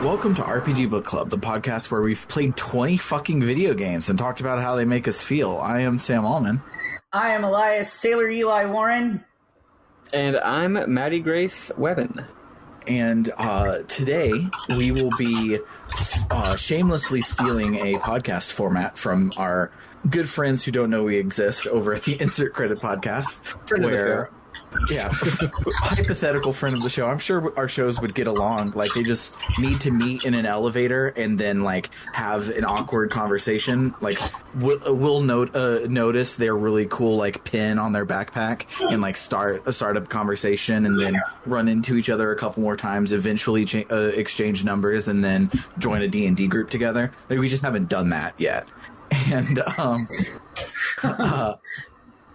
Welcome to RPG Book Club, the podcast where we've played 20 fucking video games and talked about how they make us feel. I am Sam Allman. I am Elias Sailor Eli Warren. And I'm Maddy Grace Webben. And today we will be shamelessly stealing a podcast format from our good friends who don't know we exist over at the Insert Credit Podcast. Friend of the show. Yeah, hypothetical friend of the show. I'm sure our shows would get along. Like, they just need to meet in an elevator and then, like, have an awkward conversation. Like, we'll notice their really cool, like, pin on their backpack and, like, start a conversation and then run into each other a couple more times, eventually exchange numbers and then join a D&D group together. Like, we just haven't done that yet.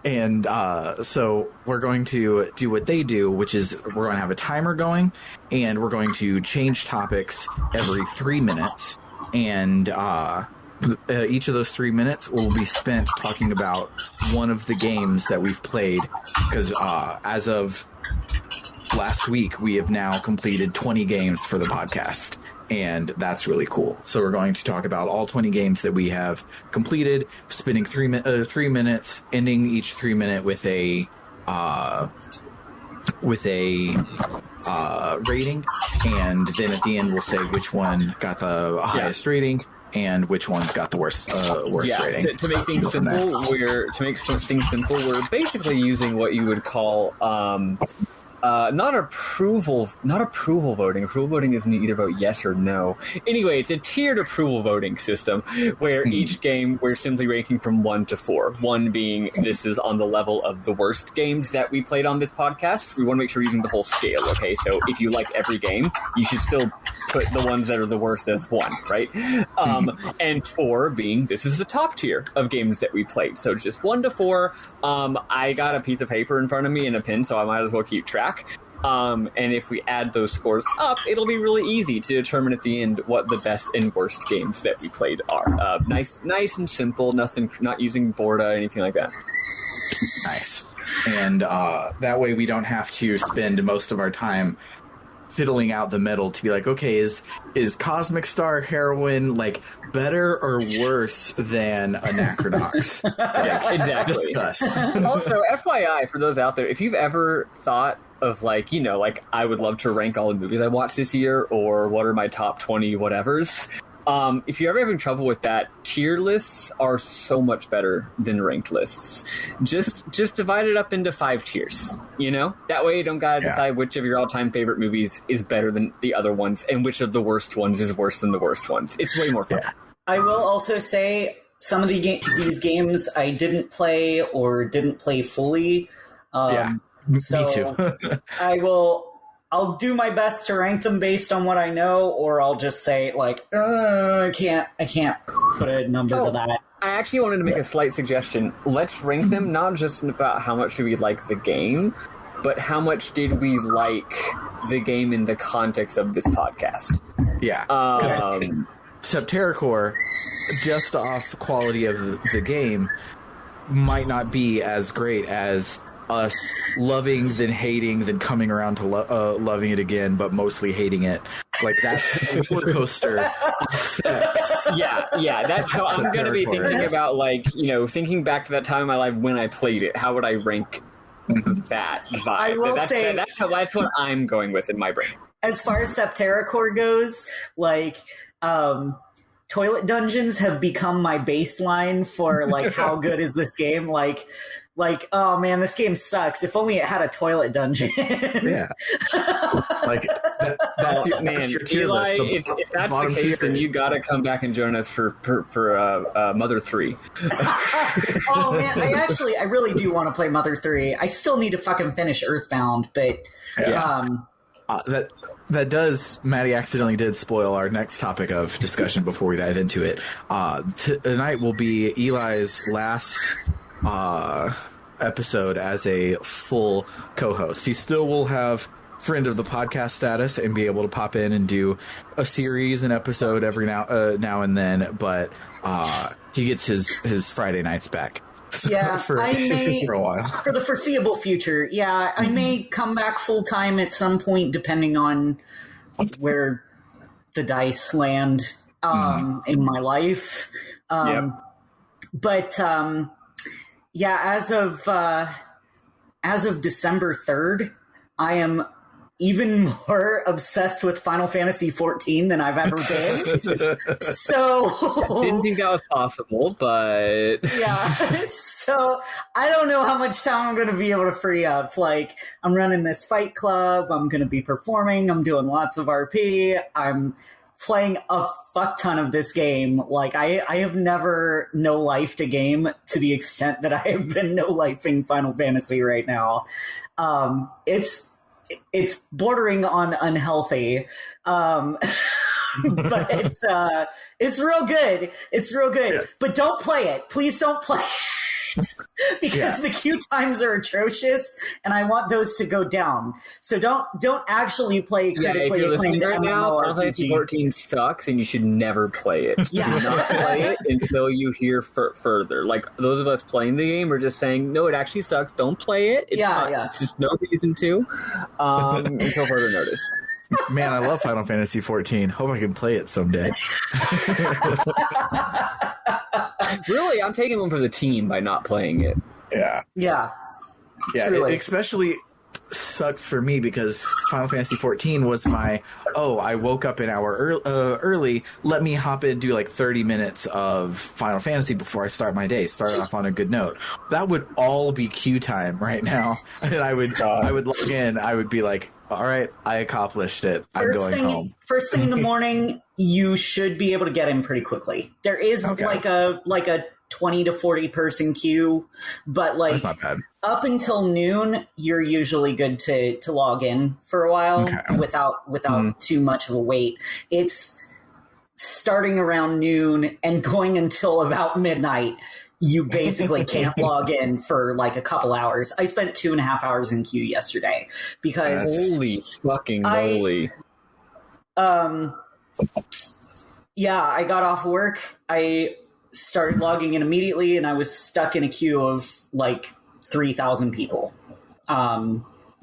And so we're going to do what they do, which is we're going to have a timer going, and we're going to change topics every 3 minutes. And each of those 3 minutes will be spent talking about one of the games that we've played, because as of last week, we have now completed 20 games for the podcast. And that's really cool. So we're going to talk about all 20 games that we have completed, spending 3 minutes, ending each 3 minute with a rating, and then at the end we'll say which one got the highest rating and which one's got the worst rating. To make things simple, we're basically using what you would call not approval voting. Approval voting isn't either vote yes or no. Anyway, it's a tiered approval voting system where each game we're simply ranking from 1 to 4. 1 being this is on the level of the worst games that we played on this podcast. We want to make sure we're using the whole scale, okay? So if you like every game, you should still put the ones that are the worst as 1, right? And 4 being this is the top tier of games that we played. So just 1 to 4. I got a piece of paper in front of me and a pen, so I might as well keep track. And if we add those scores up, it'll be really easy to determine at the end what the best and worst games that we played are. Nice and simple. Nothing, not using Borda, anything like that. Nice. And that way we don't have to spend most of our time fiddling out the middle to be like, okay, is Cosmic Star Heroine like better or worse than Anachronox? Yeah, exactly. Discuss. Also, FYI, for those out there, if you've ever thought of like I would love to rank all the movies I watched this year, or what are my top 20 whatevers, if you're ever having trouble with that, tier lists are so much better than ranked lists. Just divide it up into 5 tiers, That way you don't gotta decide which of your all-time favorite movies is better than the other ones, and which of the worst ones is worse than the worst ones. It's way more fun. Yeah. I will also say some of these games I didn't play or didn't play fully. Me too. I'll do my best to rank them based on what I know, or I'll just say like, I can't put a number to that. I actually wanted to make a slight suggestion. Let's rank them not just about how much do we like the game, but how much did we like the game in the context of this podcast. Yeah. Septericor, just off quality of the game, might not be as great as us loving, then hating, then coming around to loving it again, but mostly hating it. Like that roller coaster. Yeah. That's how I'm going to be thinking about, thinking back to that time in my life when I played it. How would I rank that vibe? I will say that's what I'm going with in my brain. As far as Septericor goes, toilet dungeons have become my baseline for how good is this game? Oh man, this game sucks. If only it had a toilet dungeon. Yeah. That's your tier Eli, list. If that's the case, then you got to come back and join us for Mother 3. Oh man, I really do want to play Mother 3. I still need to fucking finish Earthbound, but that does, Maddy accidentally did spoil our next topic of discussion before we dive into it. Tonight will be Eli's last episode as a full co-host. He still will have friend of the podcast status and be able to pop in and do a series, an episode every now and then, but he gets his Friday nights back. So yeah, for a while. For the foreseeable future, yeah, I may come back full time at some point, depending on where the dice land in my life. But yeah, as of December 3rd, I am even more obsessed with Final Fantasy XIV than I've ever been. So didn't think that was possible, but yeah. So I don't know how much time I'm going to be able to free up. Like, I'm running this fight club. I'm going to be performing. I'm doing lots of RP. I'm playing a fuck ton of this game. Like, I have never no-lifed a game to the extent that I have been no-lifing Final Fantasy right now. It's bordering on unhealthy. But it's real good. It's real good. Yeah. But don't play it. Please don't play it. Because the queue times are atrocious, and I want those to go down. So don't actually play critically acclaimed right now. Final Fantasy 14 sucks, and you should never play it. Do not play it until you hear further. Like, those of us playing the game are just saying, no, it actually sucks. Don't play it. It's It's just no reason to until further notice. Man, I love Final Fantasy 14. Hope I can play it someday. Really, I'm taking one for the team by not playing it. Yeah. It especially sucks for me because Final Fantasy 14 was my, I woke up an hour early, let me hop in and do like 30 minutes of Final Fantasy before I start my day. Start off on a good note. That would all be queue time right now. And I would log in, I would be like, all right, I accomplished it. I'm going home. First thing in the morning, you should be able to get in pretty quickly. There is like a 20 to 40 person queue, but like that's not bad. Up until noon, you're usually good to log in for a while without too much of a wait. It's starting around noon and going until about midnight. You basically can't log in for like a couple hours. I spent 2.5 hours in queue yesterday because holy fucking moly. I got off work. I started logging in immediately, and I was stuck in a queue of like 3,000 people.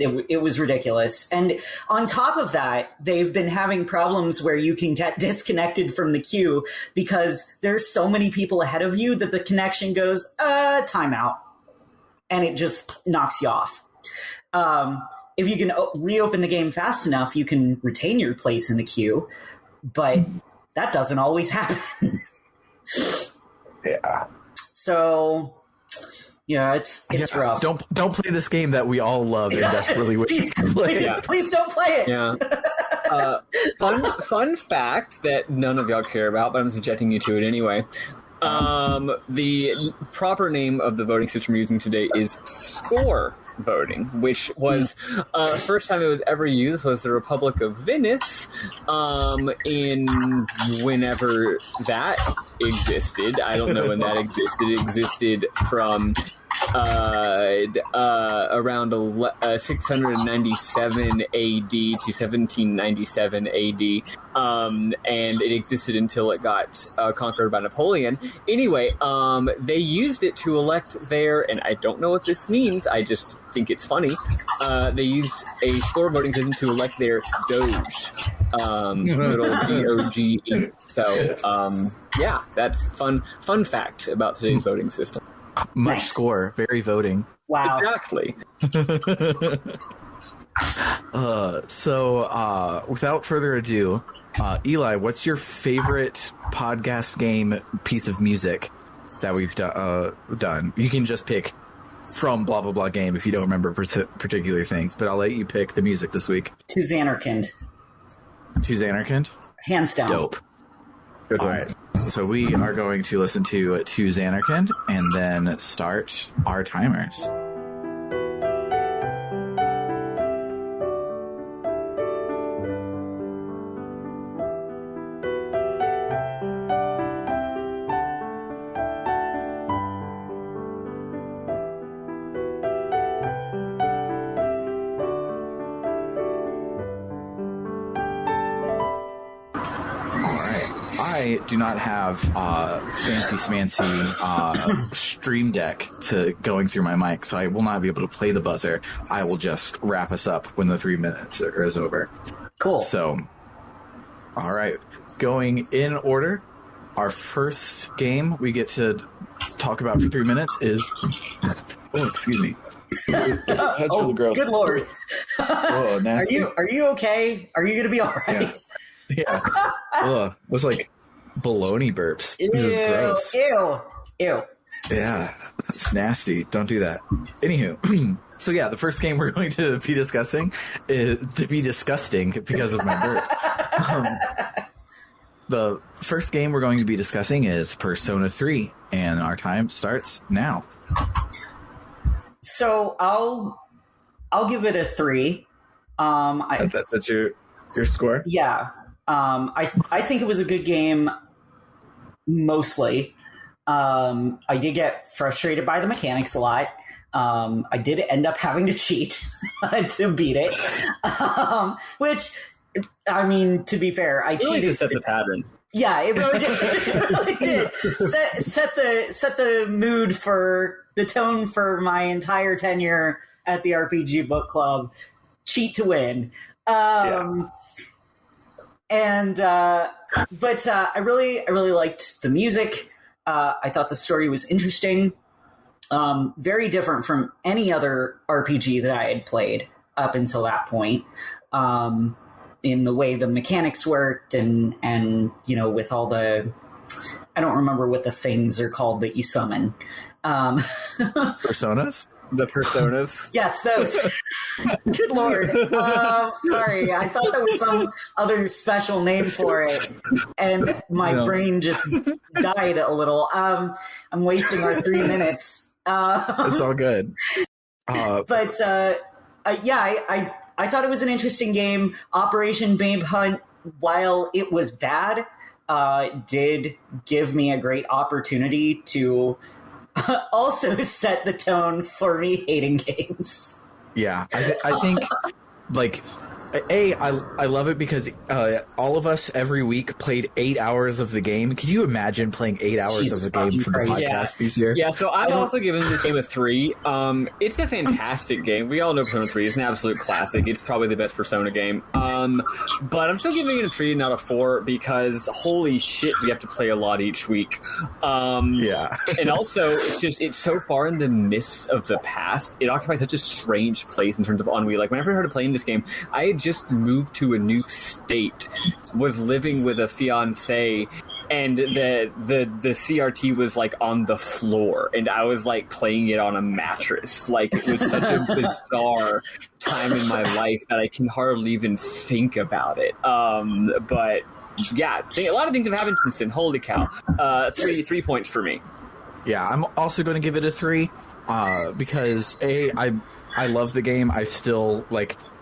It was ridiculous. And on top of that, they've been having problems where you can get disconnected from the queue because there's so many people ahead of you that the connection goes, timeout. And it just knocks you off. If you can reopen the game fast enough, you can retain your place in the queue. But that doesn't always happen. Yeah. So... yeah, it's rough. Don't play this game that we all love and desperately wish we could play. Please don't play it. Yeah. Fun fact that none of y'all care about, but I'm subjecting you to it anyway. The proper name of the voting system we're using today is score voting, which was first time it was ever used was the Republic of Venice in whenever that existed. I don't know when that existed. It existed from around 697 AD to 1797 AD, and it existed until it got conquered by Napoleon. Anyway, they used it to elect their, and I don't know what this means, I just think it's funny, they used a score voting system to elect their Doge. Good old DOGE. So, yeah, that's fun fact about today's voting system. Much score, very voting. Wow. Exactly. So, without further ado, Eli, what's your favorite podcast game piece of music that we've done? You can just pick from blah, blah, blah game if you don't remember particular things, but I'll let you pick the music this week. To Xanarkand. To Xanarkand? Hands down. Dope. All right. So we are going to listen to Xanarkand and then start our timers. I do not have fancy smancy stream deck to going through my mic, so I will not be able to play the buzzer. I will just wrap us up when the 3 minutes is over. Cool. So All right. Going in order, our first game we get to talk about for 3 minutes is... Oh, excuse me. That's really gross. Good Lord. Oh, nasty. Are you okay? Are you going to be all right? Yeah. Ugh. It was like baloney burps. It was gross. Ew. Yeah. It's nasty. Don't do that. Anywho. So yeah, the first game we're going to be discussing is to be disgusting because of my burp. The first game we're going to be discussing is Persona 3, and our time starts now. So I'll give it a 3. That's your score? Yeah. I think it was a good game mostly. I did get frustrated by the mechanics a lot. I did end up having to cheat to beat it. Which, I mean, to be fair, I cheated to set the pattern. Yeah, it really did. It really did. Set the mood for the tone for my entire tenure at the RPG Book Club. Cheat to win. But I really liked the music. I thought the story was interesting. Very different from any other RPG that I had played up until that point. In the way the mechanics worked and with all the, I don't remember what the things are called that you summon. Personas? The personas? Yes, those. Good Lord. Sorry, I thought there was some other special name for it, and my brain just died a little. I'm wasting our 3 minutes. It's all good. I thought it was an interesting game. Operation Babe Hunt, while it was bad, did give me a great opportunity to also set the tone for me hating games. Yeah, I think, like, I love it because all of us every week played 8 hours of the game. Can you imagine playing 8 hours of the game for the podcast this year? Yeah, so I'm also giving this game a 3. It's a fantastic game. We all know Persona 3 is an absolute classic. It's probably the best Persona game. But I'm still giving it a 3, not a 4, because holy shit, we have to play a lot each week. Yeah. And also, it's so far in the mists of the past. It occupies such a strange place in terms of ennui. Like, whenever I started playing this game, I had just moved to a new state, was living with a fiance, and the CRT was like on the floor, and I was like playing it on a mattress. Like, it was such a bizarre time in my life that I can hardly even think about it. But yeah, a lot of things have happened since then. Holy cow. 3 points for me. Yeah, I'm also going to give it a 3 because I love the game. I still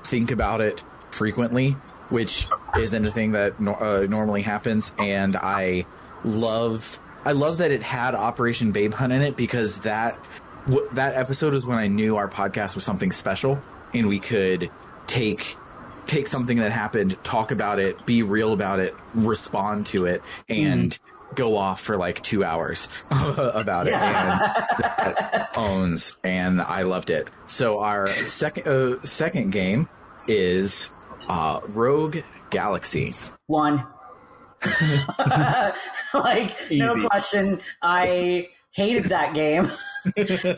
think about it frequently, which isn't a thing that normally happens, and I love that it had Operation Babe Hunt in it, because that episode is when I knew our podcast was something special, and we could take something that happened, talk about it, be real about it, respond to it, and go off for 2 hours about it, and that owns, and I loved it. So our second game is Rogue Galaxy. 1. No question. I hated that game.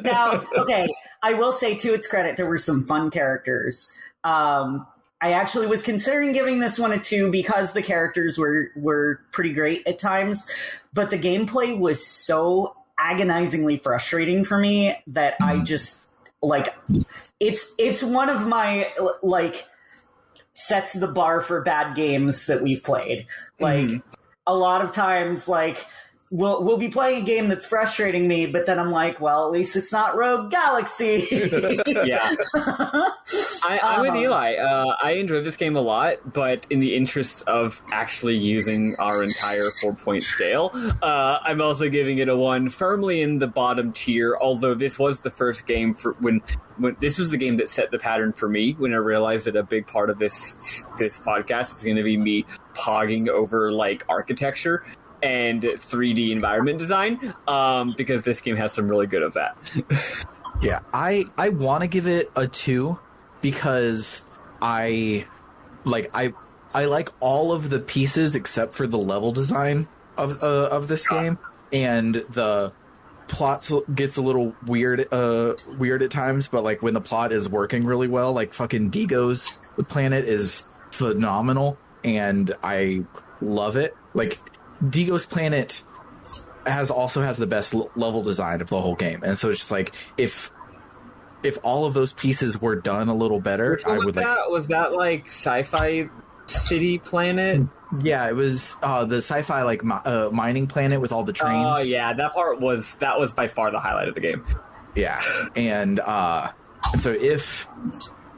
Now, okay, I will say to its credit, there were some fun characters. I actually was considering giving this one a 2 because the characters were pretty great at times, but the gameplay was so agonizingly frustrating for me that I just it's one of my sets the bar for bad games that we've played. A lot of times we'll be playing a game that's frustrating me, but then I'm like, well, at least it's not Rogue Galaxy. Yeah. I'm with Eli. I enjoyed this game a lot, but in the interest of actually using our entire 4-point scale, I'm also giving it a 1, firmly in the bottom tier, although this was the first game for when this was the game that set the pattern for me, when I realized that a big part of this podcast is going to be me pogging over architecture and 3D environment design, because this game has some really good of that. Yeah, I want to give it a 2 because I I like all of the pieces except for the level design of this game, and the plot gets a little weird at times. But like when the plot is working really well, like fucking Digo's planet is phenomenal, and I love it. Like Digo's planet also has the best level design of the whole game, and so it's just like if all of those pieces were done a little better, I would like. Was that like sci-fi city planet? Yeah, it was the sci-fi like mining planet with all the trains. Oh yeah, that was by far the highlight of the game. Yeah, and so if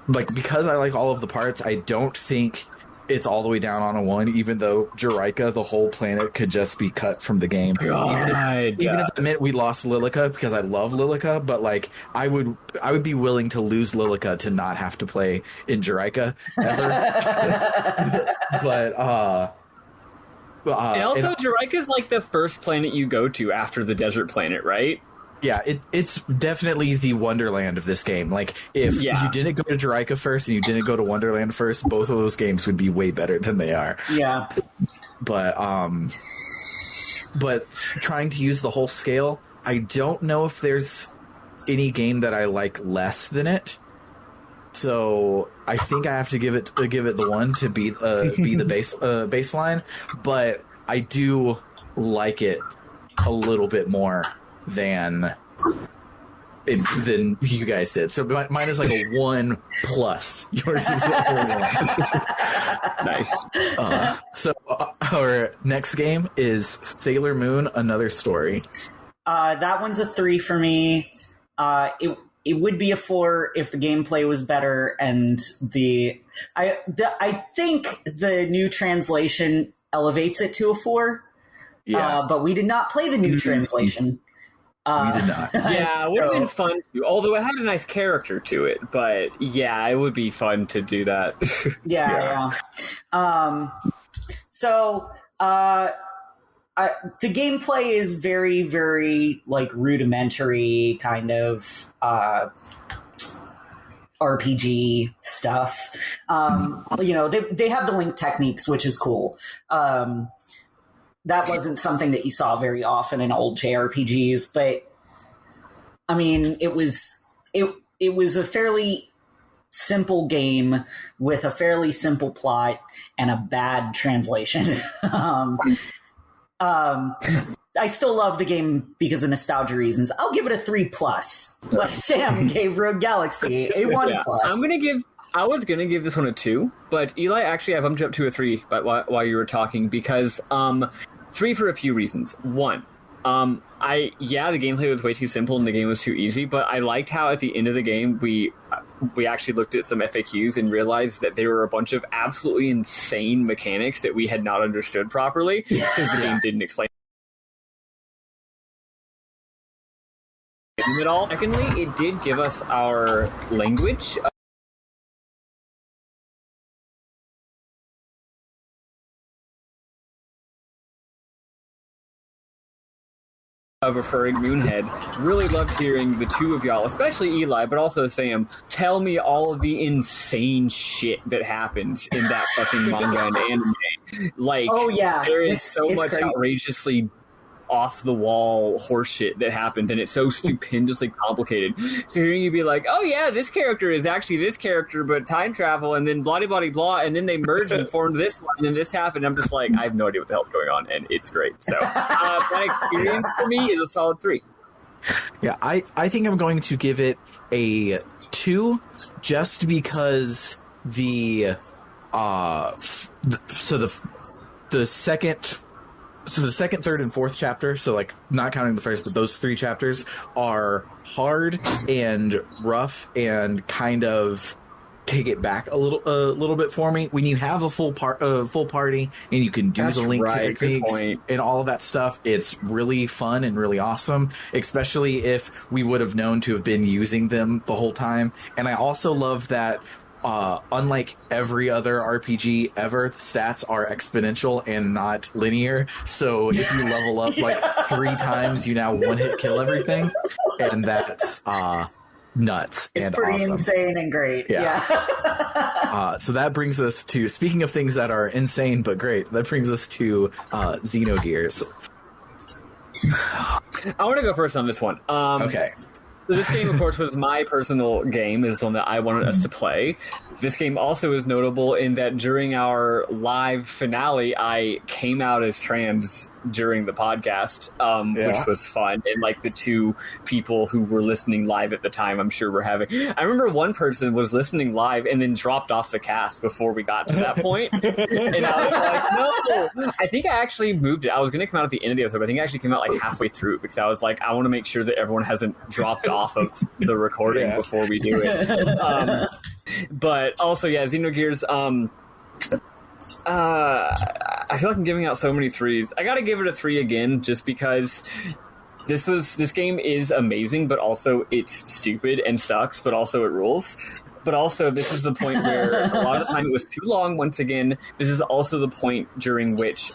like because I like all of the parts, I don't think it's all the way down on a 1, even though Jiraika, the whole planet, could just be cut from the game. Even if it meant we lost Lilica, because I love Lilica, but like I would be willing to lose Lilica to not have to play in Jiraika ever. but and also Jiraika is like the first planet you go to after the desert planet, right? Yeah, it's definitely the Wonderland of this game. Like, if you didn't go to Jiraika first and you didn't go to Wonderland first, both of those games would be way better than they are. Yeah. But trying to use the whole scale, I don't know if there's any game that I like less than it. So I think I have to give it the 1 to be the baseline. But I do like it a little bit more than you guys did. So mine is like a 1+. Yours is a 1. Nice. So our next game is Sailor Moon: Another Story. That one's a 3 for me. It would be a 4 if the gameplay was better, and I think the new translation elevates it to a 4. Yeah. But we did not play the new translation. We did not. Yeah, it would have been fun to. Although it had a nice character to it, but yeah, it would be fun to do that. Yeah. So the gameplay is very, very like rudimentary kind of RPG stuff. They have the link techniques, which is cool. That wasn't something that you saw very often in old JRPGs, but I mean, it was a fairly simple game with a fairly simple plot and a bad translation. I still love the game because of nostalgia reasons. I'll give it a 3+. Like Sam gave Rogue Galaxy a 1+. Yeah. I was gonna give this one a 2, but Eli, actually I bumped it up to a 3 while you were talking, because 3 for a few reasons. 1, the gameplay was way too simple and the game was too easy, but I liked how at the end of the game we actually looked at some FAQs and realized that there were a bunch of absolutely insane mechanics that we had not understood properly because the game didn't explain it all. Secondly, it did give us our language of referring Moonhead. Really loved hearing the two of y'all, especially Eli, but also Sam, tell me all of the insane shit that happens in that fucking manga and anime. Like, there is so much crazy, outrageously off-the-wall horseshit that happens, and it's so stupendously complicated. So hearing you be like, oh yeah, this character is actually this character, but time travel, and then blah-de-blah-de-blah, and then they merged and formed this one, and then this happened. I'm just like, I have no idea what the hell's going on, and it's great. So that experience for me is a solid 3. Yeah, I think I'm going to give it a 2, just because the second, third, and fourth chapter, so like not counting the first, but those 3 chapters are hard and rough and kind of take it back a little bit for me. When you have a full party and you can do the link techniques and all of that stuff, it's really fun and really awesome, especially if we would have known to have been using them the whole time. And I also love that unlike every other RPG ever, the stats are exponential and not linear. So if you level up like 3 times, you now one-hit kill everything. And that's nuts It's and pretty awesome. insane and great. Yeah. So that brings us to, speaking of things that are insane but great, that brings us to Xeno Gears. I want to go first on this one. Okay. So this game, of course, was my personal game. It's one that I wanted us to play. This game also is notable in that during our live finale, I came out as trans during the podcast, which was fun. And like the two people who were listening live at the time, I'm sure were having... I remember one person was listening live and then dropped off the cast before we got to that point. And I was like, no! I think I actually moved it. I was going to come out at the end of the episode, but I think I actually came out like halfway through because I was like, I want to make sure that everyone hasn't dropped off of the recording before we do it. But also, Xeno Gears... I feel like I'm giving out so many threes. I gotta give it a 3 again, just because this game is amazing, but also it's stupid and sucks, but also it rules. But also, this is the point where a lot of the time it was too long. Once again, this is also the point during which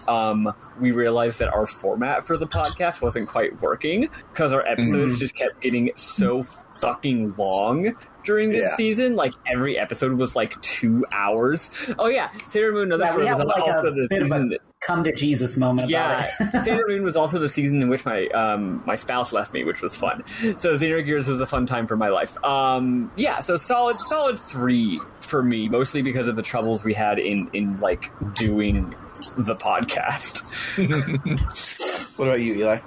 we realized that our format for the podcast wasn't quite working because our episodes just kept getting so fucking long during this season. Like every episode was like 2 hours. Oh yeah, Sailor Moon. We have like a bit of a come to Jesus moment about it. Sailor Moon was also the season in which my my spouse left me, which was fun. So Xeno Gears was a fun time for my life. So solid 3 for me, mostly because of the troubles we had in like doing the podcast. What about you, Eli?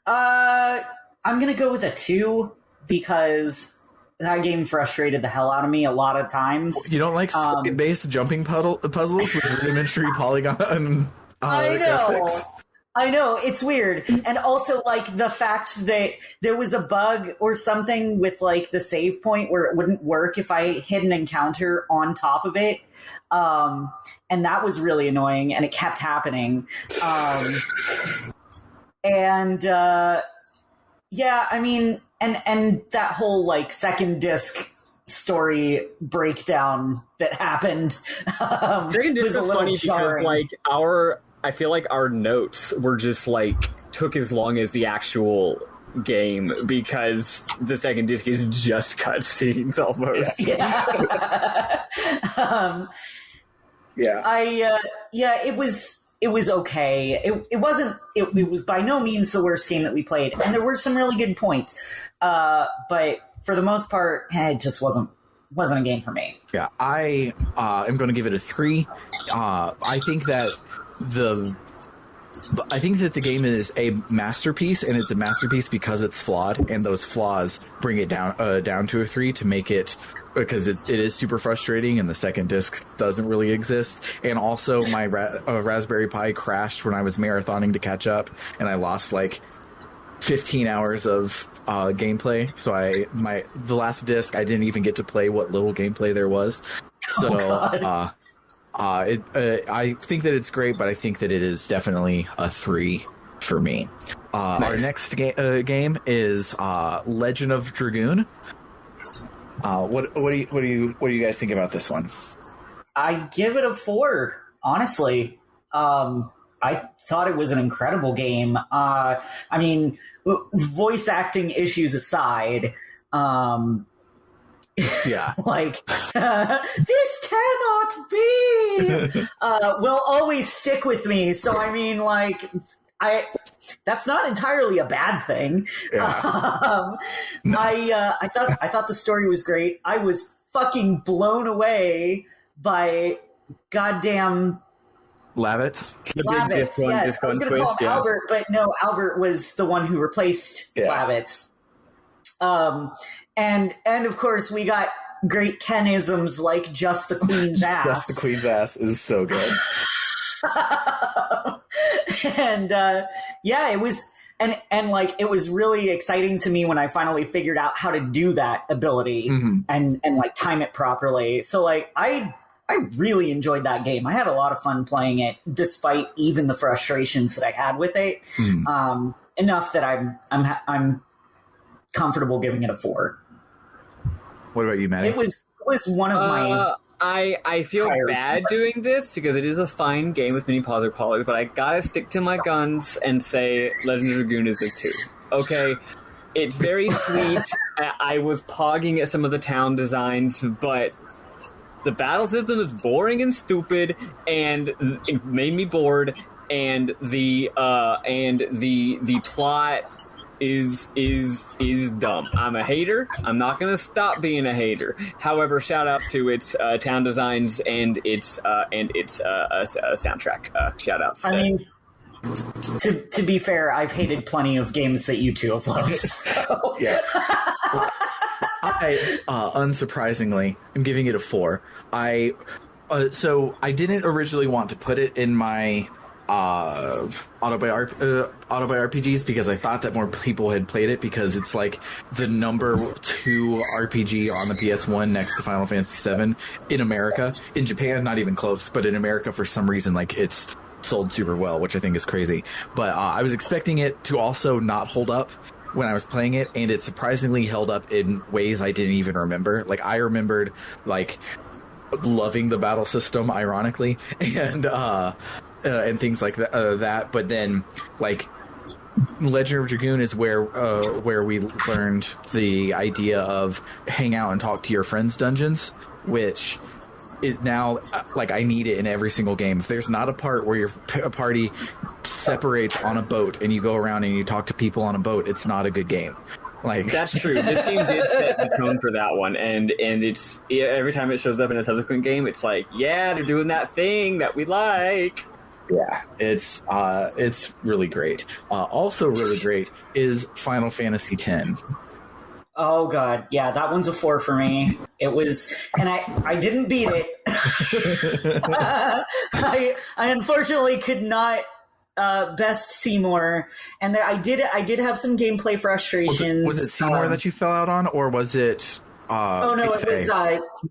I'm gonna go with a 2 because that game frustrated the hell out of me a lot of times. You don't like based jumping puzzles with rudimentary polygon? I know. graphics? I know, it's weird. And also, like, the fact that there was a bug or something with, like, the save point where it wouldn't work if I hit an encounter on top of it. And that was really annoying, and it kept happening. Yeah, I mean, and that whole, like, second disc story breakdown that happened second disc was a is little funny jarring. because, like, I feel like our notes were just, like, took as long as the actual game because the second disc is just cutscenes almost. It was okay. It was by no means the worst game that we played, and there were some really good points. But for the most part, it just wasn't a game for me. Yeah, I am going to give it a 3. I think that the game is a masterpiece, and it's a masterpiece because it's flawed, and those flaws bring it down to a 3 to make it, because it is super frustrating, and the second disc doesn't really exist. And also, my Raspberry Pi crashed when I was marathoning to catch up, and I lost like 15 hours of gameplay. So the last disc, I didn't even get to play what little gameplay there was. So. I think that it's great, but I think that it is definitely a 3 for me. Nice. Our next game is Legend of Dragoon. What do you guys think about this one? I give it a 4, honestly. I thought it was an incredible game. I mean, voice acting issues aside, Yeah. like, this cannot be, will always stick with me. So, I mean, like, that's not entirely a bad thing. Yeah. I thought the story was great. I was fucking blown away by goddamn Lavitz. Lavitz. Yes, I was going to call him Albert, but no, Albert was the one who replaced Lavitz. And of course we got great Kenisms like just the Queen's ass. Just the Queen's ass is so good. And it was and like it was really exciting to me when I finally figured out how to do that ability and like time it properly. So like I really enjoyed that game. I had a lot of fun playing it, despite even the frustrations that I had with it. Enough that I'm comfortable giving it a 4. What about you, Maddy? It was one of my. I feel bad doing this because it is a fine game with many positive qualities, but I gotta stick to my guns and say Legend of Dragoon is a 2. Okay, it's very sweet I was pogging at some of the town designs, but the battle system is boring and stupid, and it made me bored. And the plot is dumb. I'm a hater. I'm not going to stop being a hater. However, shout out to its town designs and its soundtrack. Shout outs. I mean, to be fair, I've hated plenty of games that you two have loved. So. Yeah. I unsurprisingly, I'm giving it a 4. So I didn't originally want to put it in my auto-by-RPGs because I thought that more people had played it, because it's like the number 2 RPG on the PS1 next to Final Fantasy VII in America. In Japan, not even close, but in America, for some reason, like, it's sold super well, which I think is crazy. But I was expecting it to also not hold up when I was playing it, and it surprisingly held up in ways I didn't even remember. Like, I remembered, like, loving the battle system, ironically, and things like that. But then, like, Legend of Dragoon is where we learned the idea of hang out and talk to your friends dungeons, which is now, like, I need it in every single game. If there's not a part where your party separates on a boat and you go around and you talk to people on a boat, it's not a good game. Like, that's true. This game did set the tone for that one, and it's every time it shows up in a subsequent game, it's like, yeah, they're doing that thing that we like. Yeah, it's really great. Also really great is Final Fantasy X. Oh god, yeah, that one's a 4 for me. It was, and I didn't beat it. I unfortunately could not best Seymour, and I did have some gameplay frustrations. Was it Seymour that you fell out on, or was it? Oh no, it was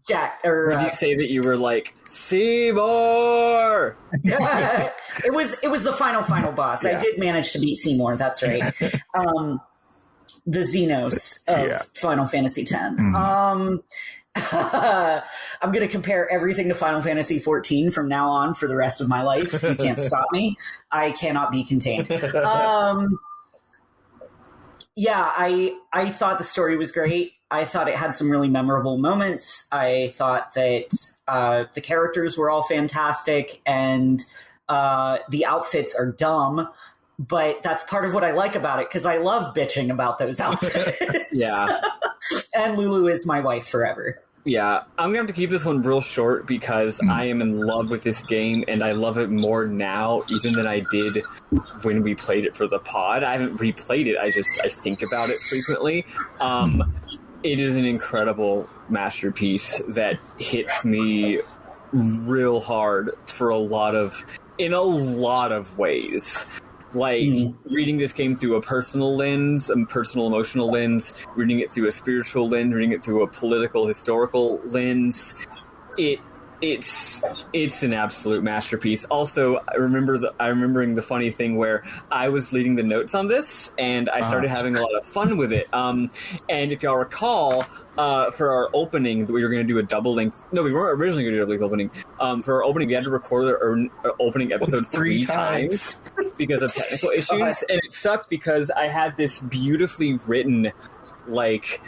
Jack. Or would you say that you were like Seymour? Yeah, it was the final boss. Yeah. I did manage to beat Seymour. That's right. The Xenos of Final Fantasy X. Mm-hmm. I'm going to compare everything to Final Fantasy XIV from now on for the rest of my life. You can't stop me. I cannot be contained. Yeah, I thought the story was great. I thought it had some really memorable moments. I thought that the characters were all fantastic, and the outfits are dumb. But that's part of what I like about it, because I love bitching about those outfits. Yeah. And Lulu is my wife forever. Yeah, I'm going to have to keep this one real short because I am in love with this game, and I love it more now even than I did when we played it for the pod. I haven't replayed it, I think about it frequently. It is an incredible masterpiece that hits me real hard in a lot of ways. Like, reading this game through a personal lens, a personal emotional lens, reading it through a spiritual lens, reading it through a political, historical lens, it's an absolute masterpiece. Also, remembering the funny thing where I was leading the notes on this, and I started having a lot of fun with it. And if y'all recall, for our opening, we were going to do a double length. No, we weren't originally going to do a double length opening. For our opening, we had to record our opening episode three times because of technical issues, and it sucked because I had this beautifully written, like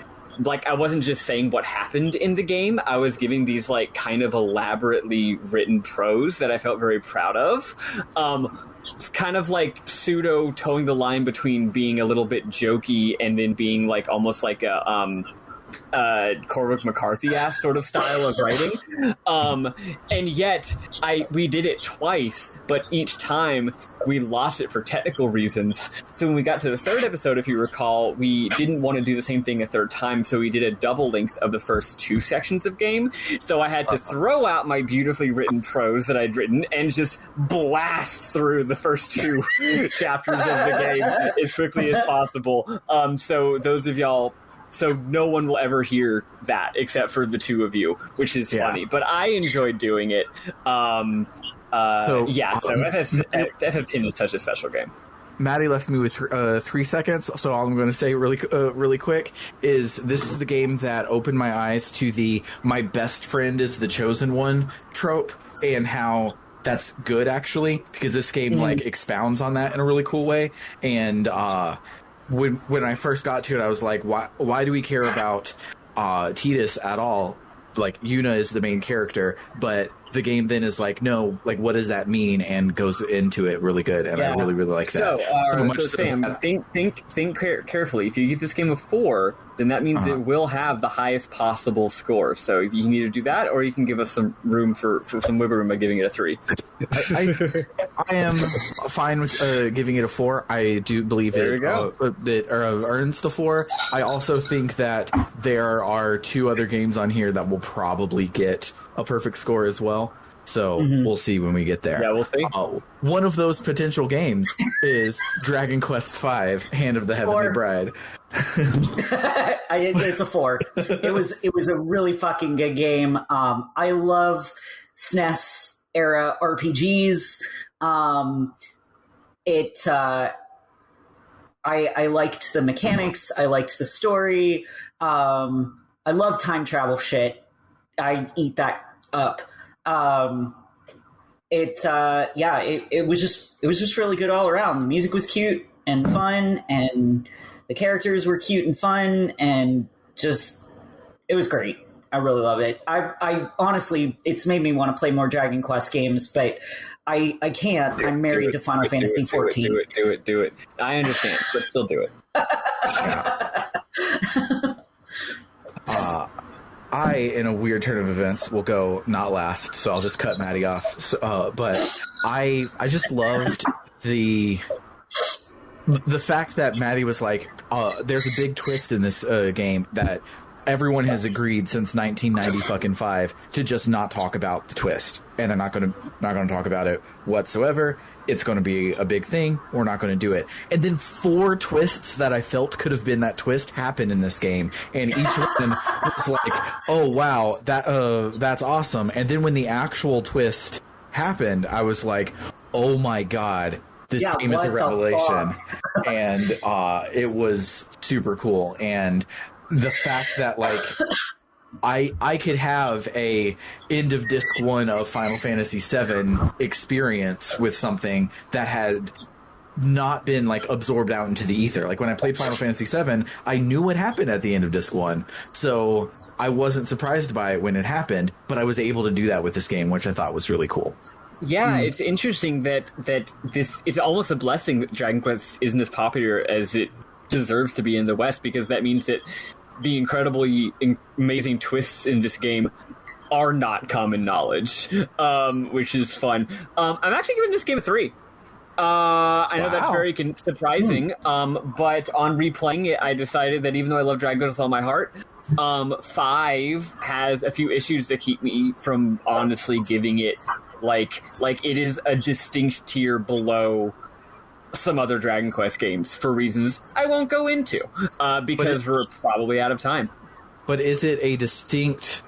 I wasn't just saying what happened in the game. I was giving these like kind of elaborately written prose that I felt very proud of. Kind of like pseudo towing the line between being a little bit jokey and then being like almost like a Cormac McCarthy-ass sort of style of writing. And yet we did it twice, but each time we lost it for technical reasons. So when we got to the third episode, if you recall, we didn't want to do the same thing a third time, so we did a double length of the first two sections of game. So I had to throw out my beautifully written prose that I'd written and just blast through the first two chapters of the game as quickly as possible. So those of y'all... So no one will ever hear that except for the two of you, which is funny. But I enjoyed doing it. So FF10 is such a special game. Maddy left me with 3 seconds, so all I'm going to say really quick is this is the game that opened my eyes to the "my best friend is the chosen one" trope, and how that's good, actually, because this game like expounds on that in a really cool way. And when I first got to it, I was like, why do we care about Tidus at all? Like, Yuna is the main character, but the game then is like, no, like, what does that mean? And goes into it really good, and I really, really like that. So Sam, think carefully. If you give this game a 4, then that means it will have the highest possible score. So you can either do that, or you can give us some room for some wiggle room by giving it a 3. I am fine with giving it a 4. I do believe it earns the 4. I also think that there are 2 other games on here that will probably get a perfect score as well. So we'll see when we get there. Yeah, we'll see. One of those potential games is Dragon Quest V: Hand of the Heavenly Bride. It's a 4. It was a really fucking good game. I love SNES era RPGs. I liked the mechanics. I liked the story. I love time travel shit. I eat that up. It was just really good all around. The music was cute and fun, and the characters were cute and fun, and just, it was great. I really love it. I honestly, it's made me want to play more Dragon Quest games, but I can't. I'm married to Final Fantasy XIV. Do it. I understand, but still do it. I, in a weird turn of events, will go not last, so I'll just cut Maddy off. So, but I just loved the fact that Maddy was like, there's a big twist in this game that everyone has agreed since 1995 to just not talk about the twist, and they're not going to talk about it whatsoever. It's going to be a big thing. We're not going to do it. And then 4 twists that I felt could have been that twist happened in this game, and each one was like, oh wow, that's awesome. And then when the actual twist happened, I was like, oh my god, this game is a revelation. And it was super cool. And the fact that, like, I could have a end of disc 1 of Final Fantasy VII experience with something that had not been, like, absorbed out into the ether. Like, when I played Final Fantasy VII, I knew what happened at the end of disc 1, so I wasn't surprised by it when it happened, but I was able to do that with this game, which I thought was really cool. Yeah, it's interesting that this, it's almost a blessing that Dragon Quest isn't as popular as it deserves to be in the West, because that means that the incredibly amazing twists in this game are not common knowledge, which is fun. I'm actually giving this game a 3. I know that's very surprising, but on replaying it, I decided that even though I love Dragon Quest with all my heart, 5 has a few issues that keep me from honestly giving it, like it is a distinct tier below some other Dragon Quest games for reasons I won't go into, because we're probably out of time. But is it a distinct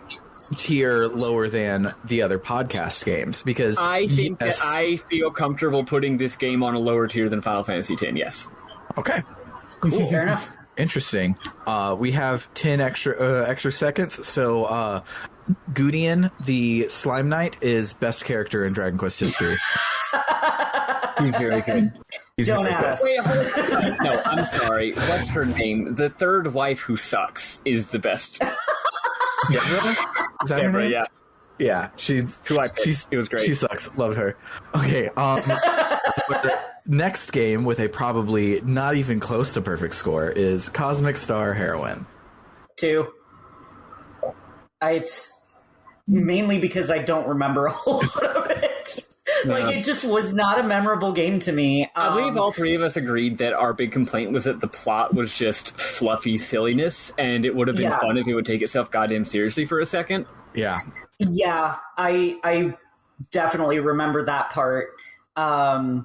tier lower than the other podcast games? Because I think that I feel comfortable putting this game on a lower tier than Final Fantasy X, yes. Okay. Cool. Fair enough. Interesting. We have 10 extra seconds, so Gudian, the Slime Knight, is best character in Dragon Quest history. He's very good. Don't ask. Wait, hold on. No, I'm sorry. What's her name? The third wife who sucks is the best. Is that her name? Yeah. Yeah, it was great. She sucks. Loved her. Okay. Next game with a probably not even close to perfect score is Cosmic Star Heroine. 2. It's mainly because I don't remember a whole lot of it. Like, it just was not a memorable game to me. I believe all 3 of us agreed that our big complaint was that the plot was just fluffy silliness, and it would have been fun if it would take itself goddamn seriously for a second. Yeah. Yeah, I definitely remember that part. I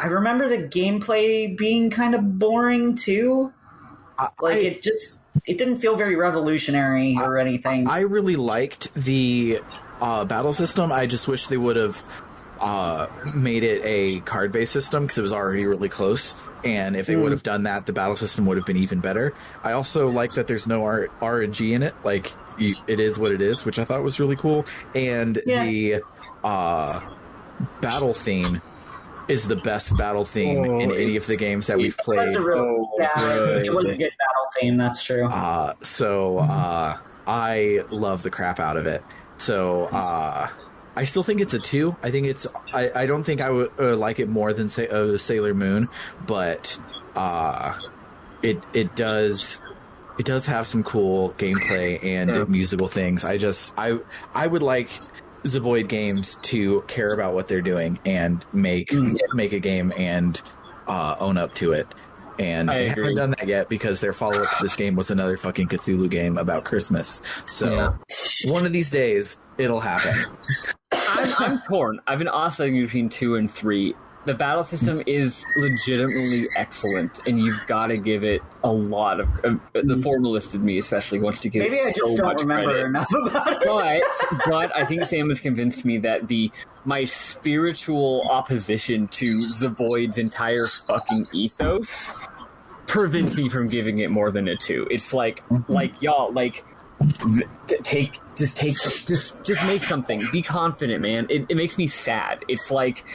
remember the gameplay being kind of boring, too. It didn't feel very revolutionary or anything. I really liked the battle system. I just wish they would have made it a card-based system, because it was already really close, and if they would have done that, the battle system would have been even better. I also like that there's no RNG in it. Like, it is what it is, which I thought was really cool. And the battle theme is the best battle theme in any of the games that we've played. It was a good battle theme. That's true. I love the crap out of it. So I still think it's a 2. I think it's. I don't think I would like it more than Sailor Moon, but it does have some cool gameplay and musical things. I would like Zeboyd Games to care about what they're doing and make a game and own up to it. And they haven't done that yet because their follow-up to this game was another fucking Cthulhu game about Christmas. So one of these days, it'll happen. I'm torn. I've been oscillating between 2 and 3. The battle system is legitimately excellent, and you've got to give it a lot of... the formalist in me especially wants to give it so much credit. Maybe I just don't remember enough about it. But I think Sam has convinced me that my spiritual opposition to Zeboyd's entire fucking ethos prevents me from giving it more than a 2. It's like y'all, just make something. Be confident, man. It makes me sad. It's like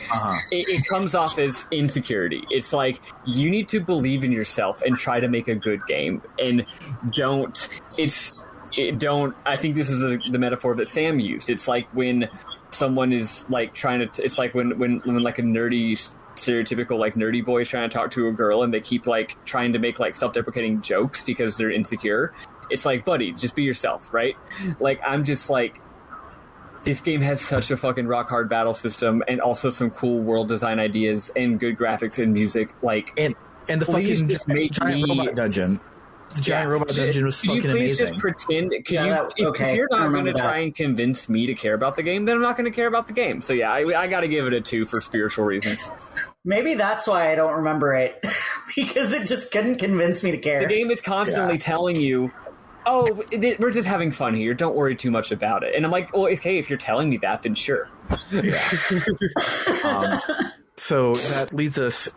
it comes off as insecurity. It's like you need to believe in yourself and try to make a good game, and don't. I think this is the metaphor that Sam used. It's like when someone is like trying to. It's like when like a nerdy, stereotypical like nerdy boy is trying to talk to a girl, and they keep like trying to make like self-deprecating jokes because they're insecure. It's like, buddy, just be yourself, right? Like, I'm just like, this game has such a fucking rock hard battle system, and also some cool world design ideas and good graphics and music. Like, and the fucking giant robot dungeon. The giant robot dungeon was fucking amazing. Please just pretend? If you're not going to try and convince me to care about the game, then I'm not going to care about the game. So yeah, I got to give it a 2 for spiritual reasons. Maybe that's why I don't remember it, because it just couldn't convince me to care. The game is constantly telling you, oh, we're just having fun here. Don't worry too much about it. And I'm like, well, okay, if you're telling me that, then sure. Yeah. So that leads us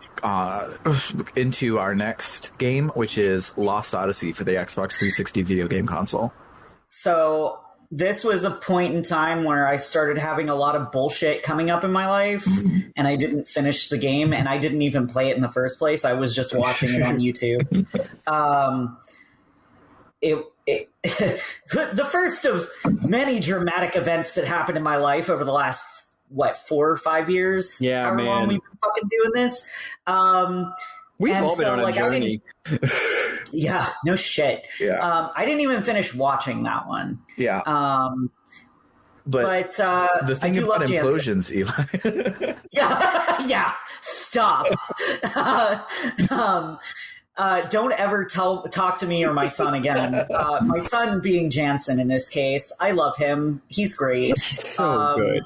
into our next game, which is Lost Odyssey for the Xbox 360 video game console. So this was a point in time where I started having a lot of bullshit coming up in my life, and I didn't finish the game, and I didn't even play it in the first place. I was just watching it on YouTube. The first of many dramatic events that happened in my life over the last 4 or 5 years. Yeah, however long we've been fucking doing this. We've all been on a journey. Yeah, no shit. Yeah. I didn't even finish watching that one. Yeah. But the thing about implosions, Eli. yeah. Stop. Don't ever talk to me or my son again. My son being Jansen in this case. I love him. He's great. So good.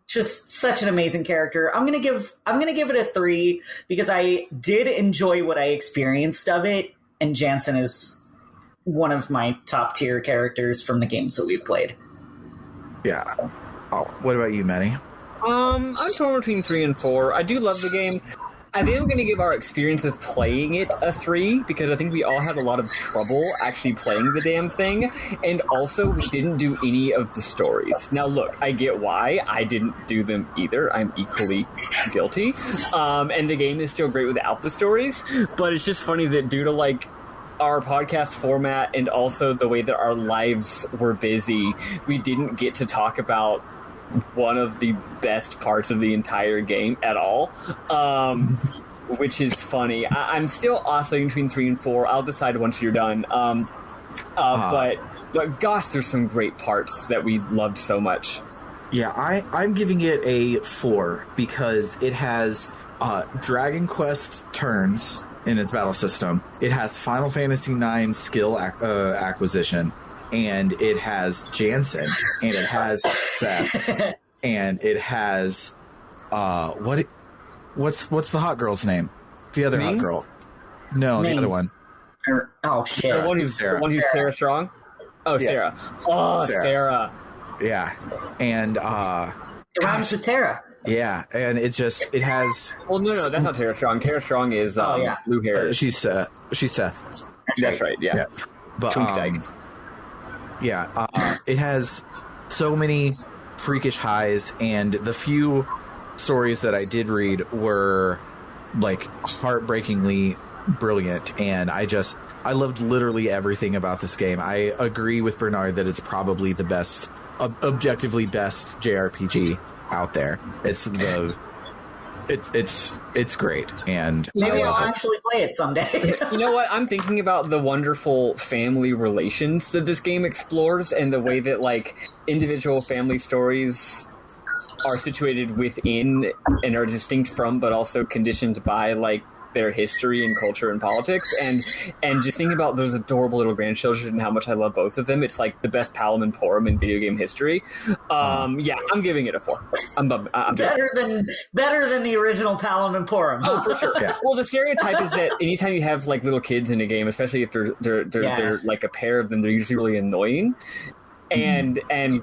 Just such an amazing character. I'm gonna give it a 3 because I did enjoy what I experienced of it, and Jansen is one of my top tier characters from the games that we've played. Yeah. Oh, what about you, Maddy? I'm torn between 3 and 4. I do love the game. I think I'm going to give our experience of playing it a 3, because I think we all had a lot of trouble actually playing the damn thing, and also we didn't do any of the stories. Now look, I get why. I didn't do them either. I'm equally guilty. And the game is still great without the stories, but it's just funny that due to like our podcast format and also the way that our lives were busy, we didn't get to talk about one of the best parts of the entire game at all, which is funny. I'm still oscillating between 3 and 4. I'll decide once you're done. But gosh, there's some great parts that we loved so much. Yeah, I'm giving it a 4 because it has Dragon Quest turns in its battle system. It has Final Fantasy IX skill acquisition, and it has Jansen, and it has Seth, and it has what's the hot girl's name? The other hot girl? No, the other one. Oh shit! The one who's Sarah Strong. Oh, yeah. Sarah. Oh, Sarah. Yeah, and it rhymes with Tara. Yeah, and it has... Well, no, that's not Tara Strong. Tara Strong is blue hair. She's Seth. That's right, yeah. But, it has so many freakish highs, and the few stories that I did read were like heartbreakingly brilliant, and I loved literally everything about this game. I agree with Bernard that it's probably the best, objectively best JRPG out there. It's great, and maybe I'll actually play it someday. You know what? I'm thinking about the wonderful family relations that this game explores, and the way that like individual family stories are situated within and are distinct from, but also conditioned by like their history and culture and politics, and just thinking about those adorable little grandchildren and how much I love both of them. It's like the best Palom and Porum in video game history. Yeah, I'm giving it a 4. I'm better than the original Palom and Porum. Oh, for sure. Yeah. Well, the stereotype is that anytime you have like little kids in a game, especially if they're like a pair of them, they're usually really annoying. And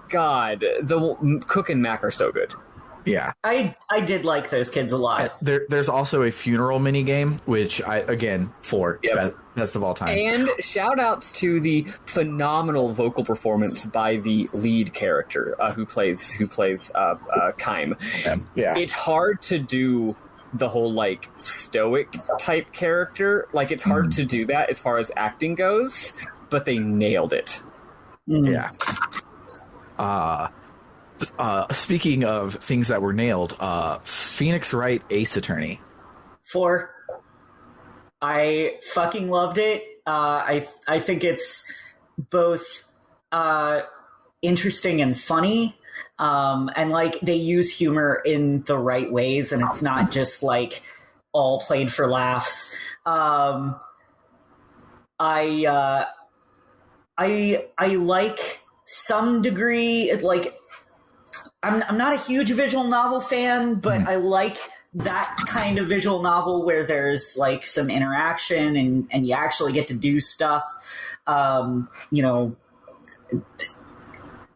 God, the Cook and Mac are so good. Yeah, I did like those kids a lot. There's also a funeral minigame, which best of all time. And shout outs to the phenomenal vocal performance by the lead character who plays Kaim. Yeah, it's hard to do the whole like stoic type character. Like it's hard to do that as far as acting goes, but they nailed it. Yeah. Speaking of things that were nailed, Phoenix Wright Ace Attorney. 4. I fucking loved it. I think it's both interesting and funny, and like they use humor in the right ways, and it's not just like all played for laughs. I like some degree, like I'm not a huge visual novel fan, but I like that kind of visual novel where there's like some interaction and you actually get to do stuff. You know,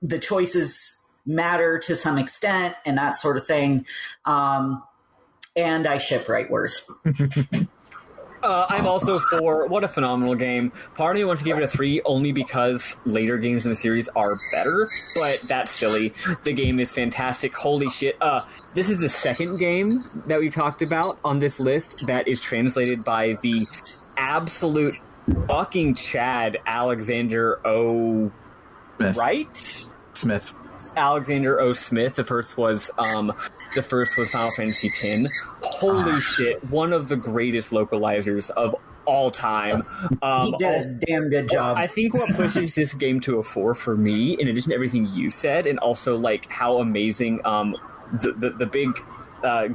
the choices matter to some extent and that sort of thing. And I ship Wrightworth. I'm also 4. What a phenomenal game. Part of me wants to give it a 3 only because later games in the series are better, but that's silly. The game is fantastic. Holy shit. This is the second game that we talked about on this list that is translated by the absolute fucking Chad Alexander O. Smith. Wright? Smith. Alexander O. Smith. The first was Final Fantasy X. Holy shit! One of the greatest localizers of all time. He did a damn good job. I think what pushes this game to a 4 for me, in addition to everything you said, and also like how amazing the big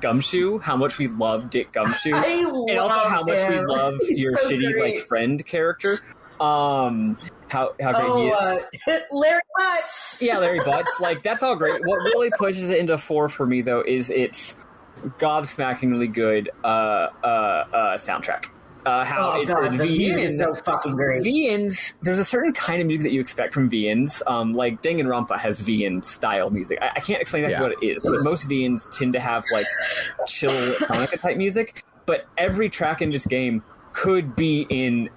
Gumshoe, how much we love Dick Gumshoe, and also how much we love your so shitty great. Like friend character. How great he is. Larry Butts! Yeah, Larry Butts. Like, that's all great. What really pushes it into 4 for me, though, is its gobsmackingly good soundtrack. The music is so fucking great. VNs, there's a certain kind of music that you expect from VNs. Like, Danganronpa has VN-style music. I can't explain exactly what it is, but most VNs tend to have, like, chill electronica-type music. But every track in this game could be in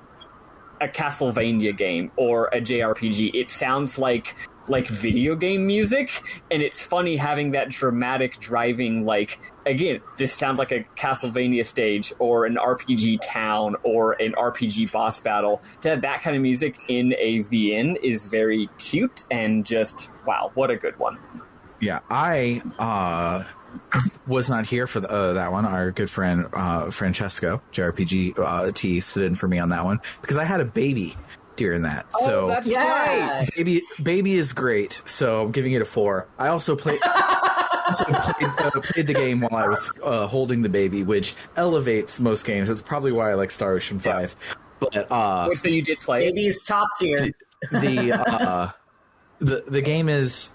a Castlevania game or a JRPG. It sounds like video game music, and it's funny having that dramatic driving, like, again, this sounds like a Castlevania stage or an RPG town or an RPG boss battle. To have that kind of music in a VN is very cute and just, wow, what a good one. Yeah, I was not here for that one. Our good friend Francesco, JRPG T, stood in for me on that one because I had a baby during that. So that's right. Baby is great. So I'm giving it a 4. I also played the game while I was holding the baby, which elevates most games. That's probably why I like Star Ocean 5. But so you did play Baby's top tier. The game is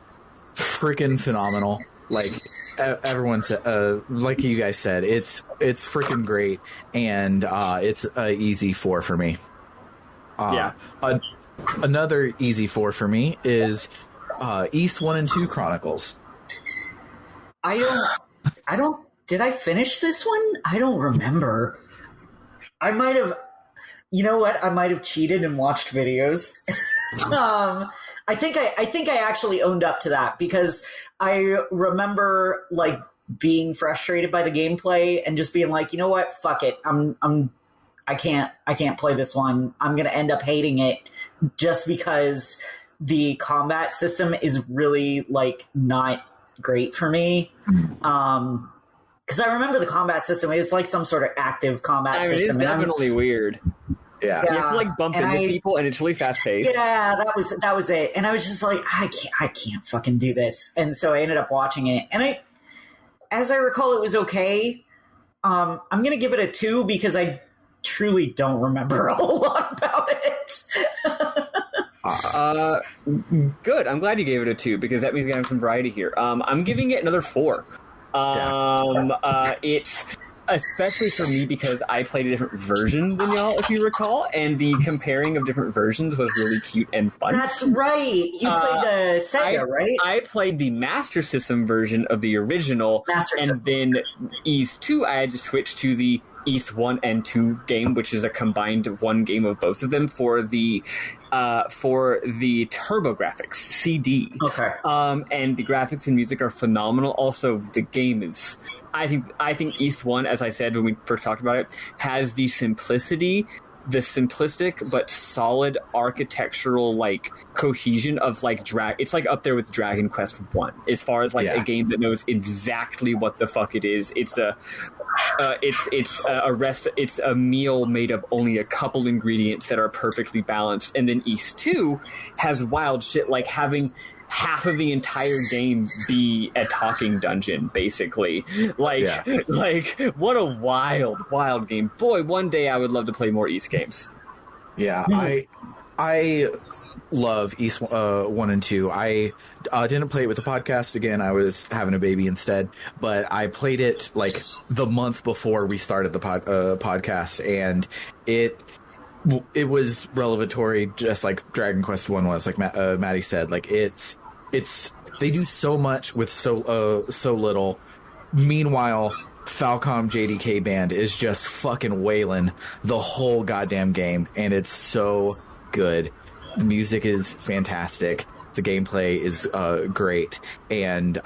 freaking phenomenal. Like everyone said, like you guys said, it's freaking great, and it's an easy 4 for me. Another easy 4 for me is East 1 and 2 Chronicles. I don't. Did I finish this one? I don't remember. I might have. You know what? I might have cheated and watched videos. I think I actually owned up to that because I remember like being frustrated by the gameplay and just being like, you know what, fuck it, I can't play this one. I'm gonna end up hating it just because the combat system is really like not great for me. Because I remember the combat system, it was like some sort of active combat system. It's definitely weird. Yeah. You have to like bump into people, and it's really fast paced. Yeah, that was it. And I was just like, I can't fucking do this. And so I ended up watching it, and as I recall, it was okay. I'm gonna give it a 2 because I truly don't remember a whole lot about it. Good. I'm glad you gave it a 2 because that means we have some variety here. I'm giving it another 4. It's especially for me because I played a different version than y'all, if you recall, and the comparing of different versions was really cute and fun. That's right. You played the Sega, right? I played the Master System version of the original, then East 2, I had to switch to the East 1 and 2 game, which is a combined one game of both of them for the TurboGrafx CD. Okay. And the graphics and music are phenomenal. Also, the game is... I think East 1, as I said when we first talked about it, has the simplicity, the simplistic but solid architectural like cohesion of like it's like up there with Dragon Quest 1 as far as like a game that knows exactly what the fuck it is. It's a meal made of only a couple ingredients that are perfectly balanced. And then East 2 has wild shit like having half of the entire game be a talking dungeon, basically. Like what a wild game. Boy, one day I would love to play more East games. Yeah, I love East 1 and 2. I didn't play it with the podcast. Again, I was having a baby instead. But I played it like the month before we started the podcast, and it was revelatory, just like Dragon Quest 1 was, like Maddy said. Like it's they do so much with so little. Meanwhile, Falcom JDK Band is just fucking wailing the whole goddamn game, and it's so good. The music is fantastic. The gameplay is great, and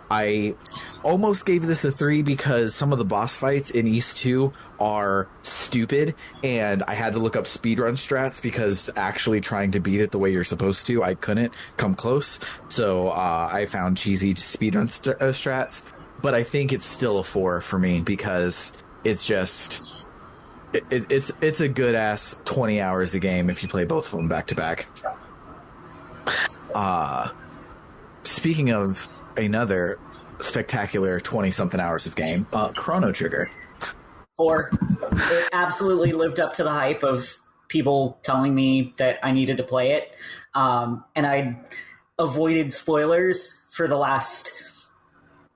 I almost gave this a 3 because some of the boss fights in East 2 are stupid, and I had to look up speedrun strats because actually trying to beat it the way you're supposed to, I couldn't come close. So I found cheesy speedrun strats, but I think it's still a 4 for me because it's just... It's a good-ass 20 hours a game if you play both of them back-to-back. Speaking of another spectacular 20-something hours of game, Chrono Trigger. 4. It absolutely lived up to the hype of people telling me that I needed to play it. And I avoided spoilers for the last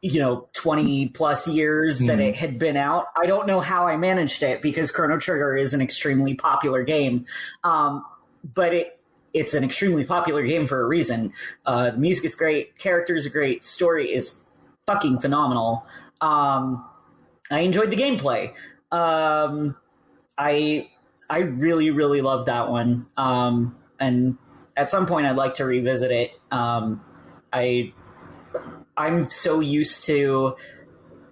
20 plus years that it had been out. I don't know how I managed it because Chrono Trigger is an extremely popular game. But it's an extremely popular game for a reason. The music is great, characters are great, story is fucking phenomenal. I enjoyed the gameplay. I really, really loved that one. And at some point I'd like to revisit it. I'm so used to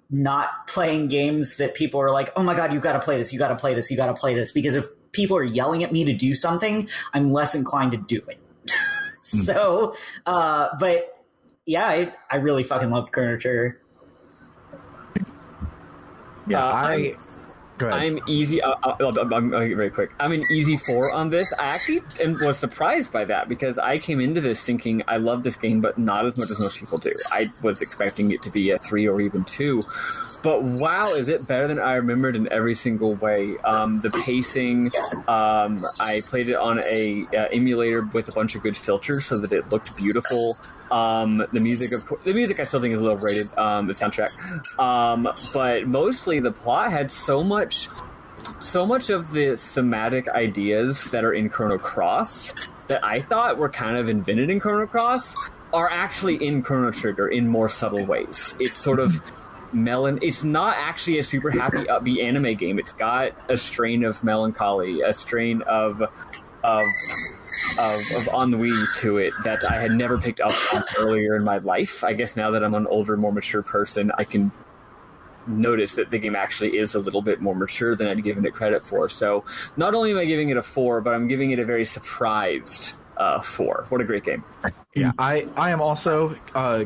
not playing games that people are like, oh my God, you gotta play this, you gotta play this, you gotta play this. Because if people are yelling at me to do something, I'm less inclined to do it. So, but yeah, I really fucking love Chrono Trigger. Yeah, go ahead. I'm easy. I'm very quick. I'm an easy 4 on this. I actually was surprised by that because I came into this thinking I love this game, but not as much as most people do. I was expecting it to be a 3 or even 2, but wow, is it better than I remembered in every single way. The pacing. I played it on a emulator with a bunch of good filters so that it looked beautiful. The music I still think is a little overrated, the soundtrack. But mostly the plot had so much of the thematic ideas that are in Chrono Cross that I thought were kind of invented in Chrono Cross are actually in Chrono Trigger in more subtle ways. It's sort of it's not actually a super happy, upbeat anime game. It's got a strain of melancholy, a strain of of ennui to it that I had never picked up on earlier in my life. I guess now that I'm an older, more mature person, I can notice that the game actually is a little bit more mature than I'd given it credit for. So not only am I giving it a 4, but I'm giving it a very surprised 4. What a great game. Yeah, I am also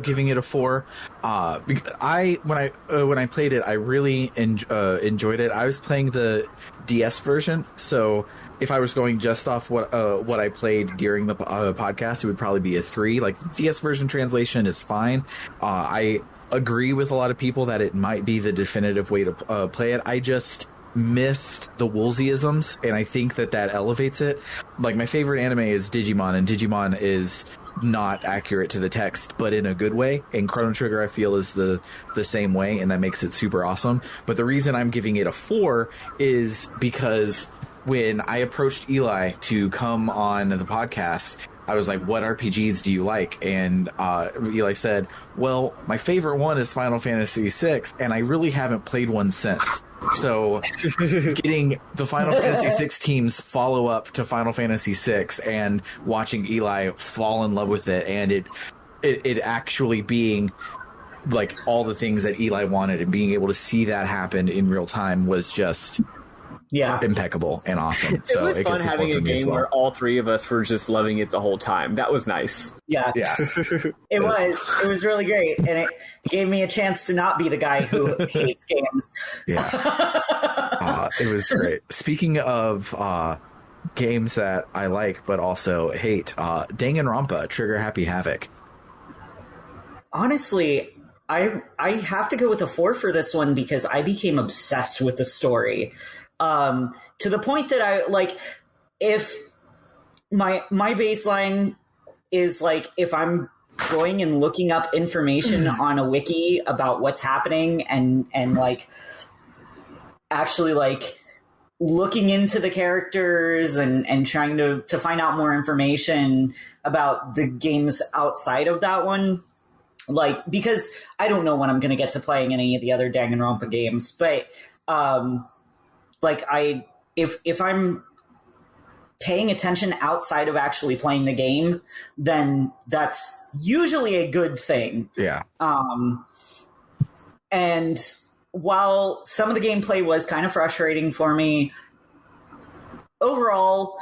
giving it a 4. When I played it, I really enjoyed it. I was playing the DS version, so if I was going just off what I played during the podcast, it would probably be a 3. Like, the DS version translation is fine. I agree with a lot of people that it might be the definitive way to play it. I just missed the Woolseyisms, and I think that elevates it. Like, my favorite anime is Digimon, and Digimon is not accurate to the text, but in a good way. And Chrono Trigger, I feel, is the same way, and that makes it super awesome. But the reason I'm giving it a 4 is because when I approached Eli to come on the podcast, I was like, what RPGs do you like? And Eli said, well, my favorite one is Final Fantasy VI, and I really haven't played one since. So getting the Final Fantasy VI team's follow-up to Final Fantasy VI and watching Eli fall in love with it, and it actually being like all the things that Eli wanted, and being able to see that happen in real time was just impeccable and awesome. So it was fun having a game where all three of us were just loving it the whole time. That was nice. Yeah. It was really great, and it gave me a chance to not be the guy who hates games. It was great. Speaking of games that I like but also hate, Danganronpa, Trigger Happy Havoc. Honestly, I have to go with a 4 for this one because I became obsessed with the story. To the point that I like, if my baseline is like, if I'm going and looking up information on a wiki about what's happening and like actually like looking into the characters and trying to find out more information about the games outside of that one, like, because I don't know when I'm going to get to playing any of the other Danganronpa games, but like if I'm paying attention outside of actually playing the game, then that's usually a good thing. Yeah. And while some of the gameplay was kind of frustrating for me, overall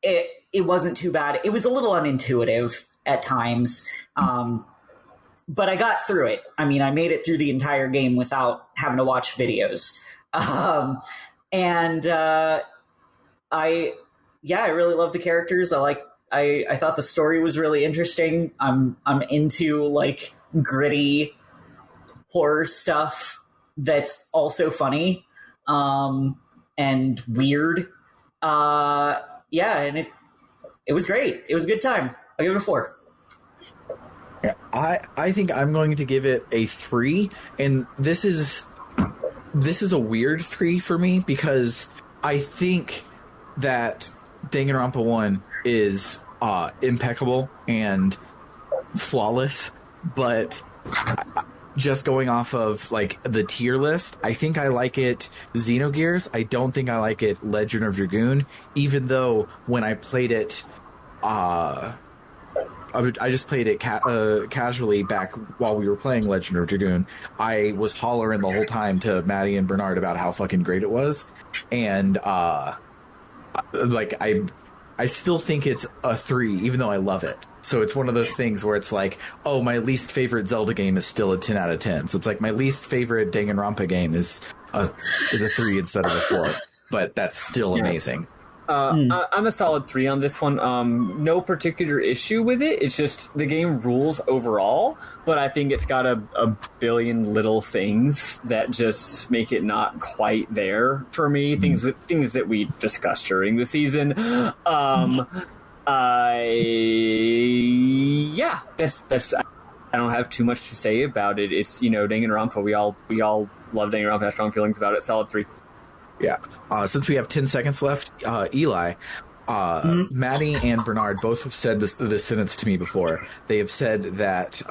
it wasn't too bad. It was a little unintuitive at times. But I got through it. I mean, I made it through the entire game without having to watch videos. And I really love the characters. I thought the story was really interesting. I'm into like gritty horror stuff that's also funny and weird. And it was great. It was a good time. I'll give it a 4. Yeah, I think I'm going to give it a 3, and this is a weird 3 for me because I think that Danganronpa 1 is impeccable and flawless, but just going off of like the tier list, I think I like it Xeno Gears. I don't think I like it Legend of Dragoon, even though when I played it I just played it casually back while we were playing Legend of Dragoon. I was hollering the whole time to Maddy and Bernard about how fucking great it was. And, like, I still think it's a 3, even though I love it. So it's one of those things where it's like, oh, my least favorite Zelda game is still a 10 out of 10. So it's like my least favorite Danganronpa game is a 3 instead of a 4. But that's still amazing. I'm a solid 3 on this one. No particular issue with it. It's just the game rules overall, but I think it's got a billion little things that just make it not quite there for me. Things that we discussed during the season. That's I don't have too much to say about it. It's, Danganronpa. We all love Danganronpa. Have strong feelings about it. Solid 3. Yeah. Since we have 10 seconds left, Eli, Maddy and Bernard both have said this sentence to me before. They have said that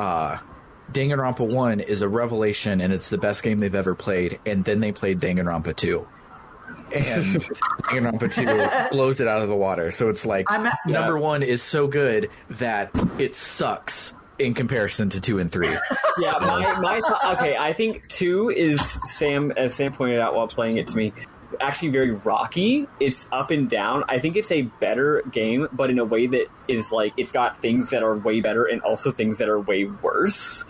Danganronpa 1 is a revelation and it's the best game they've ever played, and then they played Danganronpa 2. and Danganronpa 2 blows it out of the water. So it's like number 1 is so good that it sucks in comparison to 2 and 3. Yeah, okay, I think 2 is, as Sam pointed out while playing it to me, actually very rocky. It's up and down. I think it's a better game, but in a way that is like, it's got things that are way better and also things that are way worse.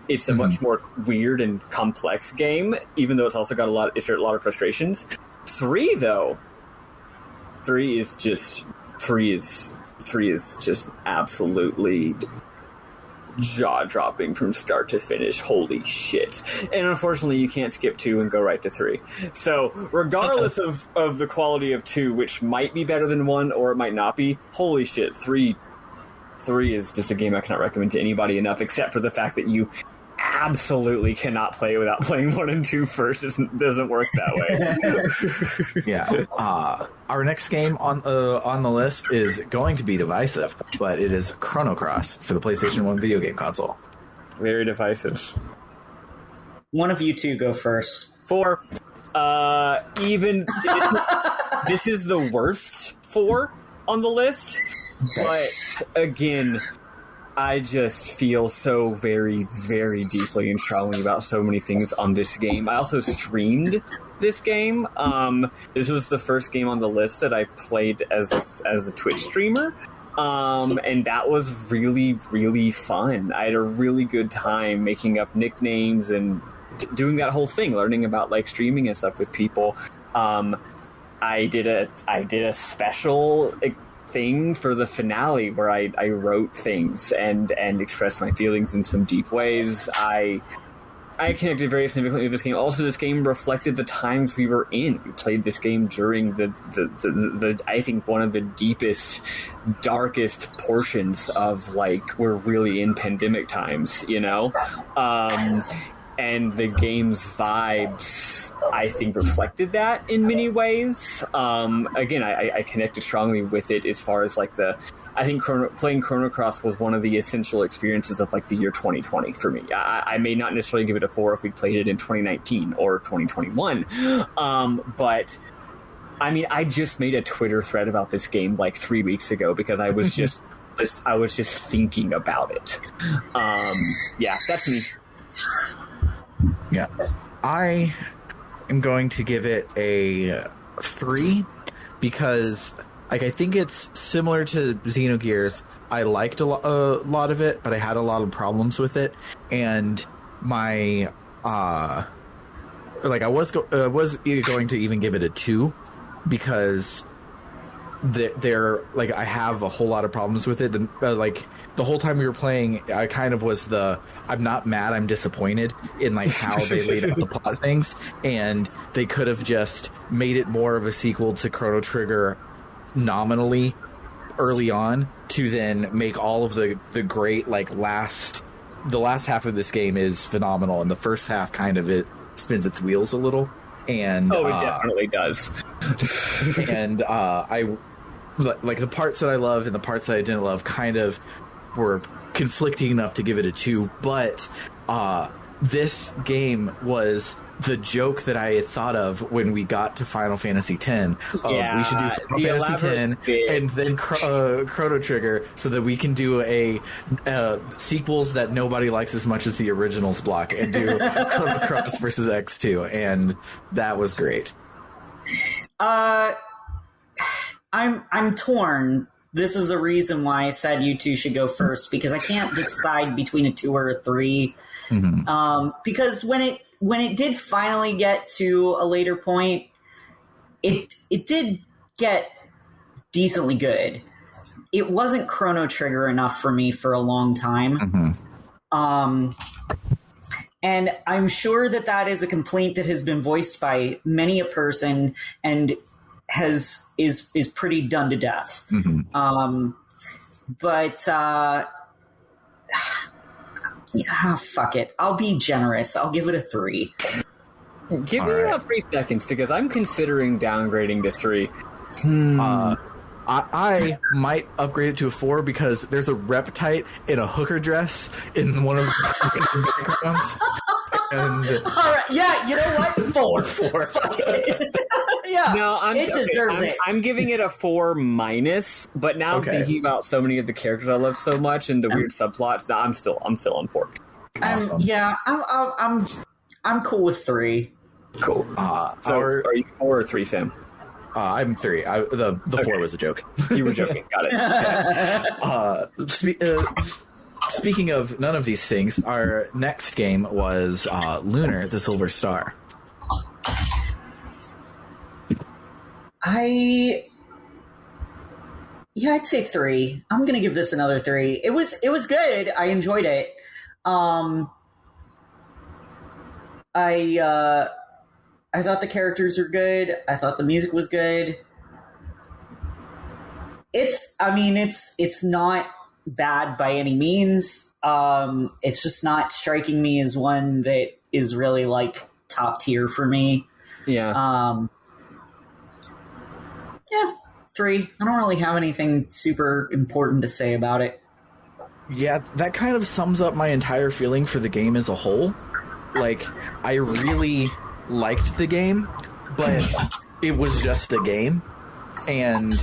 It's a much more weird and complex game, even though it's also got a lot of frustrations. 3 though, 3 is just absolutely jaw-dropping from start to finish. Holy shit. And unfortunately, you can't skip 2 and go right to 3. So, regardless of the quality of 2, which might be better than 1 or it might not be, holy shit, 3 is just a game I cannot recommend to anybody enough, except for the fact that you absolutely cannot play without playing 1 and 2 first. It doesn't work that way. Yeah. Our next game on the list is going to be divisive, but it is Chrono Cross for the PlayStation 1 video game console. Very divisive. One of you two go first. 4. Even this is the worst 4 on the list, but again, I just feel so very, very deeply and strongly about so many things on this game. I also streamed this game. This was the first game on the list that I played as a Twitch streamer. And that was really, really fun. I had a really good time making up nicknames and doing that whole thing, learning about like streaming and stuff with people. I did a special thing for the finale where I wrote things and expressed my feelings in some deep ways. I connected very significantly with this game. Also, this game reflected the times we were in. We played this game during the I think one of the deepest, darkest portions of like, we're really in pandemic times, you know? And the game's vibes, I think, reflected that in many ways. Again, I connected strongly with it as far as like I think playing Chrono Cross was one of the essential experiences of like the year 2020 for me. I may not necessarily give it a 4 if we played it in 2019 or 2021. But I mean, I just made a Twitter thread about this game like 3 weeks ago because I was just thinking about it. Yeah, that's me. Yeah, I am going to give it a 3 because, like, I think it's similar to Xeno Gears. I liked a lot of it, but I had a lot of problems with it, and my I was going to even give it a 2 because they're like, I have a whole lot of problems with it. The whole time we were playing, I kind of was I'm not mad, I'm disappointed in like how they laid out the plot things, and they could have just made it more of a sequel to Chrono Trigger nominally early on to then make all of the great like the last half of this game is phenomenal, and the first half kind of it spins its wheels a little, and it definitely does. And I like the parts that I loved and the parts that I didn't love kind of were conflicting enough to give it a 2, but this game was the joke that I had thought of when we got to Final Fantasy X. We should do Final Fantasy X and then Chrono Trigger so that we can do a sequels that nobody likes as much as the originals block and do Chrono Cross versus X2, and that was great. I'm torn. This is the reason why I said you two should go first, because I can't decide between a 2 or a 3. Mm-hmm. Because when it did finally get to a later point, it did get decently good. It wasn't Chrono Trigger enough for me for a long time. Mm-hmm. And I'm sure that is a complaint that has been voiced by many a person and is pretty done to death. Mm-hmm. Fuck it. I'll be generous. I'll give it a 3. Give me about 3 seconds because I'm considering downgrading to 3. I might upgrade it to a 4 because there's a reptite in a hooker dress in one of the backgrounds. And all right, yeah, you know what? 4. Yeah, No, it deserves it. I'm giving it a 4 minus, but now I'm thinking about so many of the characters I love so much and the weird subplots that I'm still on 4. Awesome. I'm cool with 3. Cool. So are you 4 or 3, Sam? I'm 3. The 4 was a joke. You were joking. Got it. Speaking of none of these things, our next game was Lunar, the Silver Star. I'd say 3. I'm gonna give this another 3. It was good. I enjoyed it. I thought the characters were good. I thought the music was good. It's not bad by any means. It's just not striking me as one that is really like top tier for me. Yeah. 3. I don't really have anything super important to say about it. Yeah, that kind of sums up my entire feeling for the game as a whole. Like, I really liked the game, but it was just a game. And,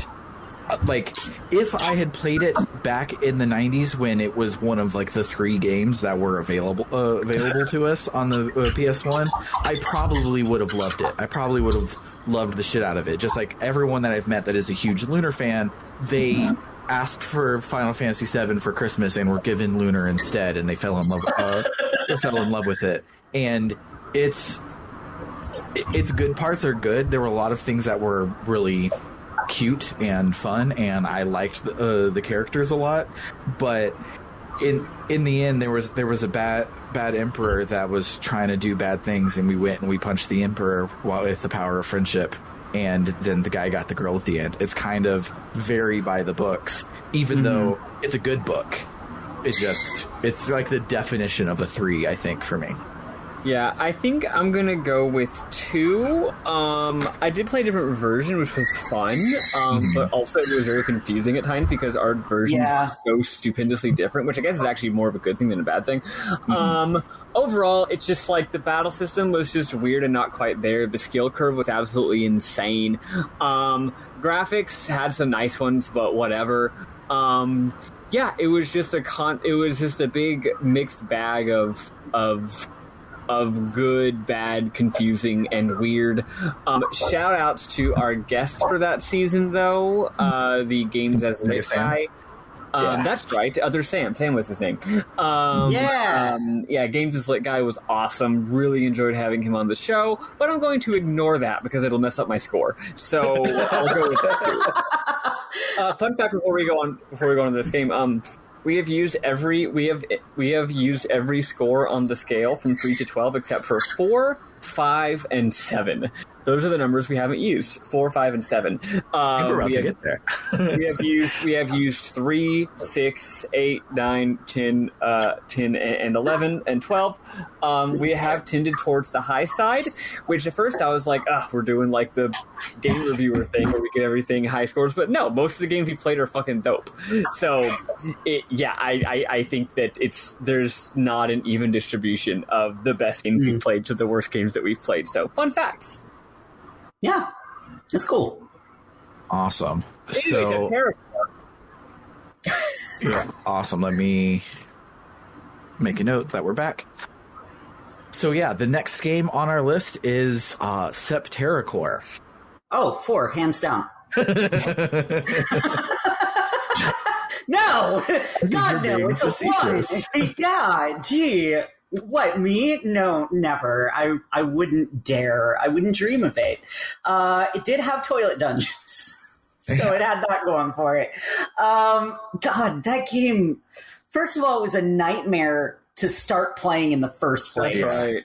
like, if I had played it back in the 90s when it was one of, like, the 3 games that were available to us on the PS1, I probably would have loved it. I probably would have loved the shit out of it. Just like everyone that I've met that is a huge Lunar fan, they asked for Final Fantasy VII for Christmas and were given Lunar instead, and they fell in love with it. And its good parts are good. There were a lot of things that were really cute and fun, and I liked the characters a lot. But in the end, there was a bad emperor that was trying to do bad things, and we went and we punched the emperor with the power of friendship, and then the guy got the girl at the end. It's kind of very by the books, even though it's a good book. It's like the definition of a 3, I think, for me. Yeah, I think I'm gonna go with 2. I did play a different version, which was fun, but also it was very confusing at times because our versions were so stupendously different, which I guess is actually more of a good thing than a bad thing. Overall, it's just like the battle system was just weird and not quite there. The skill curve was absolutely insane. Graphics had some nice ones, but whatever. Yeah, it was just a big mixed bag of good, bad, confusing, and weird. Shout outs to our guests for that season, though. The Games as Lit guy. That's right. Other Sam. Sam was his name. Games as Lit guy was awesome. Really enjoyed having him on the show, but I'm going to ignore that because it'll mess up my score. So I'll go with that too. Fun fact before we go on to this game. We have used every score on the scale from 3 to 12 except for 4, 5, and 7. Those are the numbers we haven't used. 4, 5, and 7. We're about to get there. we have used 3, 6, 8, 9, 10, 10, and 11, and 12. We have tended towards the high side, which at first I was like, we're doing like the game reviewer thing where we get everything high scores. But no, most of the games we played are fucking dope. So, I think that there's not an even distribution of the best games we've played to the worst games that we've played. So, fun facts. Yeah, that's cool. Awesome. So, yeah, awesome. Let me make a note that we're back. So yeah, the next game on our list is Septerracore. Oh, 4, hands down. No! God, no, it's a 1. Yeah, gee. What, me? No, never. I wouldn't dare. I wouldn't dream of it. It did have toilet dungeons, so it had that going for it. God, that game, first of all, it was a nightmare to start playing in the first place. That's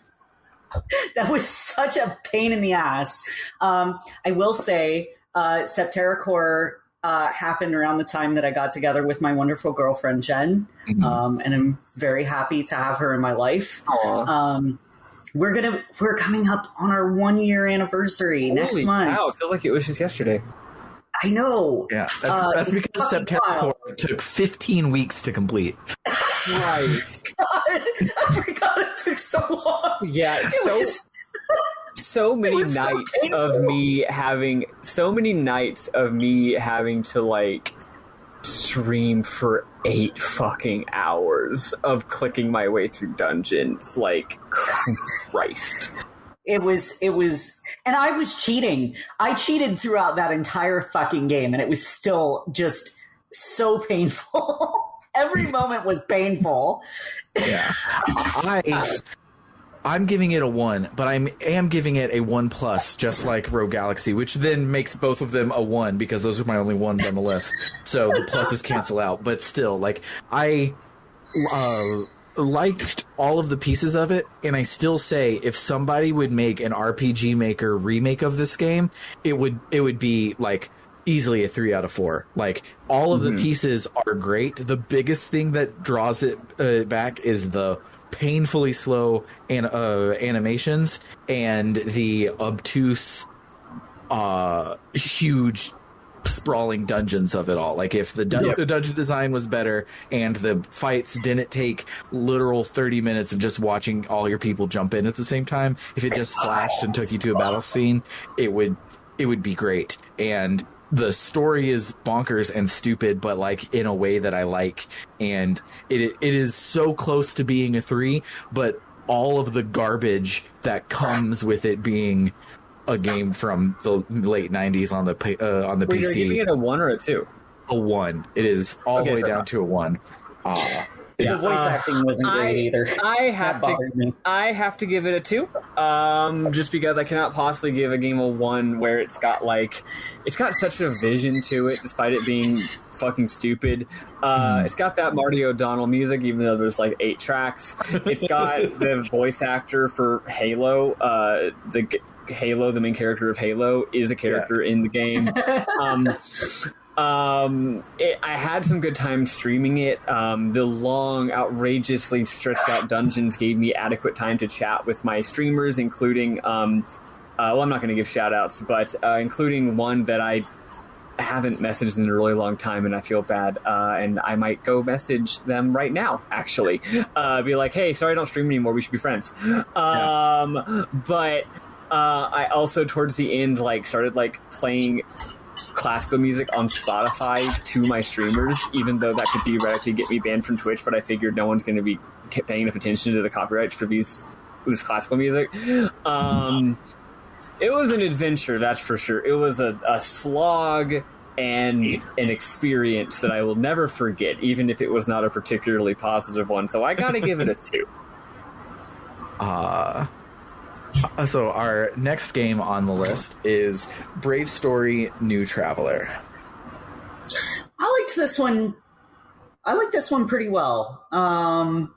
right. That was such a pain in the ass. I will say, Septerracore happened around the time that I got together with my wonderful girlfriend, Jen. And I'm very happy to have her in my life. We're coming up on our 1-year anniversry next month. Wow, it feels like it was just yesterday. I know. Yeah, that's because Septerracore took 15 weeks to complete. Right. God, I forgot it took so long. Yeah, so many nights of me having to like stream for 8 fucking hours of clicking my way through dungeons. Like, Christ. It was, and I was cheating. I cheated throughout that entire fucking game, and it was still just so painful. Every moment was painful. Yeah. I'm giving it a 1, but I am giving it a 1+, just like Rogue Galaxy, which then makes both of them a 1 because those are my only ones on the list. So the pluses cancel out. But still, like, I liked all of the pieces of it, and I still say if somebody would make an RPG Maker remake of this game, it would be like easily a 3 out of 4. Like, all of the pieces are great. The biggest thing that draws it back is the painfully slow animations and the obtuse, huge, sprawling dungeons of it all. Like, if the dungeon design was better and the fights didn't take literal 30 minutes of just watching all your people jump in at the same time, if it just flashed and took you to a battle scene, it would be great. And the story is bonkers and stupid, but like in a way that I like, and it is so close to being a 3, but all of the garbage that comes with it being a game from the late 90s on the PC. You're giving it a 1 or a 2? A 1. It is all the way down to a 1. The voice acting wasn't great either. I have to give it a 2, just because I cannot possibly give a game a 1 where it's got such a vision to it, despite it being fucking stupid. It's got that Marty O'Donnell music, even though there's like 8 tracks. It's got the voice actor for Halo. The main character of Halo, is a character in the game. I had some good time streaming it. The long, outrageously stretched out dungeons gave me adequate time to chat with my streamers, including, I'm not going to give shout outs, but including one that I haven't messaged in a really long time, and I feel bad, and I might go message them right now, actually. Be like, hey, sorry I don't stream anymore, we should be friends. But I also, towards the end, started playing classical music on Spotify to my streamers, even though that could theoretically get me banned from Twitch, but I figured no one's going to be paying enough attention to the copyrights for this classical music. It was an adventure, that's for sure. It was a slog and an experience that I will never forget, even if it was not a particularly positive one, so I gotta give it a 2. So our next game on the list is Brave Story: New Traveler. I liked this one. I liked this one pretty well. I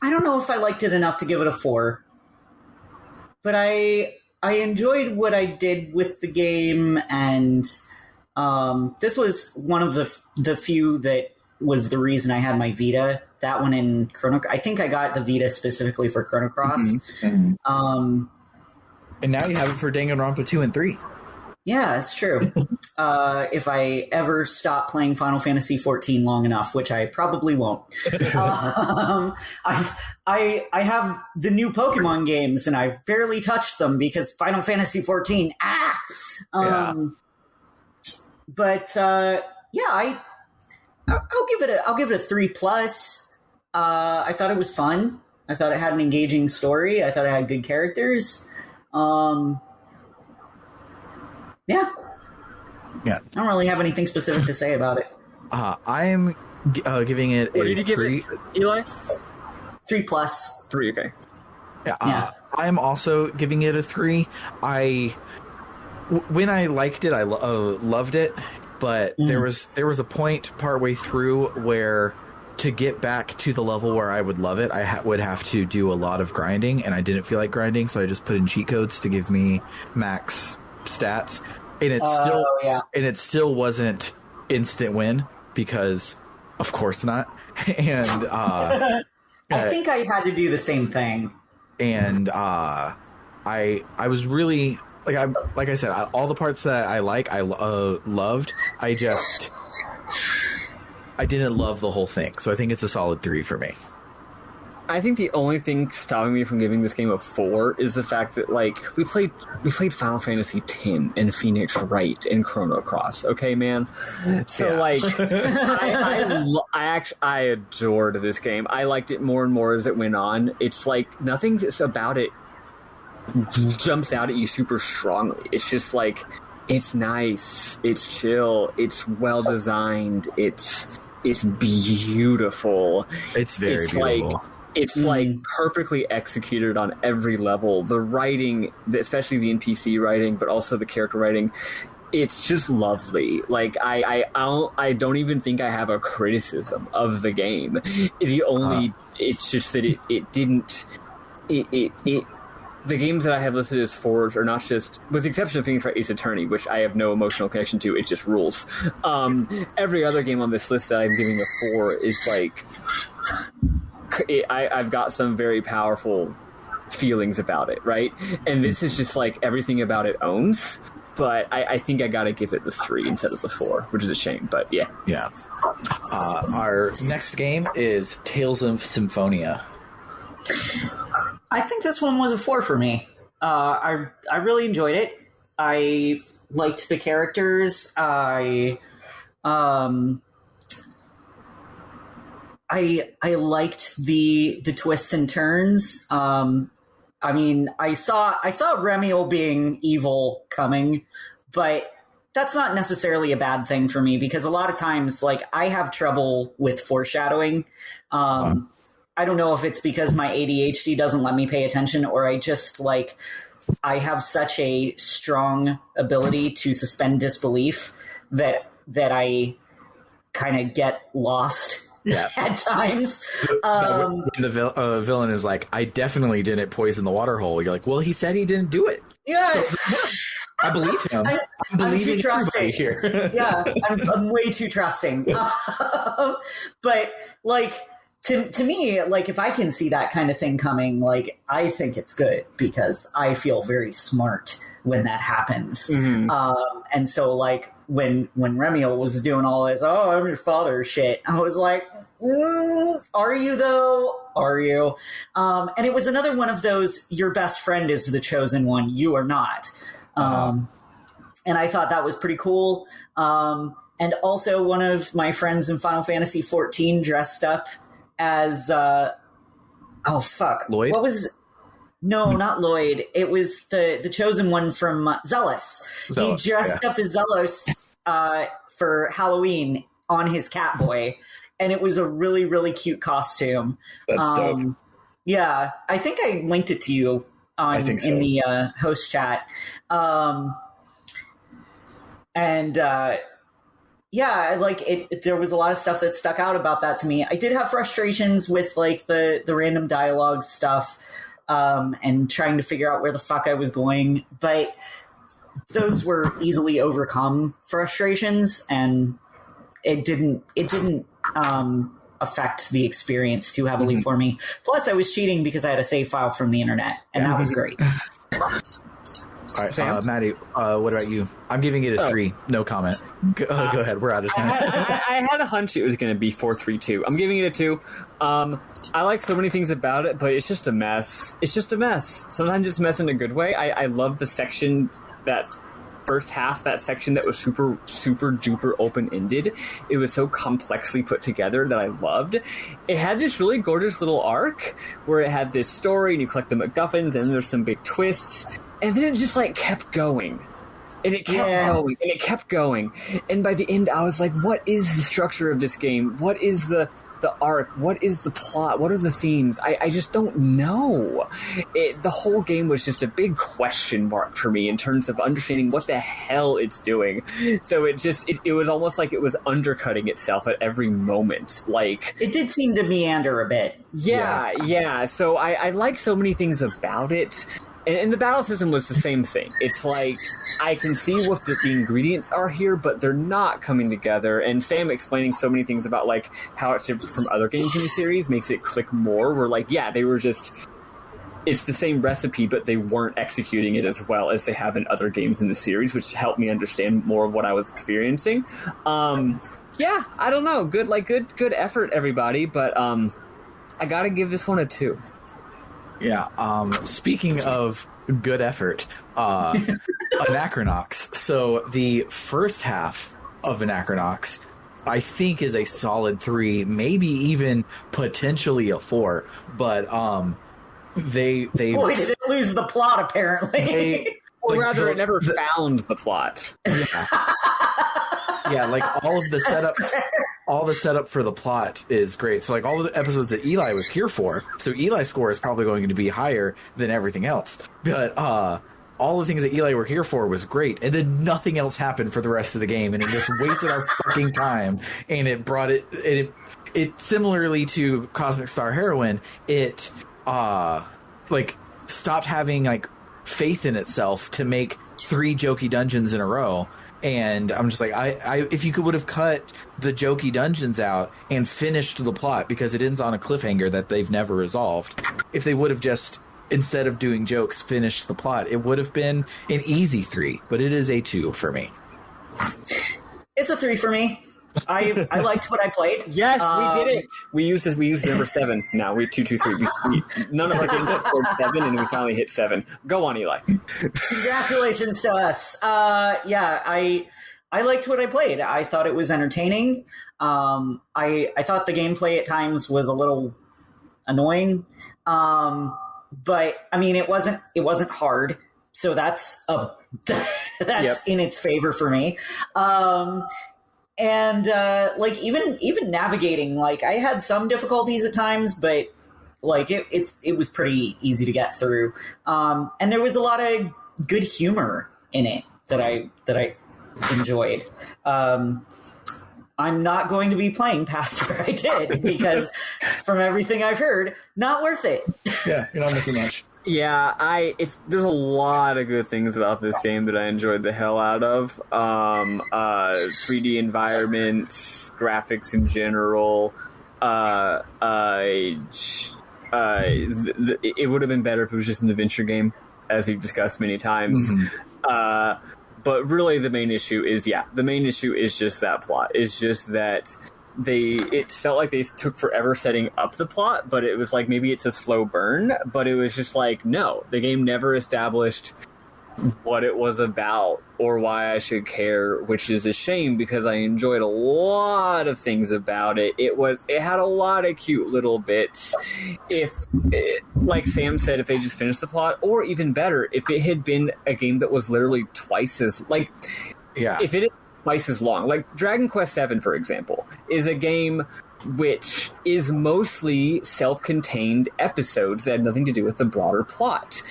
don't know if I liked it enough to give it a 4, but I enjoyed what I did with the game, and this was one of the few that was the reason I had my Vita. That one in Chrono. I think I got the Vita specifically for Chrono Cross. Mm-hmm. And now you have it for Danganronpa 2 and 3. Yeah, it's true. If I ever stop playing Final Fantasy XIV long enough, which I probably won't, I have the new Pokemon games, and I've barely touched them because Final Fantasy XIV. But yeah, I'll give it a 3+. I thought it was fun. I thought it had an engaging story. I thought it had good characters. Yeah. I don't really have anything specific to say about it. I'm giving it what did you give it, Eli? 3+. 3, okay. Yeah. I'm also giving it a 3. When I liked it, I loved it, but there was a point partway through where, to get back to the level where I would love it, I would have to do a lot of grinding, and I didn't feel like grinding, so I just put in cheat codes to give me max stats, and it still wasn't instant win, because of course not. And I think I had to do the same thing. And I was really like I said, all the parts that I loved. I didn't love the whole thing, so I think it's a solid 3 for me. I think the only thing stopping me from giving this game a 4 is the fact that, like, we played Final Fantasy X and Phoenix Wright and Chrono Cross. Okay, man. So like, I adored this game. I liked it more and more as it went on. It's like nothing about it jumps out at you super strongly. It's just like, it's nice, it's chill, it's well designed, it's beautiful. It's very beautiful. Like, it's like perfectly executed on every level. The writing, especially the NPC writing, but also the character writing, it's just lovely. Like I don't even think I have a criticism of the game. It's just that it didn't. The games that I have listed as 4s are not just, with the exception of Phoenix Wright Ace Attorney, which I have no emotional connection to, it just rules. Every other game on this list that I'm giving a 4 is like, I've got some very powerful feelings about it, right? And this is just like everything about it owns, but I think I gotta give it the 3 instead of the 4, which is a shame, but yeah. Yeah. Our next game is Tales of Symphonia. I think this one was a 4 for me. I really enjoyed it. I liked the characters. I liked the twists and turns. I mean, I saw Remiel being evil coming, but that's not necessarily a bad thing for me, because a lot of times, like, I have trouble with foreshadowing. I don't know if it's because my ADHD doesn't let me pay attention, or I just, like, I have such a strong ability to suspend disbelief that I kind of get lost. Yeah. At times. When the villain is like, I definitely didn't poison the water hole. You're like, well, he said he didn't do it. Yeah. So, I believe him. I'm too trusting here. Yeah, I'm way too trusting. But, like, to me, like, if I can see that kind of thing coming, like, I think it's good, because I feel very smart when that happens. Mm-hmm. And so, like, when Remiel was doing all this, oh, I'm your father shit, I was like, are you though? Are you? And it was another one of those, your best friend is the chosen one, you are not. And I thought that was pretty cool. And also, one of my friends in Final Fantasy XIV dressed up as Lloyd? What was... No, not Lloyd. It was the chosen one from Zealous. He dressed up as Zealous for Halloween on his Catboy, and it was a really, really cute costume. That's dope. Yeah, I think I linked it to you in the host chat. Yeah, like there was a lot of stuff that stuck out about that to me. I did have frustrations with, like, the random dialogue stuff. And trying to figure out where the fuck I was going, but those were easily overcome frustrations, and it didn't affect the experience too heavily for me. Plus, I was cheating because I had a save file from the internet, and that was great. All right, Maddy, what about you? I'm giving it a 3. No comment. Go ahead. We're out of time. I had a hunch it was going to be 4-3-2. I'm giving it a 2. I like so many things about it, but it's just a mess. It's just a mess. Sometimes it's a mess in a good way. I love the section, that first half, that section that was super, super duper open-ended. It was so complexly put together that I loved. It had this really gorgeous little arc where it had this story, and you collect the MacGuffins, and there's some big twists. And then it just, like, kept going. And it kept going. And it kept going. And by the end, I was like, what is the structure of this game? What is the arc? What is the plot? What are the themes? I just don't know. The whole game was just a big question mark for me in terms of understanding what the hell it's doing. So it was almost like it was undercutting itself at every moment. Like, it did seem to meander a bit. Yeah. So I like so many things about it. And the battle system was the same thing. It's like, I can see what the ingredients are here, but they're not coming together. And Sam explaining so many things about, like, how it differs from other games in the series makes it click more. We're like, yeah, they were just... It's the same recipe, but they weren't executing it as well as they have in other games in the series, which helped me understand more of what I was experiencing. Yeah, I don't know. Good effort, everybody. But I gotta give this one a 2. Yeah. Speaking of good effort, Anachronox. So the first half of Anachronox, I think, is a solid 3, maybe even potentially a 4. But they Boy, did it lose the plot apparently. Or rather, it never found the plot. Yeah. Yeah, like all the setup for the plot is great. So like all the episodes that Eli was here for, so Eli's score is probably going to be higher than everything else. But all the things that Eli were here for was great, and then nothing else happened for the rest of the game, and it just wasted our fucking time. And it brought it similarly to Cosmic Star Heroine, it like stopped having like faith in itself to make 3 jokey dungeons in a row. And I'm just like, I if you would have cut the jokey dungeons out and finished the plot, because it ends on a cliffhanger that they've never resolved, if they would have just, instead of doing jokes, finished the plot, it would have been an easy 3, but it is a 2 for me. It's a 3 for me. I liked what I played. Yes, we did it. We used number 7. Now we 2, 2, 3. None of our games scored 7, and we finally hit 7. Go on, Eli. Congratulations to us. Yeah, I liked what I played. I thought it was entertaining. I thought the gameplay at times was a little annoying, but I mean it wasn't hard, so that's in its favor for me. And like even navigating, like I had some difficulties at times, but like it was pretty easy to get through. And there was a lot of good humor in it that I enjoyed. I'm not going to be playing past where I did, because from everything I've heard, not worth it. Yeah, you're not missing much. Yeah, there's a lot of good things about this game that I enjoyed the hell out of. 3D environments, graphics in general. It would have been better if it was just an adventure game, as we've discussed many times. Mm-hmm. But really, the main issue is just that plot. It's just that it felt like they took forever setting up the plot, but it was like maybe it's a slow burn, but it was just like, no, the game never established what it was about or why I should care, which is a shame, because I enjoyed a lot of things about it. It had a lot of cute little bits. Like Sam said, if they just finished the plot, or even better, if it had been a game that was literally twice as if it twice as long. Like Dragon Quest VII, for example, is a game which is mostly self-contained episodes that have nothing to do with the broader plot.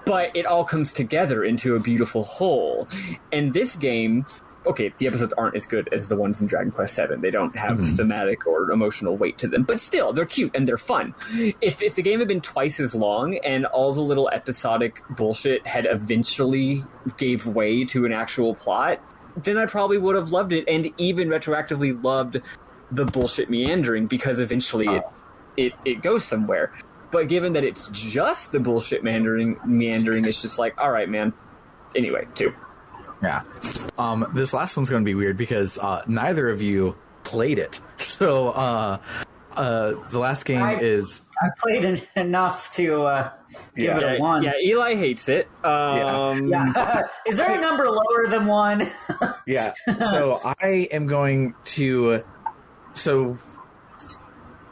But it all comes together into a beautiful whole. And this game, okay, the episodes aren't as good as the ones in Dragon Quest VII. They don't have thematic or emotional weight to them. But still, they're cute and they're fun. If the game had been twice as long and all the little episodic bullshit had eventually gave way to an actual plot, then I probably would have loved it, and even retroactively loved the bullshit meandering, because eventually it goes somewhere. But given that it's just the bullshit meandering, it's just like, all right, man. Anyway, 2. Yeah. This last one's going to be weird because neither of you played it. So the last game is... I played enough to give it a 1. Yeah, Eli hates it. Yeah. Is there a number lower than 1? Yeah. So I am going to... So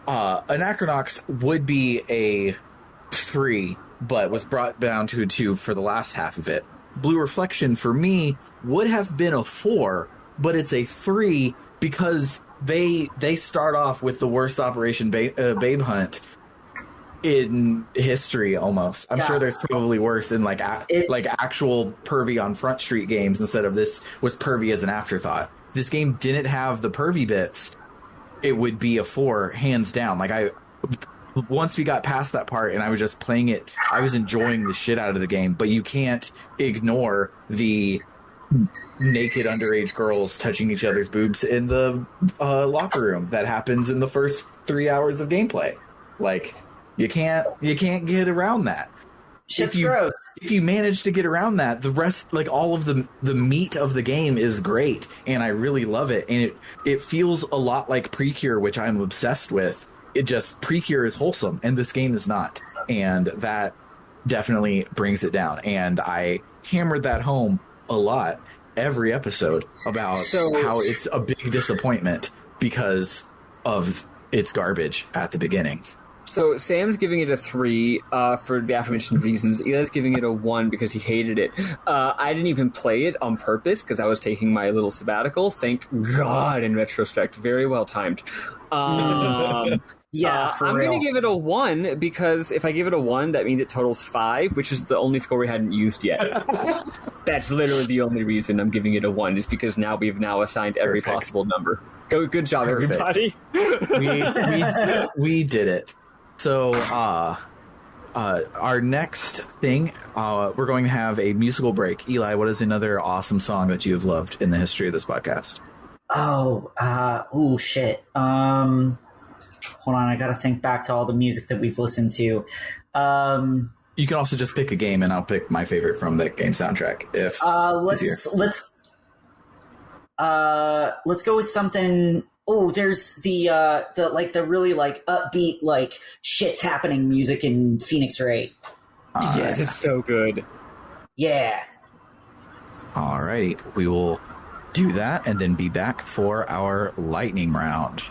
Anachronox would be a 3, but was brought down to a 2 for the last half of it. Blue Reflection, for me, would have been a 4, but it's a 3 because they start off with the worst Operation Babe Hunt in history, almost. I'm sure there's probably worse in like actual pervy on Front Street games instead of this was pervy as an afterthought. This game didn't have the pervy bits. It would be a 4, hands down. Like once we got past that part and I was just playing it, I was enjoying the shit out of the game. But you can't ignore the naked underage girls touching each other's boobs in the locker room that happens in the first 3 hours of gameplay. Like you can't get around that. Shit's gross. If you manage to get around that, the rest, like all of the meat of the game is great, and I really love it. And it feels a lot like Precure, which I'm obsessed with. it just Precure is wholesome, and this game is not, and that definitely brings it down. And I hammered that home a lot every episode about how it's a big disappointment because of its garbage at the beginning. So Sam's giving it a 3 for the aforementioned reasons. Eli's giving it a 1 because he hated it. I didn't even play it on purpose because I was taking my little sabbatical. Thank God, in retrospect. Very well timed. Yeah, I'm going to give it a 1 because if I give it a 1, that means it totals 5, which is the only score we hadn't used yet. That's literally the only reason I'm giving it a 1, is because now we've assigned every possible number. Good job, everybody. we did it. So, our next thing, we're going to have a musical break. Eli, what is another awesome song that you have loved in the history of this podcast? Shit. Hold on, I gotta think back to all the music that we've listened to. You can also just pick a game, and I'll pick my favorite from the game soundtrack. Let's go with something. Oh, there's the really like upbeat, like shit's happening music in Phoenix Wright. Yes, it's so good. Yeah. Alrighty, we will do that and then be back for our lightning round.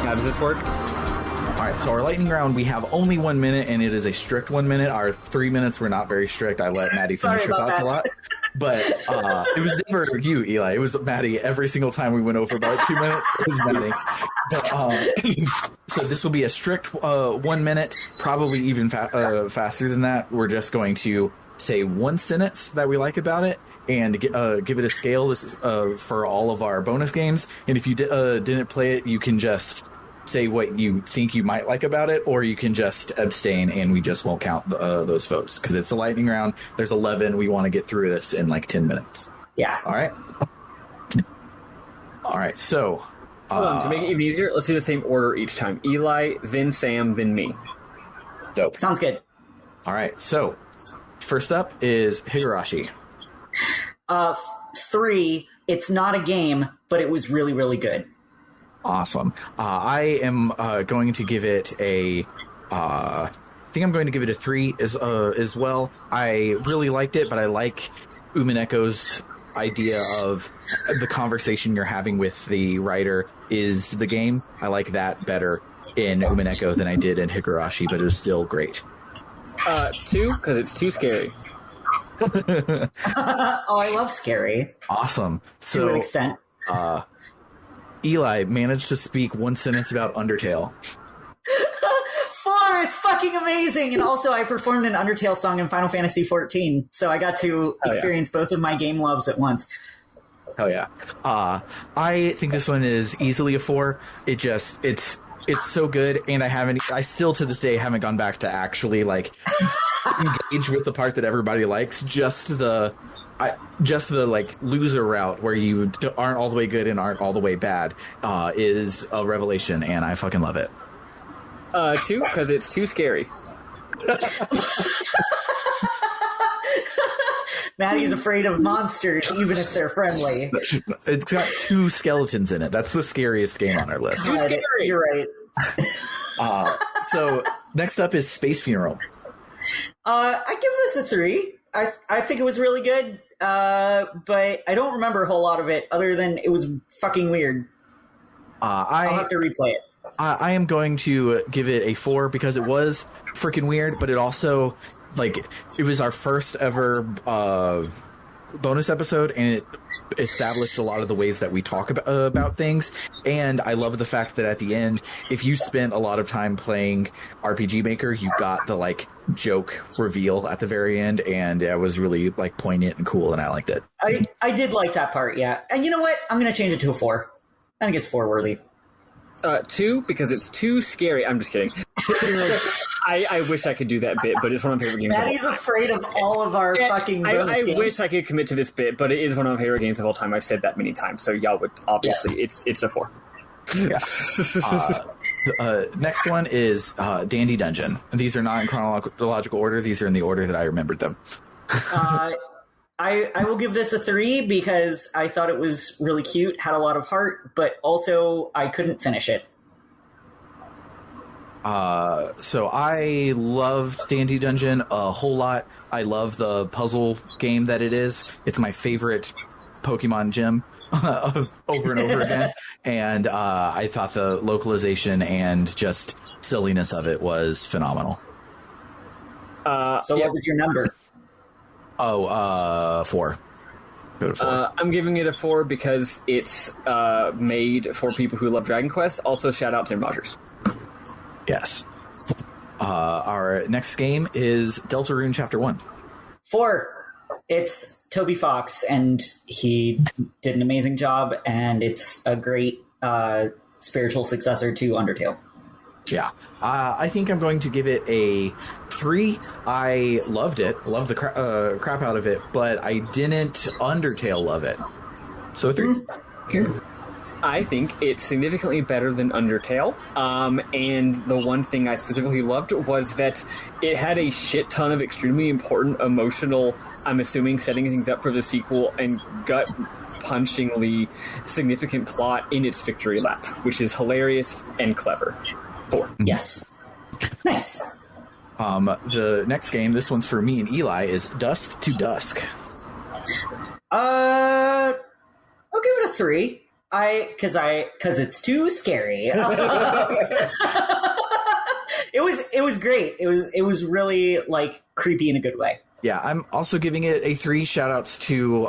How does this work? All right, so our lightning round, we have only 1 minute, and it is a strict 1 minute. Our 3 minutes were not very strict. I let Maddy finish her thoughts a lot. But it was never you, Eli. It was Maddy. Every single time we went over about 2 minutes, it was Maddy. But, so this will be a strict 1 minute, probably even faster than that. We're just going to say one sentence that we like about it and give it a scale. This is for all of our bonus games. And if you didn't play it, you can just say what you think you might like about it, or you can just abstain and we just won't count those votes because it's a lightning round. There's 11. We want to get through this in like 10 minutes. Yeah. All right. So Hold on, to make it even easier, let's do the same order each time. Eli, then Sam, then me. Dope. Sounds good. All right. So first up is Higarashi. 3. It's not a game, but it was really, really good. Awesome. I am going to give it I think I'm going to give it a 3 as well. I really liked it, but I like Umineko's idea of the conversation you're having with the writer is the game. I like that better in Umineko than I did in Higarashi, but it was still great. 2, because it's too scary. Oh, I love scary. Awesome. So, to an extent. Eli managed to speak one sentence about Undertale. 4, it's fucking amazing. And also I performed an Undertale song in Final Fantasy XIV, so I got to experience both of my game loves at once. Hell yeah. I think this one is easily a 4. It's so good, and I still to this day haven't gone back to actually like engage with the part that everybody likes. Just the like loser route where you aren't all the way good and aren't all the way bad is a revelation, and I fucking love it. 2, because it's too scary. Maddy's afraid of monsters, even if they're friendly. It's got 2 skeletons in it. That's the scariest game on our list. Too scary. You're right. So next up is Space Funeral. I give this a 3. I think it was really good, but I don't remember a whole lot of it other than it was fucking weird. I'll have to replay it. I am going to give it a 4 because it was freaking weird, but it also, like, it was our first ever bonus episode, and it established a lot of the ways that we talk about things. And I love the fact that at the end, if you spent a lot of time playing RPG Maker, you got the, like, joke reveal at the very end, and it was really, like, poignant and cool, and I liked it. I did like that part, yeah. And you know what? I'm going to change it to a 4. I think it's 4 worthy. 2, because it's too scary. I'm just kidding. I wish I could do that bit, but it's one of my favorite games. Maddie's afraid of all of our fucking bonus I games. wish I could commit to this bit, but it is one of my favorite games of all time. I've said that many times, so y'all would obviously it's a 4. Yeah. Next one is Dandy Dungeon. These are not in chronological order. These are in the order that I remembered them. I will give this a 3 because I thought it was really cute, had a lot of heart, but also I couldn't finish it. So I loved Dandy Dungeon a whole lot. I love the puzzle game that it is. It's my favorite Pokemon gym over and over again. And I thought the localization and just silliness of it was phenomenal. So what was your number? 4. Go to 4. I'm giving it a 4 because it's made for people who love Dragon Quest. Also, shout out Tim Rogers. Yes. Our next game is Deltarune Chapter 1. 4. It's Toby Fox, and he did an amazing job, and it's a great spiritual successor to Undertale. Yeah. I think I'm going to give it a 3. I loved it. Loved the crap out of it, but I didn't Undertale love it. So a 3. I think it's significantly better than Undertale, and the one thing I specifically loved was that it had a shit ton of extremely important emotional, I'm assuming, setting things up for the sequel, and gut-punchingly significant plot in its victory lap, which is hilarious and clever. 4. Yes. Nice. The next game, this one's for me and Eli, is Dust to Dusk. I'll give it a 3. Because it's too scary. It was great. It was really like creepy in a good way. Yeah, I'm also giving it a 3. Shoutouts to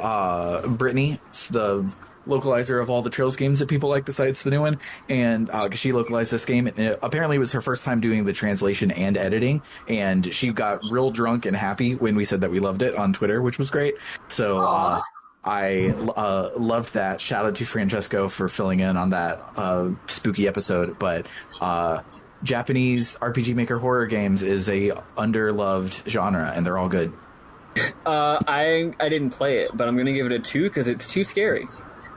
Brittany, the localizer of all the Trails games that people like besides the new one, and she localized this game. And apparently it was her first time doing the translation and editing, and she got real drunk and happy when we said that we loved it on Twitter, which was great. So I loved that. Shout out to Francesco for filling in on that spooky episode. But Japanese RPG Maker horror games is a underloved genre, and they're all good. I didn't play it, but I'm going to give it a 2 because it's too scary.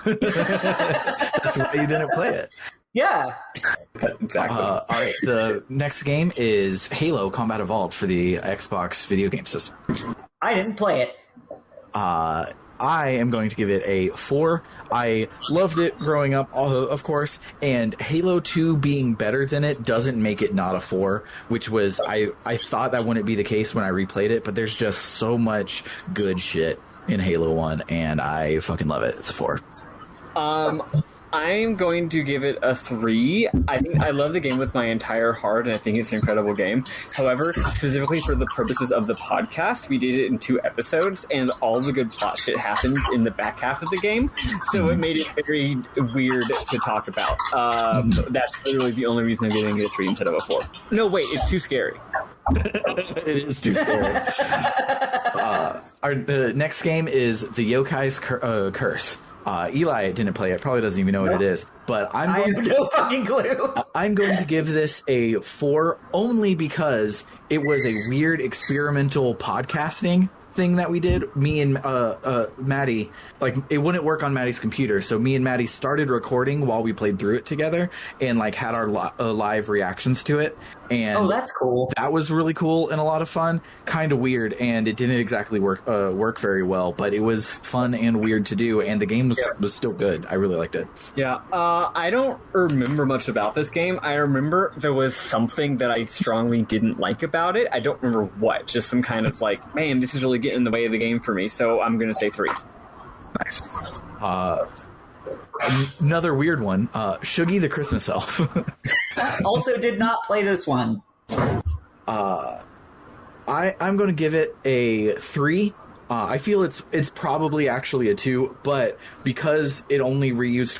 That's why you didn't play it. Yeah. Exactly. All right, the next game is Halo Combat Evolved for the Xbox video game system. I didn't play it. I am going to give it a 4. I loved it growing up, of course, and Halo 2 being better than it doesn't make it not a 4, which was, I thought that wouldn't be the case when I replayed it, but there's just so much good shit in Halo 1, and I fucking love it. It's a 4. I'm going to give it a 3. I think I love the game with my entire heart, and I think it's an incredible game. However, specifically for the purposes of the podcast, we did it in 2 episodes, and all the good plot shit happens in the back half of the game, so it made it very weird to talk about. That's literally the only reason I'm giving it a 3 instead of a 4. No, wait, it's too scary. It is too scary. Our next game is the Yokai's Curse. Eli didn't play it, probably doesn't even know what it is, but I have no fucking clue. I'm going to give this a 4 only because it was a weird experimental podcasting thing that we did. Me and Maddy, like, it wouldn't work on Maddy's computer, so me and Maddy started recording while we played through it together and like had our live reactions to it. And that's cool. That was really cool and a lot of fun. Kind of weird, and it didn't exactly work very well, but it was fun and weird to do, and the game was still good. I really liked it. Yeah, I don't remember much about this game. I remember there was something that I strongly didn't like about it. I don't remember what. Just some kind of like, man, this is really getting in the way of the game for me, so I'm going to say 3. Nice. Another weird one, Shuggy the Christmas Elf. Also did not play this one. I'm going to give it a 3. I feel it's probably actually a 2, but because it only reused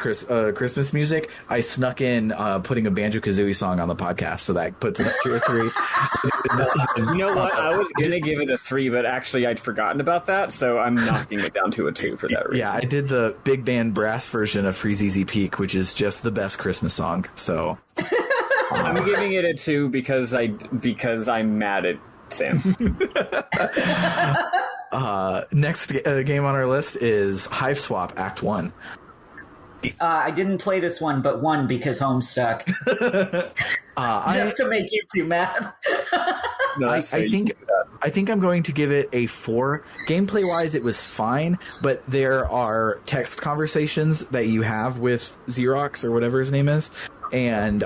Christmas music, I snuck in putting a Banjo-Kazooie song on the podcast, so that puts it up to a 3. You know what? I was going to give it a 3, but actually I'd forgotten about that, so I'm knocking it down to a 2 for that reason. Yeah, I did the big band brass version of Freeze Easy Peak, which is just the best Christmas song, so... I'm giving it a 2 because I'm mad at Sam. Next game on our list is Hive Swap Act 1. I didn't play this one, but won because Homestuck. Just to make you two mad. No, I think I'm going to give it a 4. Gameplay wise, it was fine, but there are text conversations that you have with Xerox or whatever his name is, and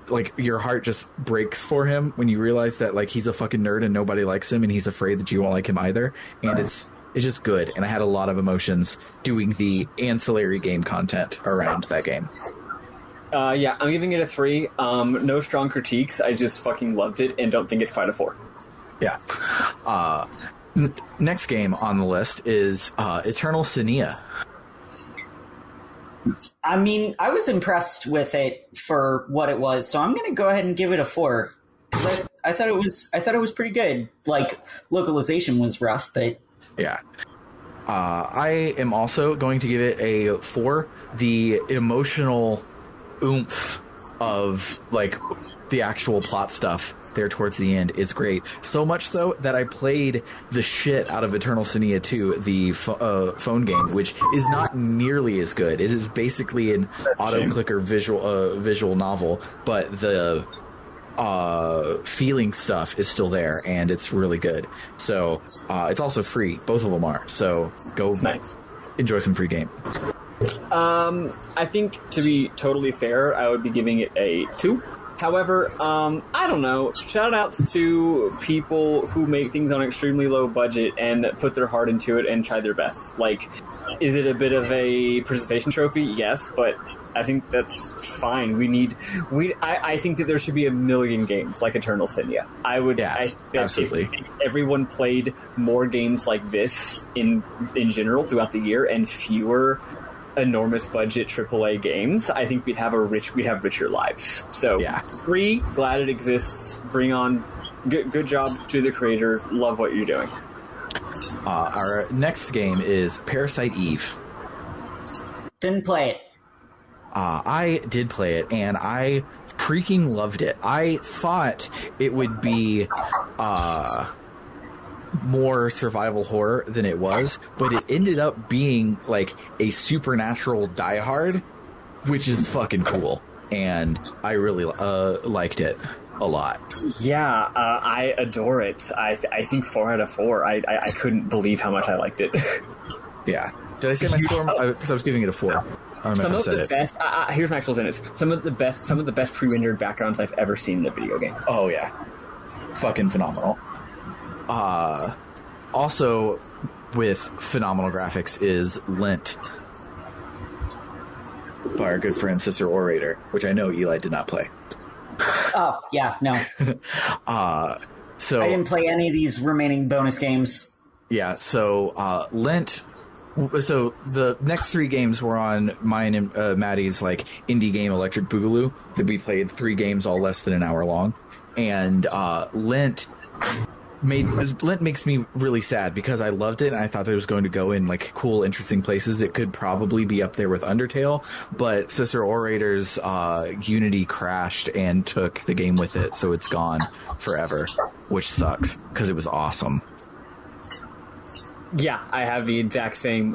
like your heart just breaks for him when you realize that like he's a fucking nerd and nobody likes him, and he's afraid that you won't like him either. And it's just good, and I had a lot of emotions doing the ancillary game content around that game. Yeah, I'm giving it a 3. No strong critiques. I just fucking loved it and don't think it's quite a 4. Yeah. Next game on the list is Eternal Cynia. I mean, I was impressed with it for what it was, so I'm going to go ahead and give it a 4. I thought it was pretty good. Like, localization was rough, but yeah. I am also going to give it a 4. The emotional oomph of like the actual plot stuff there towards the end is great. So much so that I played the shit out of Eternal Cynia 2, the phone game, which is not nearly as good. It is basically an auto-clicker visual novel, but the feeling stuff is still there, and it's really good. So it's also free. Both of them are. So go enjoy some free game. I think, to be totally fair, I would be giving it a 2. However, I don't know. Shout out to people who make things on an extremely low budget and put their heart into it and try their best. Like, is it a bit of a participation trophy? Yes, but I think that's fine. I think that there should be a million games like Eternal Cynia. Absolutely. If everyone played more games like this in general throughout the year and fewer enormous budget AAA games, I think we'd have richer lives. So yeah. 3, glad it exists. Bring on, good job to the creator. Love what you're doing. Our next game is Parasite Eve. Didn't play it. I did play it, and I freaking loved it. I thought it would be more survival horror than it was, but it ended up being like a supernatural Die Hard, which is fucking cool, and I really liked it a lot. Yeah, I adore it. I think 4 out of 4. I couldn't believe how much I liked it. Yeah. Did I say my score? Because I was giving it a 4. I don't know if I said it. Best. Here's my actual sentence. Some of the best pre-rendered backgrounds I've ever seen in a video game. Oh yeah, fucking phenomenal. Also, with phenomenal graphics is Lent by our good friend Sister Orator, which I know Eli did not play. Oh yeah, no. So I didn't play any of these remaining bonus games. Yeah, so Lent. So the next 3 games were on mine and Maddy's like indie game Electric Boogaloo that we played 3 games all less than an hour long, and Lent makes me really sad because I loved it and I thought that it was going to go in like cool, interesting places. It could probably be up there with Undertale, but Sister Orator's Unity crashed and took the game with it, so it's gone forever, which sucks because it was awesome. Yeah, I have the exact same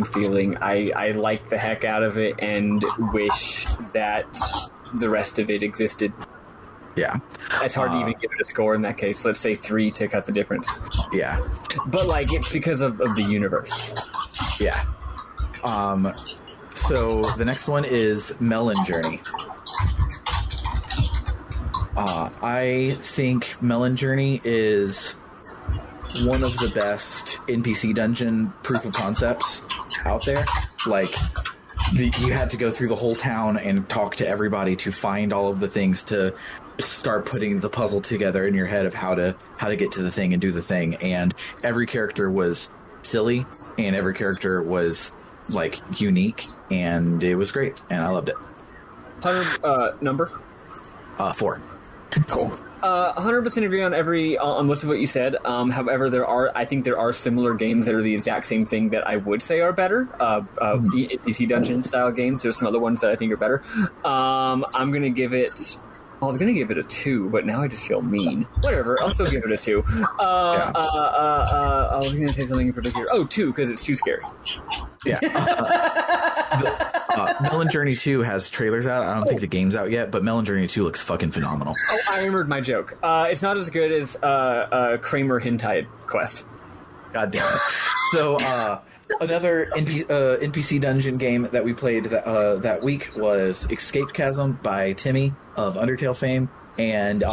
feeling. I like the heck out of it and wish that the rest of it existed. Yeah. It's hard to even give it a score in that case. Let's say 3 to cut the difference. Yeah. But like it's because of the universe. Yeah. So the next one is Melon Journey. I think Melon Journey is one of the best NPC dungeon proof of concepts out there. Like, you had to go through the whole town and talk to everybody to find all of the things to start putting the puzzle together in your head of how to get to the thing and do the thing. And every character was silly, and every character was like unique, and it was great, and I loved it. 100 number? 4. Cool. 100% agree on most of what you said. However, I think there are similar games that are the exact same thing that I would say are better. PC dungeon style games. There's some other ones that I think are better. I'm gonna give it. I was gonna give it a 2, but now I just feel mean. Whatever, I'll still give it a 2. I was gonna say something in particular. Oh, 2, because it's too scary. Yeah. Melon Journey 2 has trailers out. I don't think the game's out yet, but Melon Journey 2 looks fucking phenomenal. Oh, I remembered my joke. It's not as good as Kramer Hentai Quest. God damn it. So, another NPC dungeon game that we played that week was Escape Chasm by Timmy of Undertale fame, and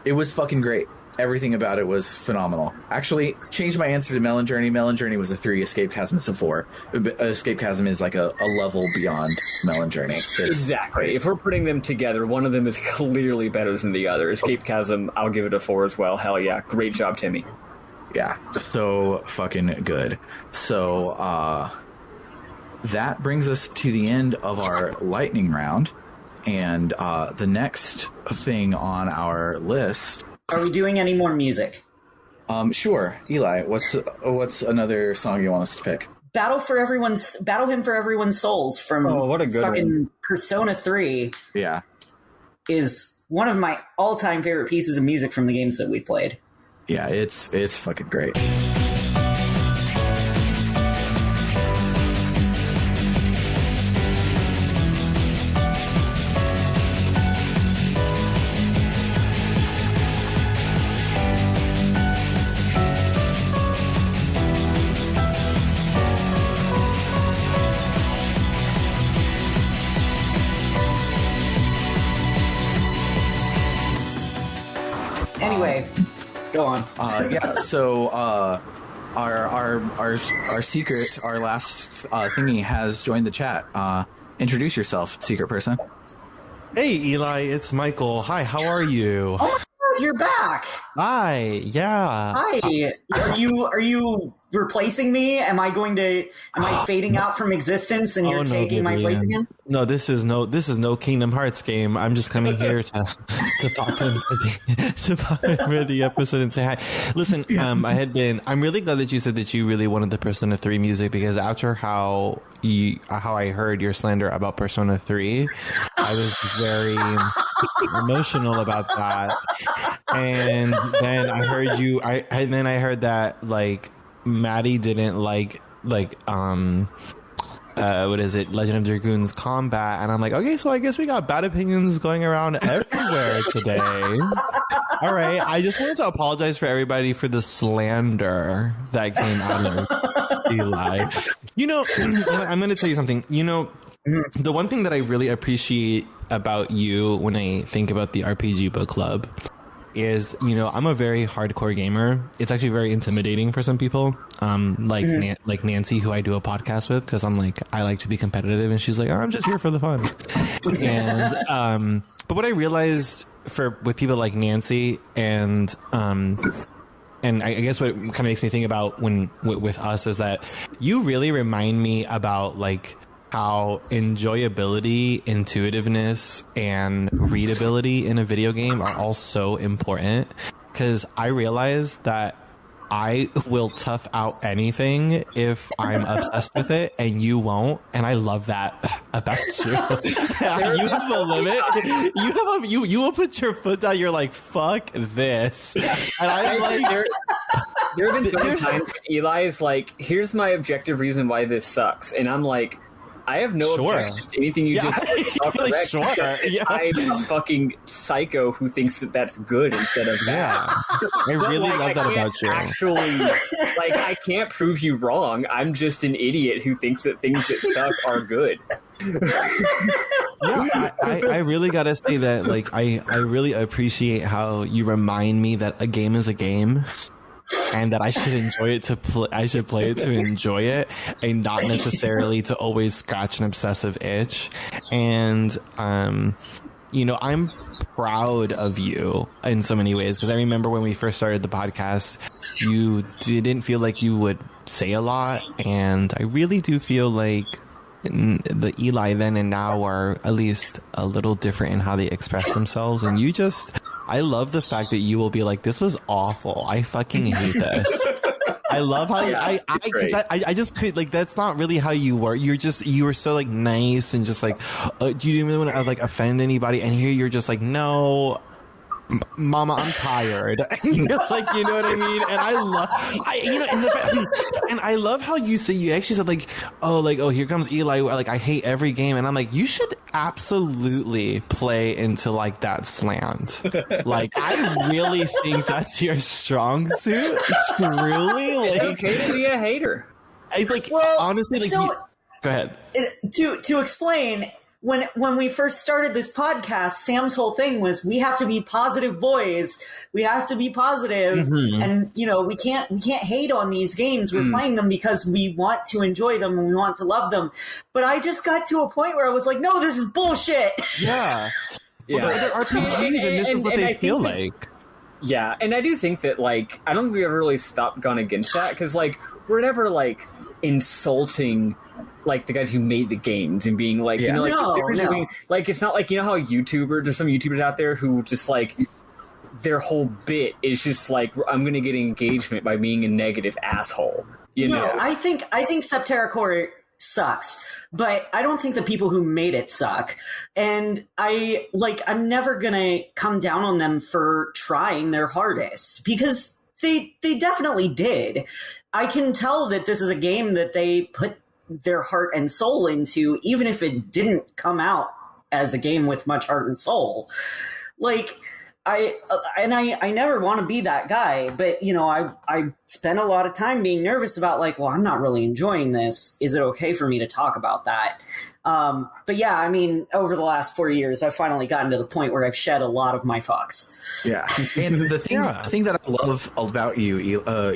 it was fucking great. Everything about it was phenomenal. Actually, changed my answer to Melon Journey. Melon Journey was a 3, Escape Chasm is a 4. Escape Chasm is like a level beyond Melon Journey. Exactly. Great. If we're putting them together, one of them is clearly better than the other. Escape Chasm, I'll give it a 4 as well. Hell yeah. Great job, Timmy. Yeah. So fucking good. So, that brings us to the end of our lightning round. And the next thing on our list... Are we doing any more music? Sure. Eli, what's another song you want us to pick? Battle Hymn for Everyone's Souls from what a good fucking one. Persona 3. Yeah. Is one of my all-time favorite pieces of music from the games that we played. Yeah, it's fucking great. Anyway, go on. Yeah. So our secret, our last thingy has joined the chat. Introduce yourself, secret person. Hey, Eli, it's Michael. Hi, how are you? Oh my God, you're back. Hi. Yeah. Hi. Are you replacing me? Am I fading out from existence and you're taking my place again? No, this is no Kingdom Hearts game. I'm just coming here to pop in for the episode and say hi. Listen, I'm really glad that you said that you really wanted the Persona 3 music, because after how I heard your slander about Persona 3, I was very emotional about that. And then I heard I heard that like Maddy didn't like what is it, Legend of Dragoon's combat, and I'm like, okay, so I guess we got bad opinions going around everywhere today. All right, I just wanted to apologize for everybody for the slander that came out of Eli. I'm going to tell you something. The one thing that I really appreciate about you when I think about the RPG book club is, I'm a very hardcore gamer. It's actually very intimidating for some people, like Nancy, who I do a podcast with, because I like to be competitive, and she's like, oh, I'm just here for the fun. And but what I realized with people like Nancy and I guess what kind of makes me think about with us is that you really remind me about like how enjoyability, intuitiveness, and readability in a video game are all so important, because I realize that I will tough out anything if I'm obsessed with it, and you won't, and I love that about you. You have a limit. You will put your foot down. You're like, fuck this, and I'm like. There have been so many times Eli's like, here's my objective reason why this sucks, and I'm like, I have no objection to anything you just said. Like, sure. Yeah. I'm a fucking psycho who thinks that that's good instead of bad. Yeah. I really love that about you. Actually, I can't prove you wrong. I'm just an idiot who thinks that things that suck are good. Yeah, I really gotta say that, I really appreciate how you remind me that a game is a game, and that I should enjoy it I should play it to enjoy it, and not necessarily to always scratch an obsessive itch. And I'm proud of you in so many ways, because I remember when we first started the podcast, you didn't feel like you would say a lot, and I really do feel like the Eli then and now are at least a little different in how they express themselves, and I love the fact that you will be like, this was awful, I fucking hate this. I love how I just could, like, that's not really how you were. You were so like nice and just like, you didn't really want to like offend anybody, and here you're just like, no, Mama, I'm tired. Like, you know what I mean? And I love how you actually said like, oh, here comes Eli. Like, I hate every game. And I'm like, you should absolutely play into like that slant. Like, I really think that's your strong suit. Really? Like, it's okay to be a hater. Honestly, like, so, go ahead. To explain, when we first started this podcast, Sam's whole thing was, we have to be positive boys. We have to be positive. And, we can't hate on these games. We're playing them because we want to enjoy them and we want to love them. But I just got to a point where I was like, no, this is bullshit. Yeah. Well, they're RPGs, and this is what they feel like. Yeah, and I do think that, like, I don't think we ever really gone against that, because, like, we're never, like, insulting, like, the guys who made the games and being like, No. Like, it's not like, how there's some YouTubers out there who just, like, their whole bit is just like, I'm going to get engagement by being a negative asshole. I think Septerra Core sucks, but I don't think the people who made it suck. And I'm never going to come down on them for trying their hardest, because they definitely did. I can tell that this is a game that they put their heart and soul into, even if it didn't come out as a game with much heart and soul. Like, I never want to be that guy, but I spent a lot of time being nervous about, like, well, I'm not really enjoying this. Is it okay for me to talk about that? But yeah, I mean, over the last 4 years, I've finally gotten to the point where I've shed a lot of my fucks. Yeah, and the thing that I love about you,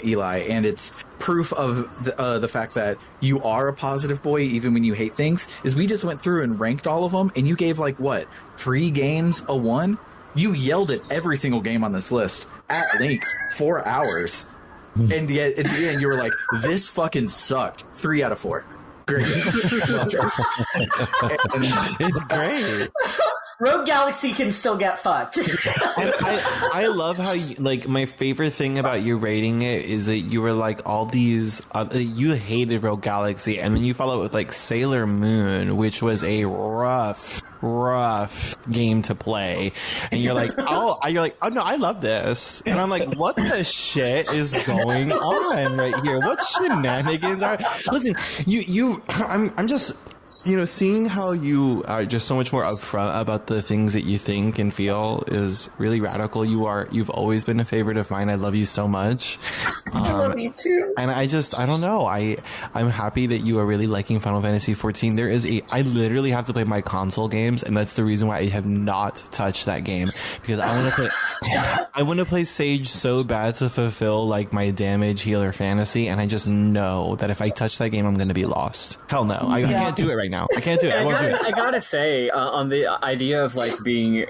Eli, and it's proof of the fact that you are a positive boy even when you hate things, is we just went through and ranked all of them, and you gave, like, what, 3 games a 1? You yelled at every single game on this list at length, 4 hours, and yet at the end you were like, this fucking sucked. 3 out of 4. Great. It's great. Rogue Galaxy can still get fucked. And I love how my favorite thing about you rating it is that you were like, all these you hated Rogue Galaxy, and then you follow it with like Sailor Moon, which was a rough game to play, and you're like, oh no, I love this, and I'm like, what the shit is going on right here? What shenanigans are? Listen, I'm just, seeing how you are just so much more upfront about the things that you think and feel is really radical. You've always been a favorite of mine. I love you so much. I love you too. And I don't know. I'm happy that you are really liking Final Fantasy XIV. I literally have to play my console games, and that's the reason why I have not touched that game, because I want to play Sage so bad to fulfill like my damage healer fantasy, and I just know that if I touch that game, I'm going to be lost. Hell no. I can't do it right now. I can't do it. I gotta say, on the idea of like being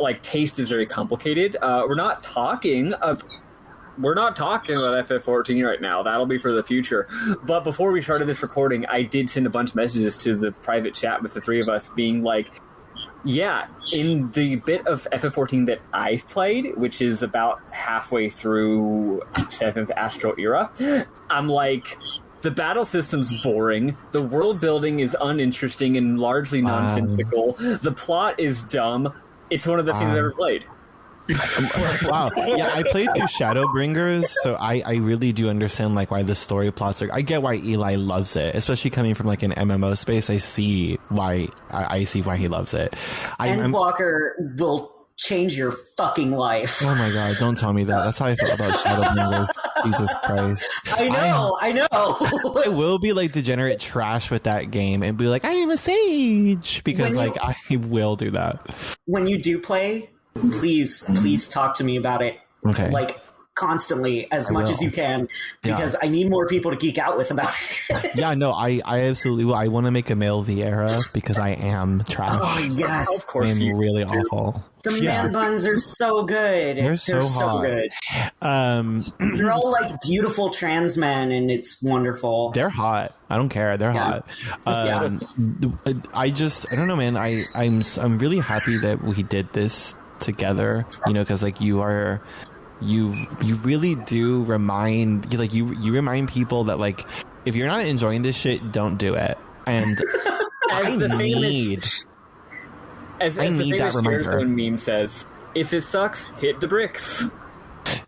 like, taste is very complicated. We're not talking about FF14 right now. That'll be for the future. But before we started this recording, I did send a bunch of messages to the private chat with the 3 of us, being like, yeah, in the bit of FF14 that I've played, which is about halfway through 7th Astral Era, I'm like, the battle system's boring, the world building is uninteresting and largely nonsensical, the plot is dumb. It's one of the things I've ever played. Wow. Yeah, I played through Shadowbringers, so I really do understand like why the story plots are. I get why Eli loves it, especially coming from like an MMO space. I see why he loves it. Walker will change your fucking life. Oh my god, don't tell me that. That's how I feel about Shadowbringers. Jesus Christ. I know. I will be like degenerate trash with that game and be like, I am a sage, because I will do that. When you do play, please talk to me about it. Okay. Like, constantly as much as you can, because I need more people to geek out with about it. Yeah, no, I absolutely will. I want to make a male Vieira because I am trash. Oh, yes. Of course, I am you really do. awful. The man buns are so good. They're so hot. good. They're all like beautiful trans men, and it's wonderful. They're hot. I don't care. They're hot. I don't know, man. I'm really happy that we did this together. You know, because like you really do remind you remind people that like if you're not enjoying this shit, don't do it. And As the famous Sharerzone meme says, if it sucks, hit the bricks.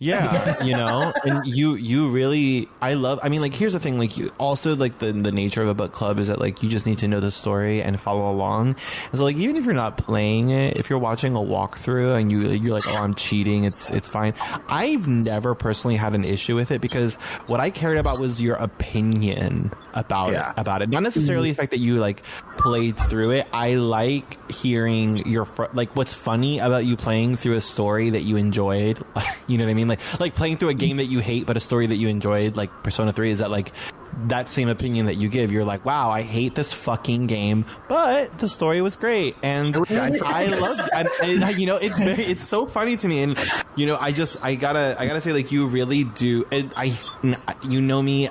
Yeah, you know, and you really, I mean, like, here's the thing, like, you also, like, the nature of a book club is that, like, you just need to know the story and follow along. And so, like, even if you're not playing it, if you're watching a walkthrough and you're like, oh, I'm cheating, it's fine. I've never personally had an issue with it because what I cared about was your opinion about it. Not necessarily the fact that you, like, played through it. I like hearing like, what's funny about you playing through a story that you enjoyed, you know what I mean? Like playing through a game that you hate, but a story that you enjoyed, like Persona 3, is that like that same opinion that you give. You're like, wow, I hate this fucking game, but the story was great, and I love it. And, you know, it's so funny to me, and you know, I gotta say, like, you really do. You know me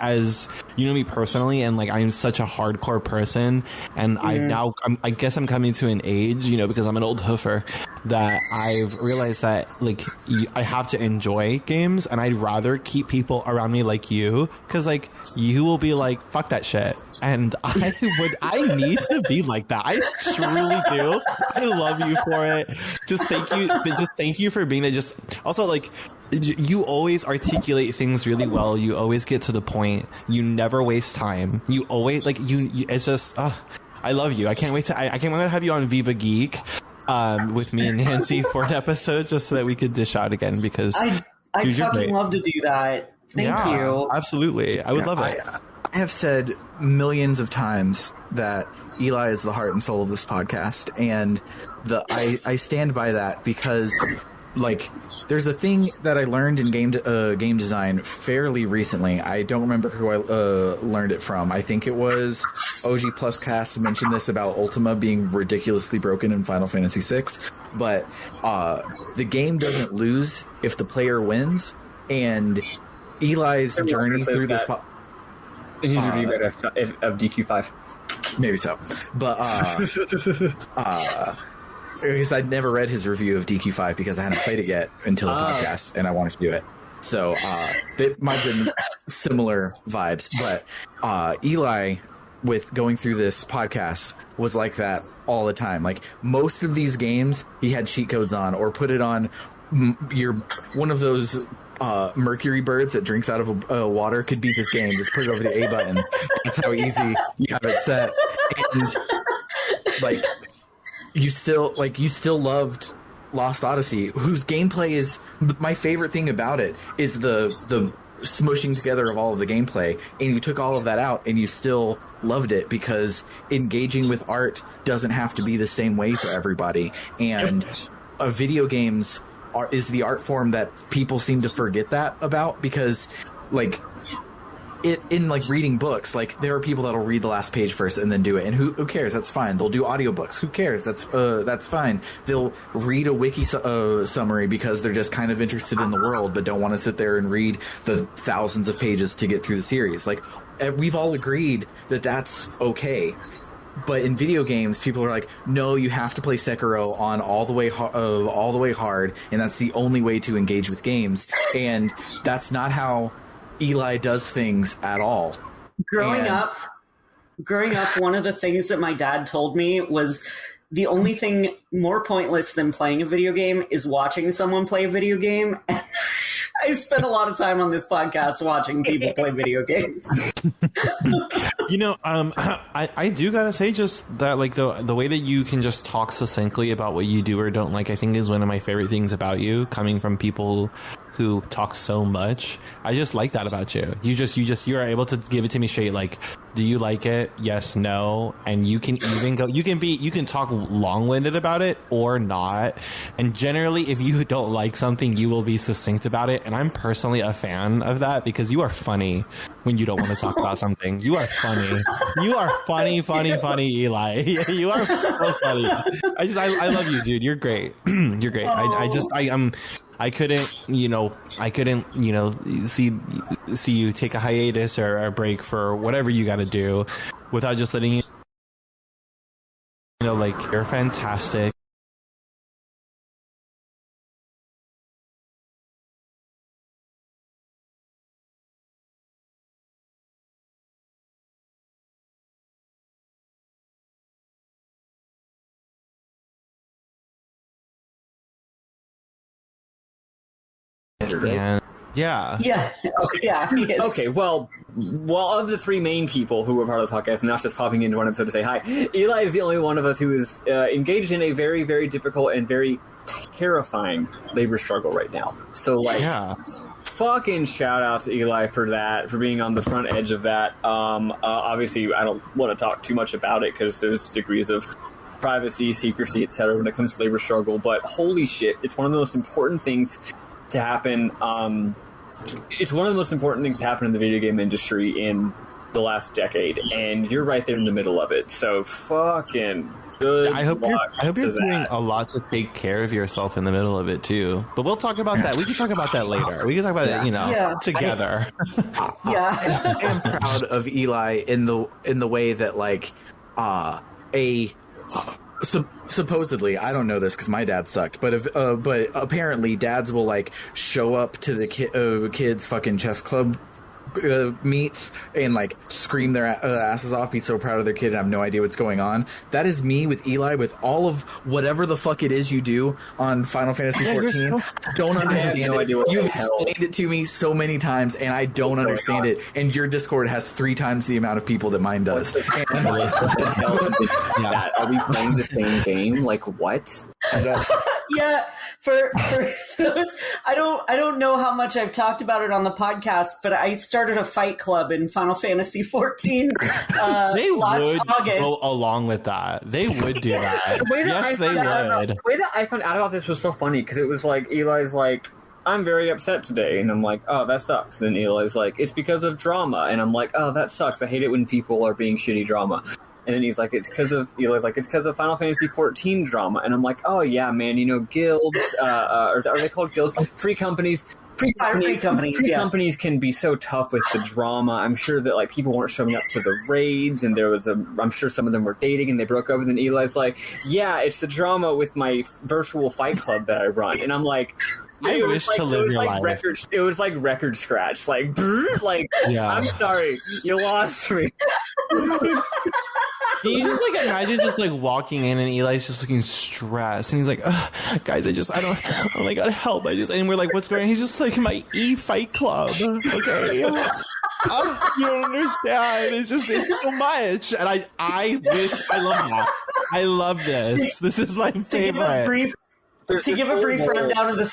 personally, and like I'm such a hardcore person, and I guess I'm coming to an age, you know, because I'm an old hoofer, that I've realized that like I have to enjoy games, and I'd rather keep people around me like you, because like you will be like, fuck that shit, and I need to be like that. I truly do. I love you for it. Just thank you for being there. Just also, like, you always articulate things really well. You always get to the point. You never waste time. You always like you it's just I love you. I can't wait to have you on Viva Geek with me and Nancy for an episode, just so that we could dish out again, because I'd fucking love to do that. Thank you. Absolutely. I would love it. I have said millions of times that Eli is the heart and soul of this podcast, and I stand by that, because like there's a thing that I learned in game design fairly recently. I don't remember who I learned it from. I think it was OG Plus Cast mentioned this about Ultima being ridiculously broken in Final Fantasy VI, but the game doesn't lose if the player wins, and Eli's journey through this. He's review of DQ5. Maybe so, but because I'd never read his review of DQ5 because I hadn't played it yet until the podcast, and I wanted to do it. So it might have been similar vibes, but Eli, with going through this podcast, was like that all the time. Like most of these games, he had cheat codes on, or put it on one of those mercury birds that drinks out of a water could beat this game. Just put it over the A button. That's how easy you have it set. And like you still loved Lost Odyssey, whose gameplay is my favorite thing about it is the smushing together of all of the gameplay, and you took all of that out and you still loved it, because engaging with art doesn't have to be the same way for everybody. And video games is the art form that people seem to forget that about, because like in like reading books, like there are people that'll read the last page first and then do it, and who cares? That's fine. They'll do audiobooks. Who cares? That's fine. They'll read a wiki summary because they're just kind of interested in the world but don't want to sit there and read the thousands of pages to get through the series. Like we've all agreed that that's okay. But in video games, people are like, no, you have to play Sekiro on all the way hard, and that's the only way to engage with games. And that's not how Eli does things at all. Growing up, one of the things that my dad told me was the only thing more pointless than playing a video game is watching someone play a video game. I spent a lot of time on this podcast watching people play video games. You know, I do gotta say, just that, like, the way that you can just talk succinctly about what you do or don't like, I think is one of my favorite things about you, coming from people who talk so much. I just like that about you. You're able to give it to me straight, like, Do you like it? Yes, no. And you can even go, you can talk long-winded about it or not. And generally, if you don't like something, you will be succinct about it. And I'm personally a fan of that because you are funny when you don't want to talk about something. You are funny. You are funny, Eli. You are so funny. I love you, dude. You're great. You're great. I couldn't see you take a hiatus or a break for whatever you got to do without just letting you know, like, you're fantastic. And yeah. Okay. Yeah. Yes. Okay. Well, of the three main people who were part of the podcast, and not just popping into one episode to say hi, Eli is the only one of us who is engaged in a very, very difficult and very terrifying labor struggle right now. So, like, fucking shout out to Eli for that, for being on the front edge of that. Obviously, I don't want to talk too much about it because there's degrees of privacy, secrecy, etc. when it comes to labor struggle. But holy shit, it's one of the most important things to happen. It's one of the most important things to happen in the video game industry in the last decade, and you're right there in the middle of it. So fucking good. I hope you're doing a lot to take care of yourself in the middle of it too. But we'll talk about that. We can talk about that later. We can talk about it, together. I am proud of Eli in the way that, like, supposedly, I don't know this because my dad sucked, but apparently dads will, like, show up to the kids' fucking chess club meets and, like, scream their asses off, be so proud of their kid and have no idea what's going on. That is me with Eli, with all of whatever the fuck it is you do on Final Fantasy XIV. Don't understand it. You've explained it to me so many times and I don't understand it. And your Discord has 3 times the amount of people that mine does. Are we playing the same game? Like, what? Yeah, for those, I don't know how much I've talked about it on the podcast, but I started a fight club in Final Fantasy XIV last August. Go along with that. They would do that. The way that I found out about this was so funny because it was like Eli's like, I'm very upset today, and I'm like, oh, that sucks. Then Eli's like, it's because of drama, and I'm like, oh, that sucks. I hate it when people are being shitty drama. And then he's like, Eli's like, it's because of Final Fantasy XIV drama. And I'm like, oh yeah, man, guilds, are they called guilds? Free companies. Free companies can be so tough with the drama. I'm sure that, like, people weren't showing up to the raids, and I'm sure some of them were dating and they broke up. And then Eli's like, yeah, it's the drama with my virtual fight club that I run. And I'm like, I wish to live your life. It was like record scratch, like, brrr, like, yeah. I'm sorry, you lost me. Can you just, like, imagine just, like, walking in and Eli's just looking stressed and he's like, guys, oh my god, help. And we're like, what's going on? He's just like, my fight club. Okay. You don't understand. It's so much. And I wish, I love that. I love this. This is my favorite. To give a brief rundown of the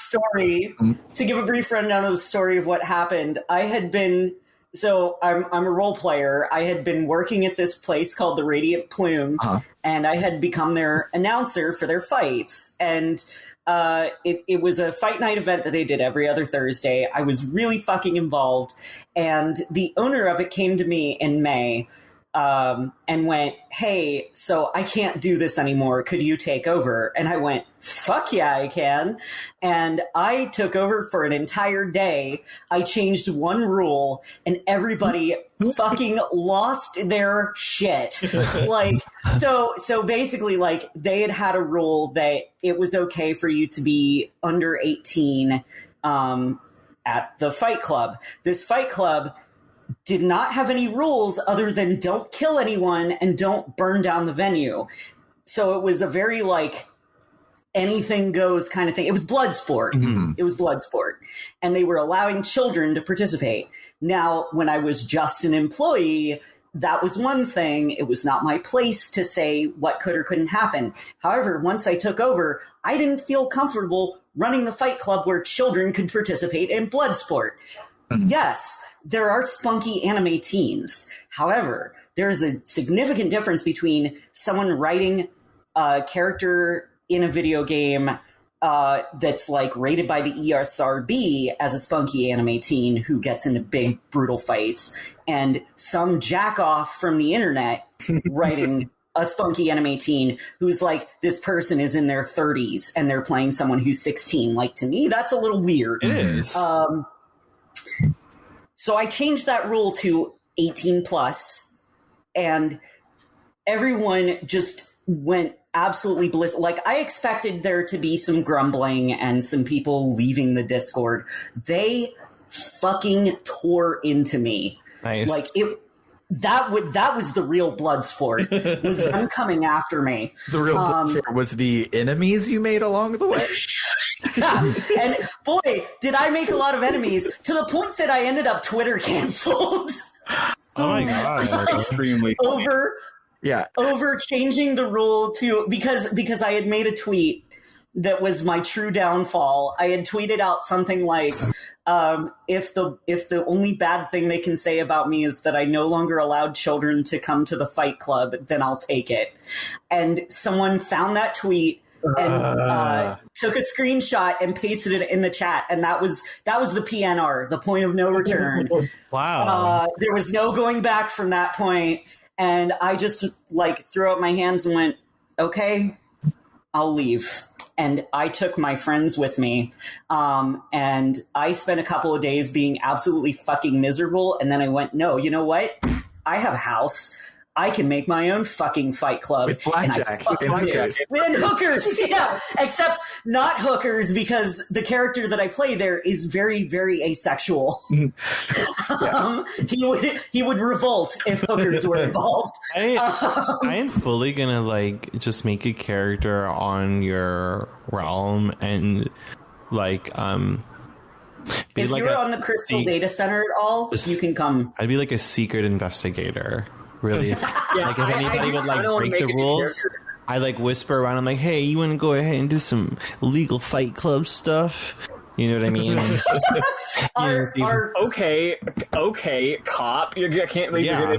story of what happened, I had been... So I'm a role player. I had been working at this place called the Radiant Plume, and I had become their announcer for their fights. And it was a fight night event that they did every other Thursday. I was really fucking involved. And the owner of it came to me in May and went, hey, so I can't do this anymore. Could you take over? And I went, fuck yeah, I can. And I took over for an entire day. I changed one rule and everybody fucking lost their shit. Like, so basically, like, they had a rule that it was okay for you to be under 18 at the fight club. This fight club did not have any rules other than don't kill anyone and don't burn down the venue. So it was a very, like, anything goes kind of thing. It was blood sport. Mm-hmm. It was blood sport. And they were allowing children to participate. Now, when I was just an employee, that was one thing. It was not my place to say what could or couldn't happen. However, once I took over, I didn't feel comfortable running the fight club where children could participate in blood sport. Mm-hmm. Yes, there are spunky anime teens. However, there's a significant difference between someone writing a character in a video game that's like rated by the ESRB as a spunky anime teen who gets into big brutal fights, and some jack off from the internet writing a spunky anime teen who's like, this person is in their 30s and they're playing someone who's 16. Like, to me, that's a little weird. It is. So I changed that rule to 18 plus, and everyone just went absolutely bliss. Like, I expected there to be some grumbling and some people leaving the Discord. They fucking tore into me. Nice. Like, that was the real blood sport. Was them coming after me. The real blood sport was the enemies you made along the way. And boy, did I make a lot of enemies, to the point that I ended up Twitter canceled. Oh my god. Extremely funny. Over changing the rule to because I had made a tweet that was my true downfall. I had tweeted out something like, if the only bad thing they can say about me is that I no longer allowed children to come to the fight club, then I'll take it. And someone found that tweet and took a screenshot and pasted it in the chat, and that was the PNR, the point of no return. Wow. There was no going back from that point, and I just like threw up my hands and went, okay, I'll leave. And I took my friends with me, and I spent a couple of days being absolutely fucking miserable, and then I went, no, you know what? I have a house. I can make my own fucking fight club. With blackjack and hookers. And hookers, yeah. Except not hookers, because the character that I play there is very, very asexual. He would revolt if hookers were involved. I am fully gonna like just make a character on your realm and like be if like you're on the Crystal Data Center at all, you can come. I'd be like a secret investigator. Really, like if anybody would like break the rules, I like whisper around. I'm like, "Hey, you want to go ahead and do some illegal Fight Club stuff?" You know what I mean? Okay, cop. I can't believe you're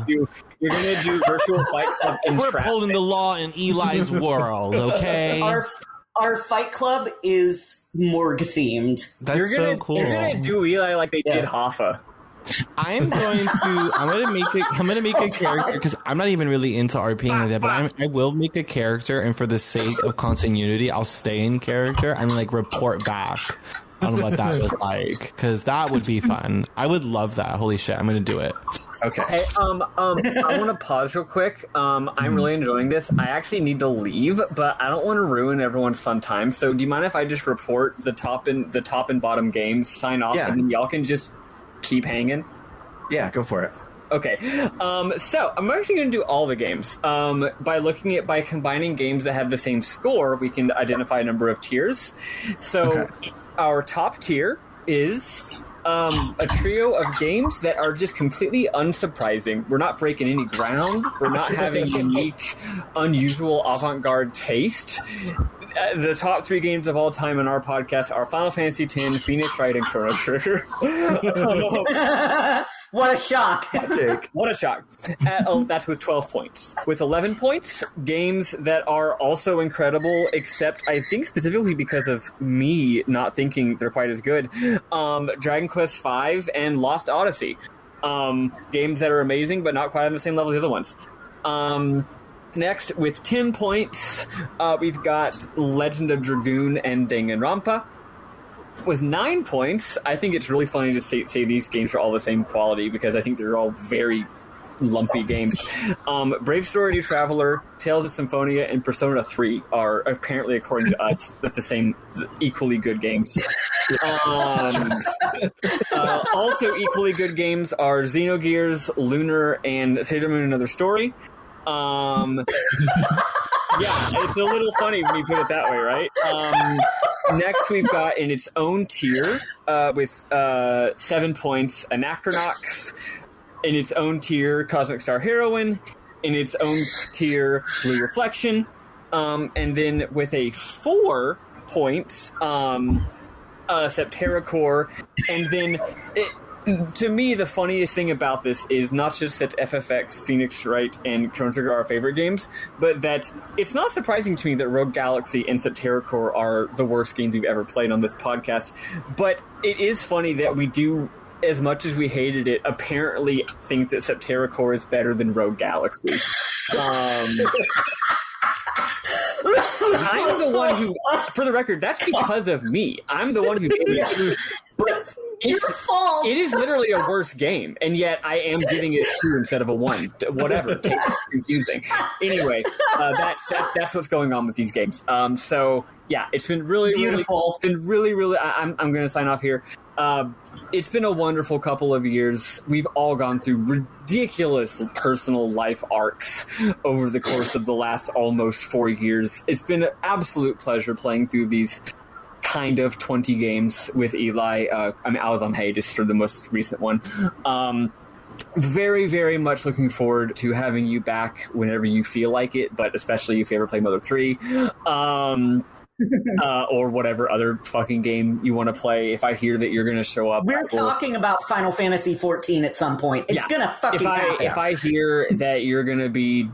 gonna do virtual Fight Club. We're upholding the law in Eli's world. Okay. Our Fight Club is morgue themed. That's so cool. You're gonna do Eli like they did Hoffa. I'm gonna make a character because I'm not even really into RPing like that, but I will make a character, and for the sake of continuity, I'll stay in character and like report back on what that was like, because that would be fun. I would love that. Holy shit, I'm gonna do it. Okay. Hey, I want to pause real quick. I'm really enjoying this. I actually need to leave, but I don't want to ruin everyone's fun time. So, do you mind if I just report the top and bottom games, sign off, and then y'all can just keep hanging? Yeah, go for it. Okay, so I'm actually going to do all the games. By combining games that have the same score, we can identify a number of tiers. So our top tier is a trio of games that are just completely unsurprising. We're not breaking any ground. We're not having unique, unusual, avant-garde taste. The top three games of all time on our podcast are Final Fantasy X, Phoenix Wright, and Chrono Trigger. What a shock! What a shock! That's with 12 points. With 11 points, games that are also incredible, except I think specifically because of me not thinking they're quite as good. Dragon Quest V and Lost Odyssey. Games that are amazing, but not quite on the same level as the other ones. Next, with 10 points, we've got Legend of Dragoon and Danganronpa. With 9 points, I think it's really funny to say these games are all the same quality, because I think they're all very lumpy games. Brave Story New Traveler, Tales of Symphonia, and Persona 3 are apparently, according to us, the same equally good games. Also equally good games are Xeno Gears, Lunar, and Sailor Moon Another Story. Yeah, it's a little funny when you put it that way, right? Next, we've got in its own tier with 7 points, Anachronox. In its own tier, Cosmic Star Heroine. In its own tier, Blue Reflection. And then with a 4 points, Septerra Core. And then to me, the funniest thing about this is not just that FFX, Phoenix Wright, and Chrono Trigger are our favorite games, but that it's not surprising to me that Rogue Galaxy and Septerra Core are the worst games we've ever played on this podcast. But it is funny that we do, as much as we hated it, apparently think that Septerra Core is better than Rogue Galaxy. I'm the one who, for the record, that's because of me. I'm the one who gave it. But your fault. It is literally a worse game, and yet I am giving it 2 instead of a 1. Whatever. It's confusing. Anyway, that's what's going on with these games. So yeah, it's been really beautiful. It's been really. I'm going to sign off here. It's been a wonderful couple of years. We've all gone through ridiculous personal life arcs over the course of the last almost 4 years. It's been an absolute pleasure playing through these kind of 20 games with Eli. I was on hiatus for the most recent one. Very, very much looking forward to having you back whenever you feel like it, but especially if you ever play Mother 3. Or whatever other fucking game you want to play. If I hear that you're going to show up, we're talking about Final Fantasy 14 at some point. It's gonna fucking happen. If I hear that you're going to be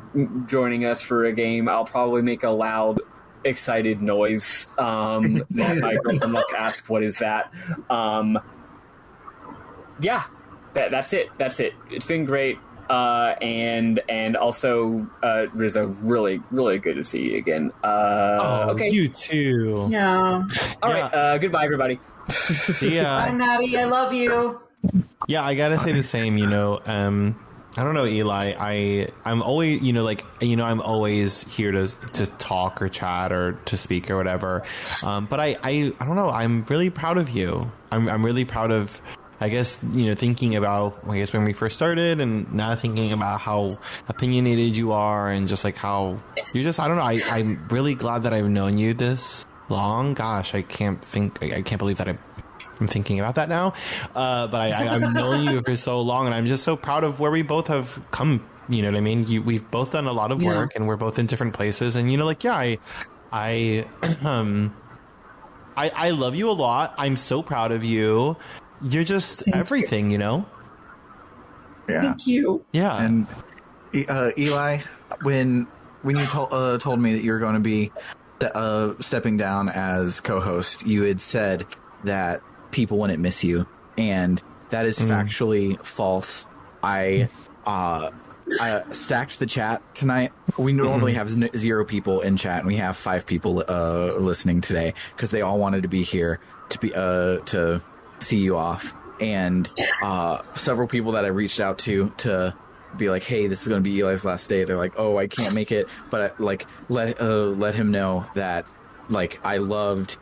joining us for a game, I'll probably make a loud, excited noise that my girlfriend will ask, "What is that?" Yeah, that's it. It's been great. And also, Rizzo, really, really good to see you again. Okay. You too. Yeah. All right. Goodbye, everybody. See ya. Bye, Maddy. I love you. Yeah, I gotta say the same. I don't know, Eli. I'm always, I'm always here to talk or chat or to speak or whatever. But I don't know. I'm really proud of you. I'm really proud of, I guess, thinking about, when we first started and now thinking about how opinionated you are and just like how you're just, I don't know. I'm really glad that I've known you this long. Gosh, I can't believe that I'm thinking about that now. But I've known you for so long, and I'm just so proud of where we both have come. You know what I mean? We've both done a lot of work, and we're both in different places. And I love you a lot. I'm so proud of you. You're just everything, Yeah. Thank you. Yeah. And Eli, when you told me that you were going to be stepping down as co-host, you had said that people wouldn't miss you, and that is factually false. I stacked the chat tonight. We normally have 0 people in chat, and we have 5 people listening today because they all wanted to be here to see you off. And several people that I reached out to be like, hey, this is going to be Eli's last day. They're like, oh, I can't make it, but let him know that I loved.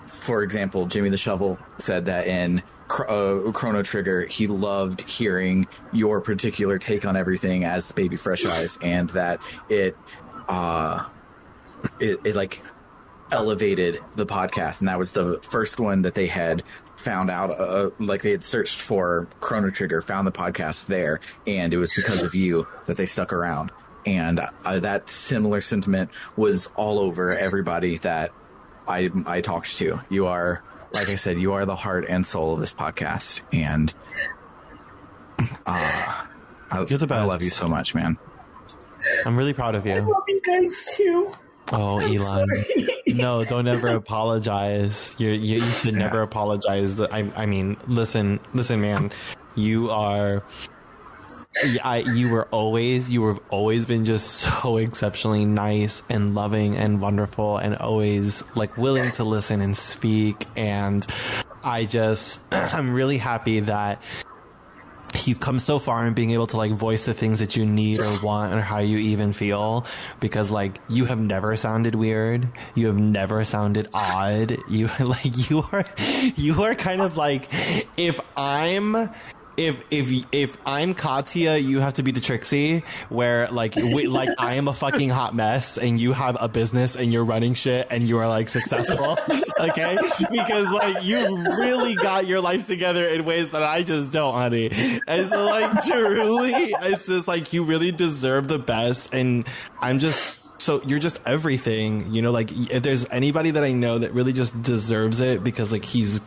For example, Jimmy the Shovel said that in Chrono Trigger, he loved hearing your particular take on everything as Baby Fresh Eyes, and that it elevated the podcast, and that was the first one that they had found out. They had searched for Chrono Trigger, found the podcast there, and it was because of you that they stuck around. And that similar sentiment was all over everybody that I talked to. You are, like I said, you are the heart and soul of this podcast, and you're the best. I love you so much, man. I'm really proud of you. I love you guys too. Oh, Elon. No, don't ever apologize. You should never apologize. I mean, listen, man. You are. You've always been just so exceptionally nice and loving and wonderful, and always willing to listen and speak. And I'm really happy that you've come so far in being able to like voice the things that you need or want or how you even feel, because like you have never sounded weird, you have never sounded odd, you are kind of like, if I'm Katya, you have to be the Trixie, where like I am a fucking hot mess and you have a business and you're running shit and you are like successful. Okay, because like you really got your life together in ways that I just don't, honey. And so like truly, it's just like you really deserve the best, and so you're just everything, like if there's anybody that I know that really just deserves it, because like he's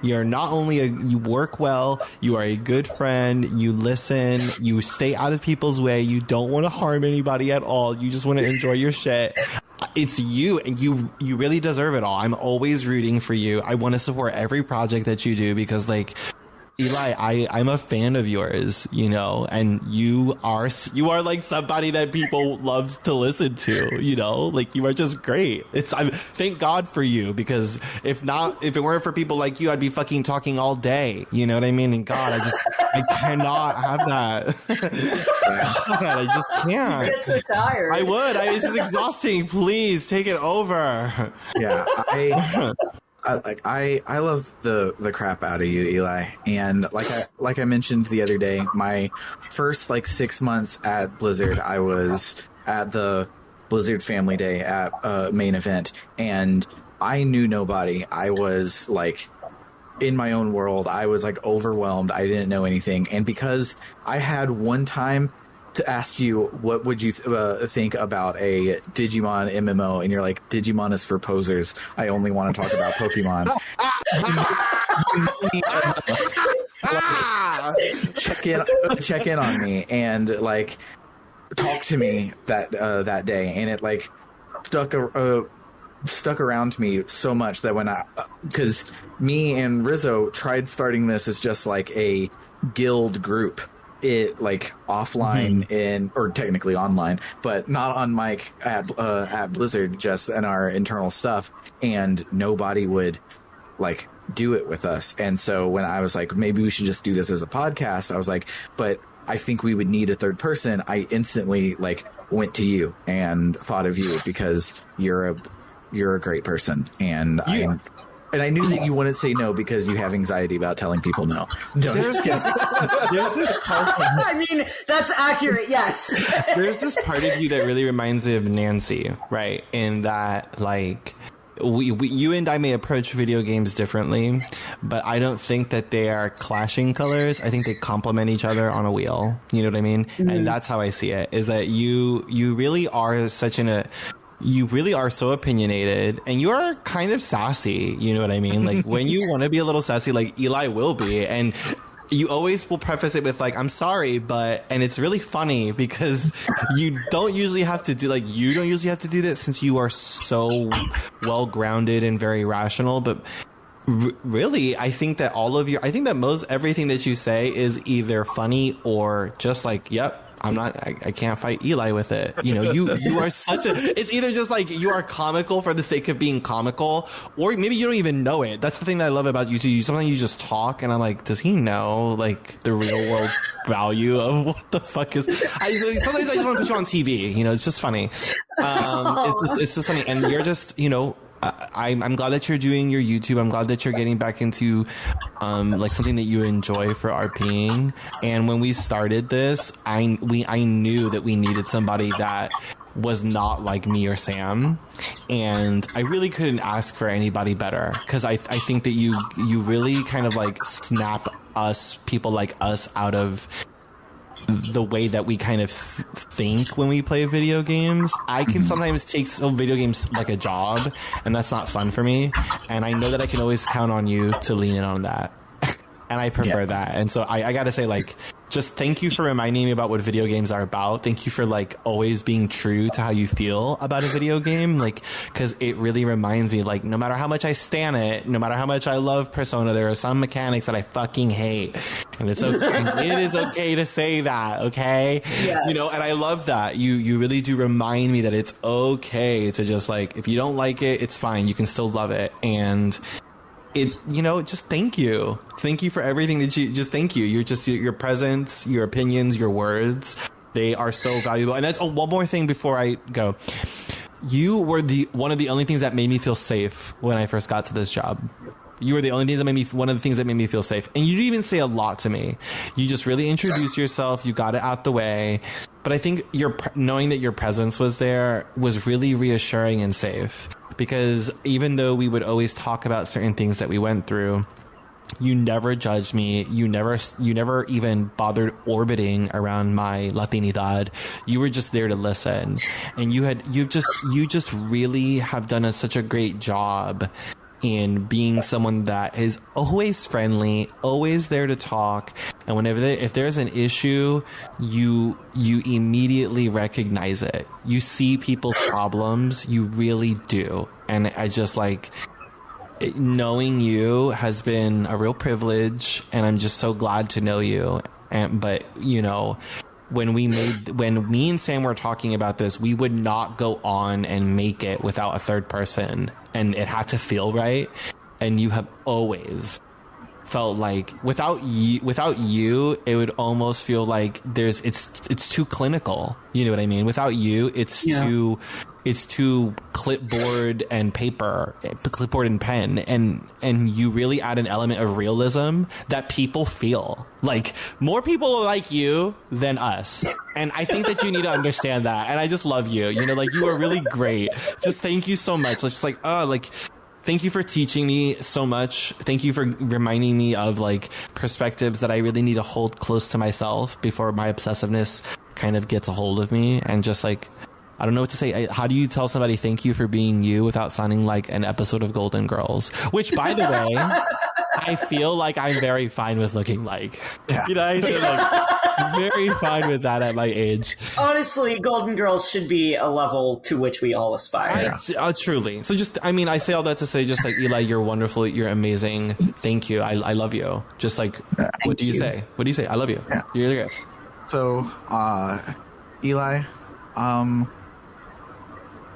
You're not only you work well, you are a good friend, you listen, you stay out of people's way, you don't want to harm anybody at all, you just want to enjoy your shit. It's you, and you really deserve it all. I'm always rooting for you. I want to support every project that you do because, like, Eli, I'm a fan of yours, you know, and you are like somebody that people love to listen to, you know, like you are just great. Thank God for you, because if it weren't for people like you, I'd be fucking talking all day. You know what I mean? And God, I cannot have that. I just can't. You get so tired. I would. This is exhausting. Please take it over. Yeah. I love the crap out of you, Eli, and like I mentioned the other day, my first 6 months at Blizzard, I was at the Blizzard Family Day at main event, and I knew nobody. I was in my own world. I was overwhelmed. I didn't know anything, and because I had one time to ask you what would you think about a Digimon MMO, and you're like, Digimon is for posers, I only want to talk about Pokemon. check in on me and talk to me that day, and it stuck around me so much that because me and Rizzo tried starting this as just a guild group, it offline or technically online, but not on mic at Blizzard, just in our internal stuff, and nobody would do it with us. And so when I was maybe we should just do this as a podcast, I was but I think we would need a third person. I instantly went to you and thought of you because you're a great person, and And I knew that you wouldn't say no because you have anxiety about telling people no. There's this part I mean, that's accurate, yes. There's this part of you that really reminds me of Nancy, right? In that, you and I may approach video games differently, but I don't think that they are clashing colors. I think they complement each other on a wheel. You know what I mean? Mm-hmm. And that's how I see it, is that you really are you really are so opinionated, and you are kind of sassy. You know what I mean? When you want to be a little sassy, Eli will be, and you always will preface it with I'm sorry, but, and it's really funny because you don't usually have to do you don't usually have to do that, since you are so well grounded and very rational. But really, I think that everything that you say is either funny or just yep, I can't fight Eli with it. You know, you are it's either just you are comical for the sake of being comical, or maybe you don't even know it. That's the thing that I love about you too. Sometimes you just talk and I'm like, does he know the real world value of what the fuck is? Sometimes I just want to put you on TV. You know, it's just funny. It's just funny. And you're just, I'm glad that you're doing your YouTube. I'm glad that you're getting back into something that you enjoy for RPing. And when we started this, I knew that we needed somebody that was not like me or Sam, and I really couldn't ask for anybody better, because I think that you really kind of snap people like us out of the way that we kind of think when we play video games. I can sometimes take some video games like a job, and that's not fun for me. And I know that I can always count on you to lean in on that. And I prefer that. And so I gotta say, just thank you for reminding me about what video games are about. Thank you for always being true to how you feel about a video game. Because it really reminds me, no matter how much I stan it, no matter how much I love Persona, there are some mechanics that I fucking hate. And it's okay. It is okay to say that, okay? Yes. And I love that. You really do remind me that it's okay to just if you don't like it, it's fine. You can still love it. And just thank you for everything that thank you. You're just, your presence, your opinions, your words, they are so valuable. And that's one more thing before I go. You were one of the only things that made me feel safe when I first got to this job. You were the only thing that one of the things that made me feel safe. And you didn't even say a lot to me. You just really introduced yourself. You got it out the way. But I think knowing that your presence was there was really reassuring and safe. Because even though we would always talk about certain things that we went through, you never judged me. You never even bothered orbiting around my Latinidad. You were just there to listen. And you just really have done such a great job in being someone that is always friendly, always there to talk, and whenever if there's an issue, you immediately recognize it. You see people's problems, you really do. And I just like knowing you has been a real privilege, and I'm just so glad to know you. But you know, when me and Sam were talking about this, we would not go on and make it without a third person, and it had to feel right. And you have always felt like without you, it would almost feel like it's too clinical. You know what I mean? Without you, it's too clipboard and paper, clipboard and pen, and you really add an element of realism that people feel. Like, more people are like you than us, and I think that you need to understand that. And I just love you. You know, like, you are really great. Just thank you so much. Just like, thank you for teaching me so much. Thank you for reminding me of like perspectives that I really need to hold close to myself before my obsessiveness kind of gets a hold of me. And just like, I don't know what to say. How do you tell somebody thank you for being you without sounding like an episode of Golden Girls? Which, by the way, I feel like I'm very fine with looking like. Yeah. You know, I feel like very fine with that at my age. Honestly, Golden Girls should be a level to which we all aspire. Truly. So just, I mean, I say all that to say just like, Eli, you're wonderful. You're amazing. Thank you. I love you. Just like, what do you say? What do you say? I love you. Yeah. You're the guys. So, Eli,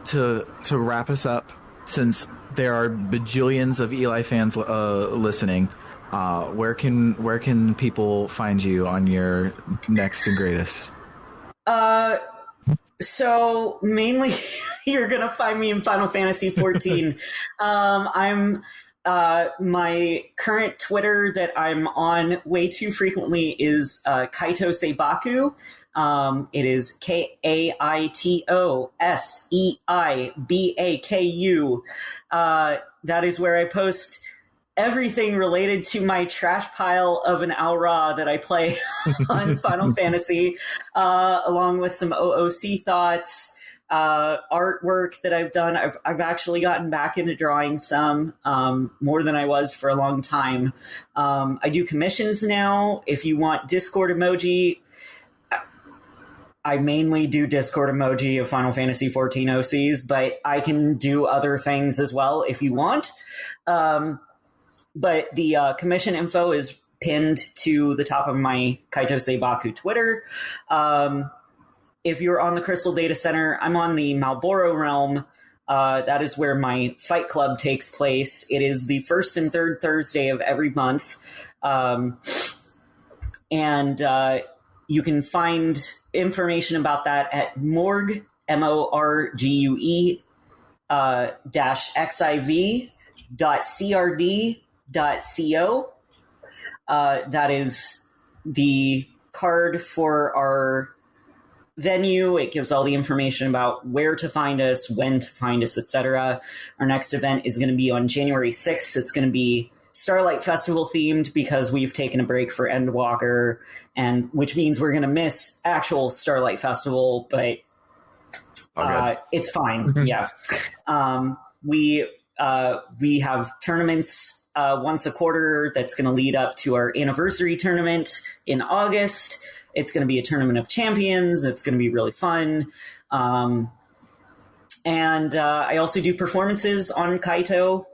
to wrap us up, since there are bajillions of Eli fans listening, where can people find you on your next and greatest? So mainly you're gonna find me in Final Fantasy 14. I'm my current Twitter that I'm on way too frequently is Kaito Seibaku. It is KaitoSeibaku. That is where I post everything related to my trash pile of an Aura that I play on Final Fantasy, along with some OOC thoughts, artwork that I've done. I've actually gotten back into drawing some, more than I was for a long time. I do commissions now. If you want Discord emoji, I mainly do Discord emoji of Final Fantasy 14 OCs, but I can do other things as well if you want. But the commission info is pinned to the top of my Kaito Seibaku Twitter. If you're on the Crystal Data Center, I'm on the Malboro Realm. That is where my Fight Club takes place. It is the first and third Thursday of every month. And you can find information about that at morgue, MORGUE, -xiv.crd.co. That is the card for our venue. It gives all the information about where to find us, when to find us, etc. Our next event is going to be on January 6th. It's going to be Starlight Festival themed because we've taken a break for Endwalker, and which means we're going to miss actual Starlight Festival, but it's fine. Yeah. We have tournaments once a quarter that's going to lead up to our anniversary tournament in August. It's going to be a tournament of champions. It's going to be really fun. And I also do performances on Kaito.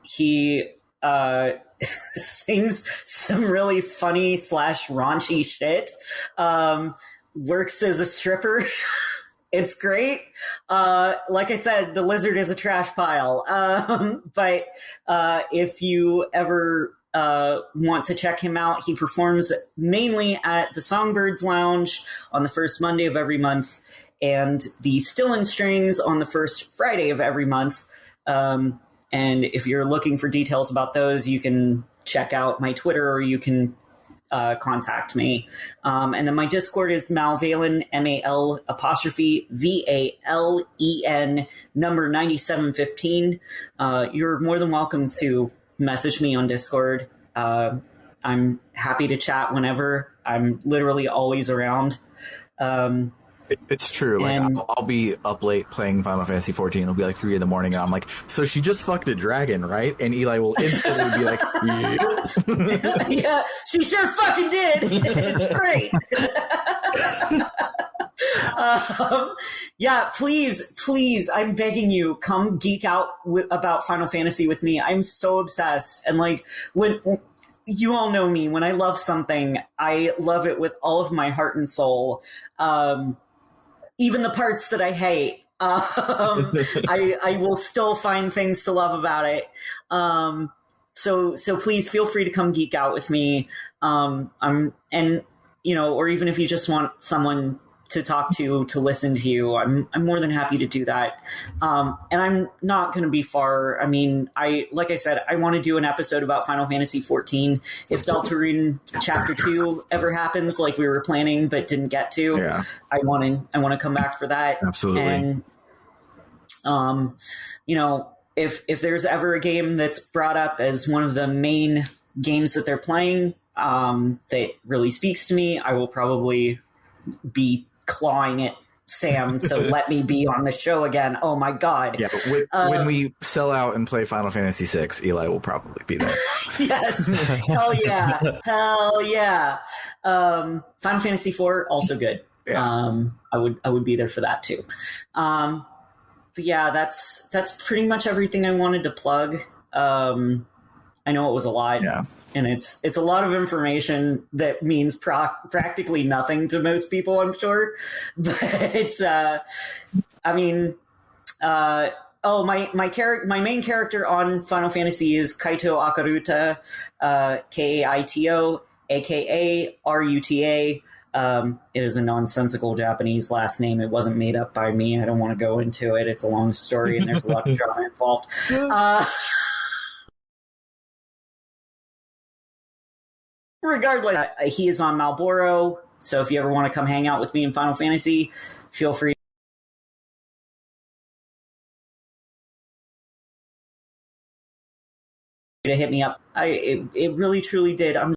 He sings some really funny / raunchy shit. Works as a stripper. It's great. Like I said, the lizard is a trash pile. But if you ever want to check him out, he performs mainly at the Songbirds Lounge on the first Monday of every month, and the Still in Strings on the first Friday of every month. And if you're looking for details about those, you can check out my Twitter, or you can contact me. And then my Discord is Malvalen, MAL_VALEN number 9715. You're more than welcome to message me on Discord. I'm happy to chat whenever. I'm literally always around. It's true. Like And- I'll be up late playing Final Fantasy 14. It'll be like 3 a.m. and I'm like, so she just fucked a dragon, right? And Eli will instantly be like, yeah. Yeah, she sure fucking did. It's great. Yeah, please, I'm begging you, come geek out about Final Fantasy with me. I'm so obsessed. And like, when you all know me, when I love something, I love it with all of my heart and soul. Even the parts that I hate, I will still find things to love about it. So please feel free to come geek out with me. And you know, or even if you just want someone to talk to listen to you, I'm more than happy to do that. And I'm not going to be far. I mean, like I said, I want to do an episode about Final Fantasy 14 if Deltarune Chapter 2 ever happens, like we were planning but didn't get to. Yeah. I want to come back for that. Absolutely. And you know, if there's ever a game that's brought up as one of the main games that they're playing that really speaks to me, I will probably be clawing at Sam to let me be on the show again. Oh my god. Yeah, but when we sell out and play Final Fantasy 6, Eli will probably be there. Yes. Hell yeah. Final Fantasy 4 also good. Yeah. I would be there for that too. But yeah, that's pretty much everything I wanted to plug. I know it was a lot. Yeah. And it's a lot of information that means practically nothing to most people, I'm sure. But I mean, my main character on Final Fantasy is Kaito Akaruta, Kaito, aka Ruta. It is a nonsensical Japanese last name. It wasn't made up by me. I don't want to go into it. It's a long story, and there's a lot of drama involved. Regardless, he is on Malboro, so if you ever want to come hang out with me in Final Fantasy, feel free to hit me up. It really truly did. I'm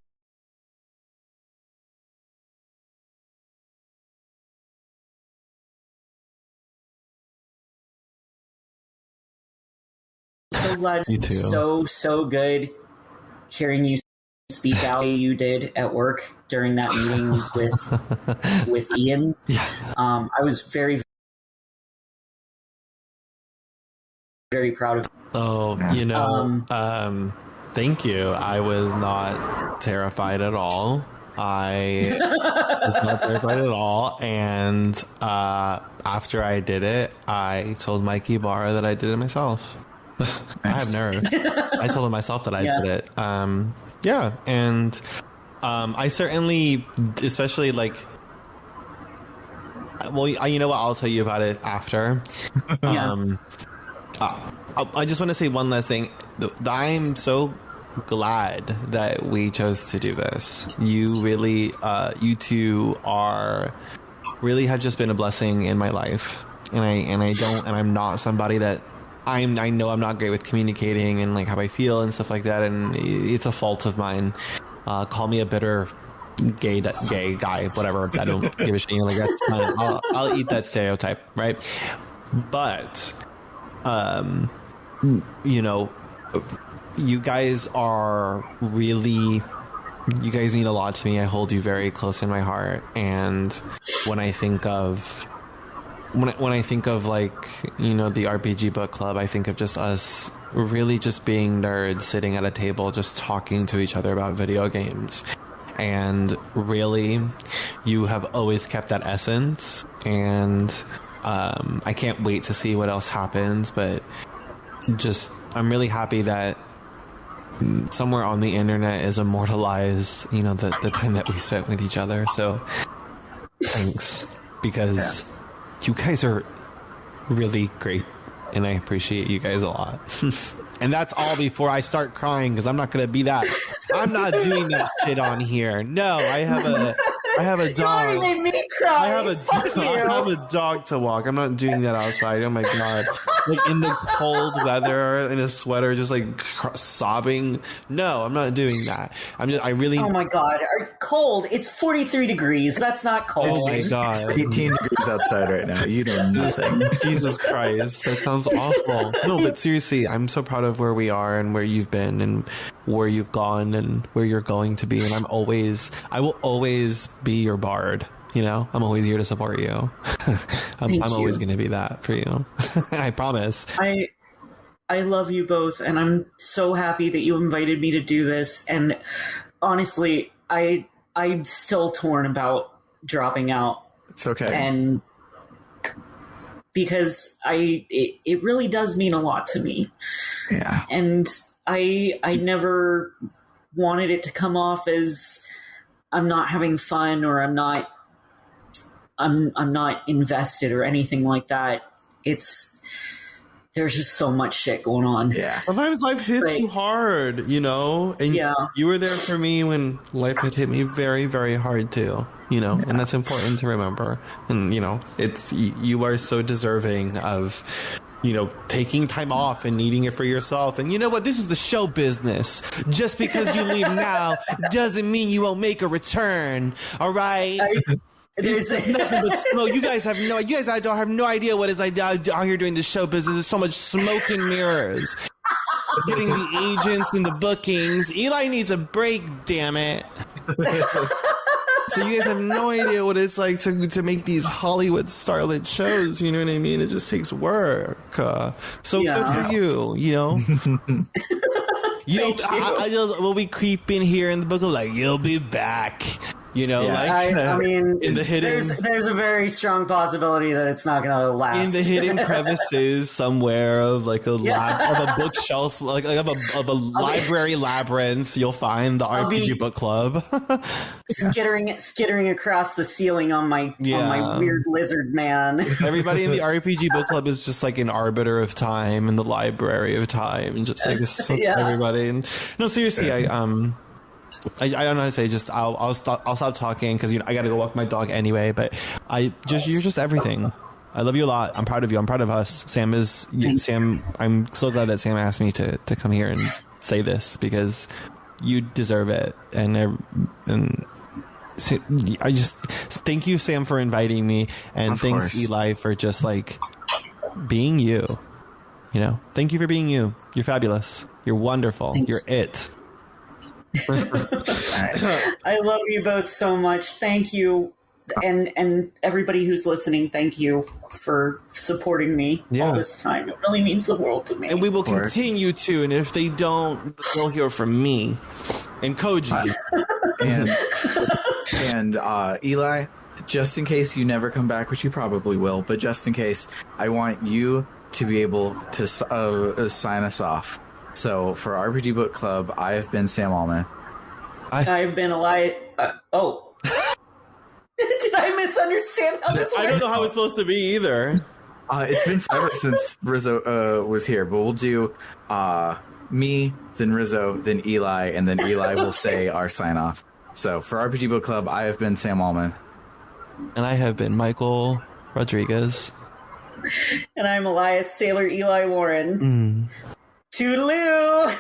so glad. Me too. So good hearing you speak out you did at work during that meeting with Ian. Yeah. I was very, very proud of. Oh, you know, thank you. I was not terrified at all. I was not terrified at all. And after I did it, I told Mikey Barra that I did it myself. I have nerve. I told him myself that I did it. Yeah, and I certainly, especially like, well, you know what? I'll tell you about it after. I just want to say one last thing. I'm so glad that we chose to do this. You really, you two really have just been a blessing in my life, and I'm not somebody that. I know I'm not great with communicating and like how I feel and stuff like that, and it's a fault of mine. Call me a bitter gay guy, whatever. I don't give a shit. Like that's fine. I'll eat that stereotype, right? But, you know, you guys mean a lot to me. I hold you very close in my heart, and when I think of like, you know, the RPG book club, I think of just us really just being nerds sitting at a table just talking to each other about video games. And really, you have always kept that essence, and I can't wait to see what else happens, but just I'm really happy that somewhere on the internet is immortalized, you know, the time that we spent with each other. So thanks, because you guys are really great, and I appreciate you guys a lot. And that's all before I start crying, because I'm not going to be that. I'm not doing that shit on here. No, I have a dog. You already made me cry. I have a dog to walk. I'm not doing that outside. Oh my god. like in the cold weather in a sweater, just like sobbing. No, I'm not doing that. I really. Oh my god, cold. It's 43 degrees. That's not cold. Oh my god. It's 18 degrees outside right now. You know nothing. Jesus Christ, that sounds awful. No, but seriously, I'm so proud of where we are and where you've been and where you've gone and where you're going to be. And I will always be your bard. You know, I'm always here to support you. I'm always going to be that for you. I promise. I love you both, and I'm so happy that you invited me to do this. And honestly, I'm still torn about dropping out. It's okay. And because it really does mean a lot to me. Yeah. And I never wanted it to come off as I'm not having fun or I'm not invested or anything like that. There's just so much shit going on. Yeah. Sometimes life hits you hard, you know? And you were there for me when life had hit me very, very hard too, you know? And that's important to remember. And, you know, you are so deserving of, you know, taking time off and needing it for yourself. And you know what? This is the show business. Just because you leave now doesn't mean you won't make a return. All right? This is nothing but smoke. You guys don't have no idea what is out here doing this show business. There's so much smoke and mirrors. Getting the agents and the bookings. Eli needs a break, damn it. So you guys have no idea what it's like to make these Hollywood starlet shows. You know what I mean? It just takes work. So good for you. You know. We'll be creeping here in the book of like you'll be back. You know, I mean, in the hidden, there's a very strong possibility that it's not going to last. In the hidden crevices somewhere of like of a bookshelf, like of a library labyrinth, you'll find the RPG book club. skittering across the ceiling on my weird lizard man. Everybody in the RPG book club is just like an arbiter of time in the library of time, and just like everybody. And no, seriously, I don't know how to say. Just I'll stop talking because I got to go walk my dog anyway. But you're just everything. I love you a lot. I'm proud of you. I'm proud of us. Sam. I'm so glad that Sam asked me to come here and say this because you deserve it. And I just thank you, Sam, for inviting me, and thanks Eli for just like being you. You know, thank you for being you. You're fabulous. You're wonderful. Thanks. You're it. I love you both so much. Thank you, and everybody who's listening. Thank you for supporting me all this time. It really means the world to me. And we will continue to. And if they don't, they'll hear from me and Koji and Eli. Just in case you never come back, which you probably will, but just in case, I want you to be able to sign us off. So, for RPG Book Club, I have been Sam Allman. I've been Eli. Did I misunderstand how this works? I don't know how it's supposed to be either. It's been forever since Rizzo was here, but we'll do me, then Rizzo, then Eli, and then Eli will say our sign-off. So, for RPG Book Club, I have been Sam Allman. And I have been Michael Rodriguez. And I'm Elias Sailor Eli Warren. Toodaloo!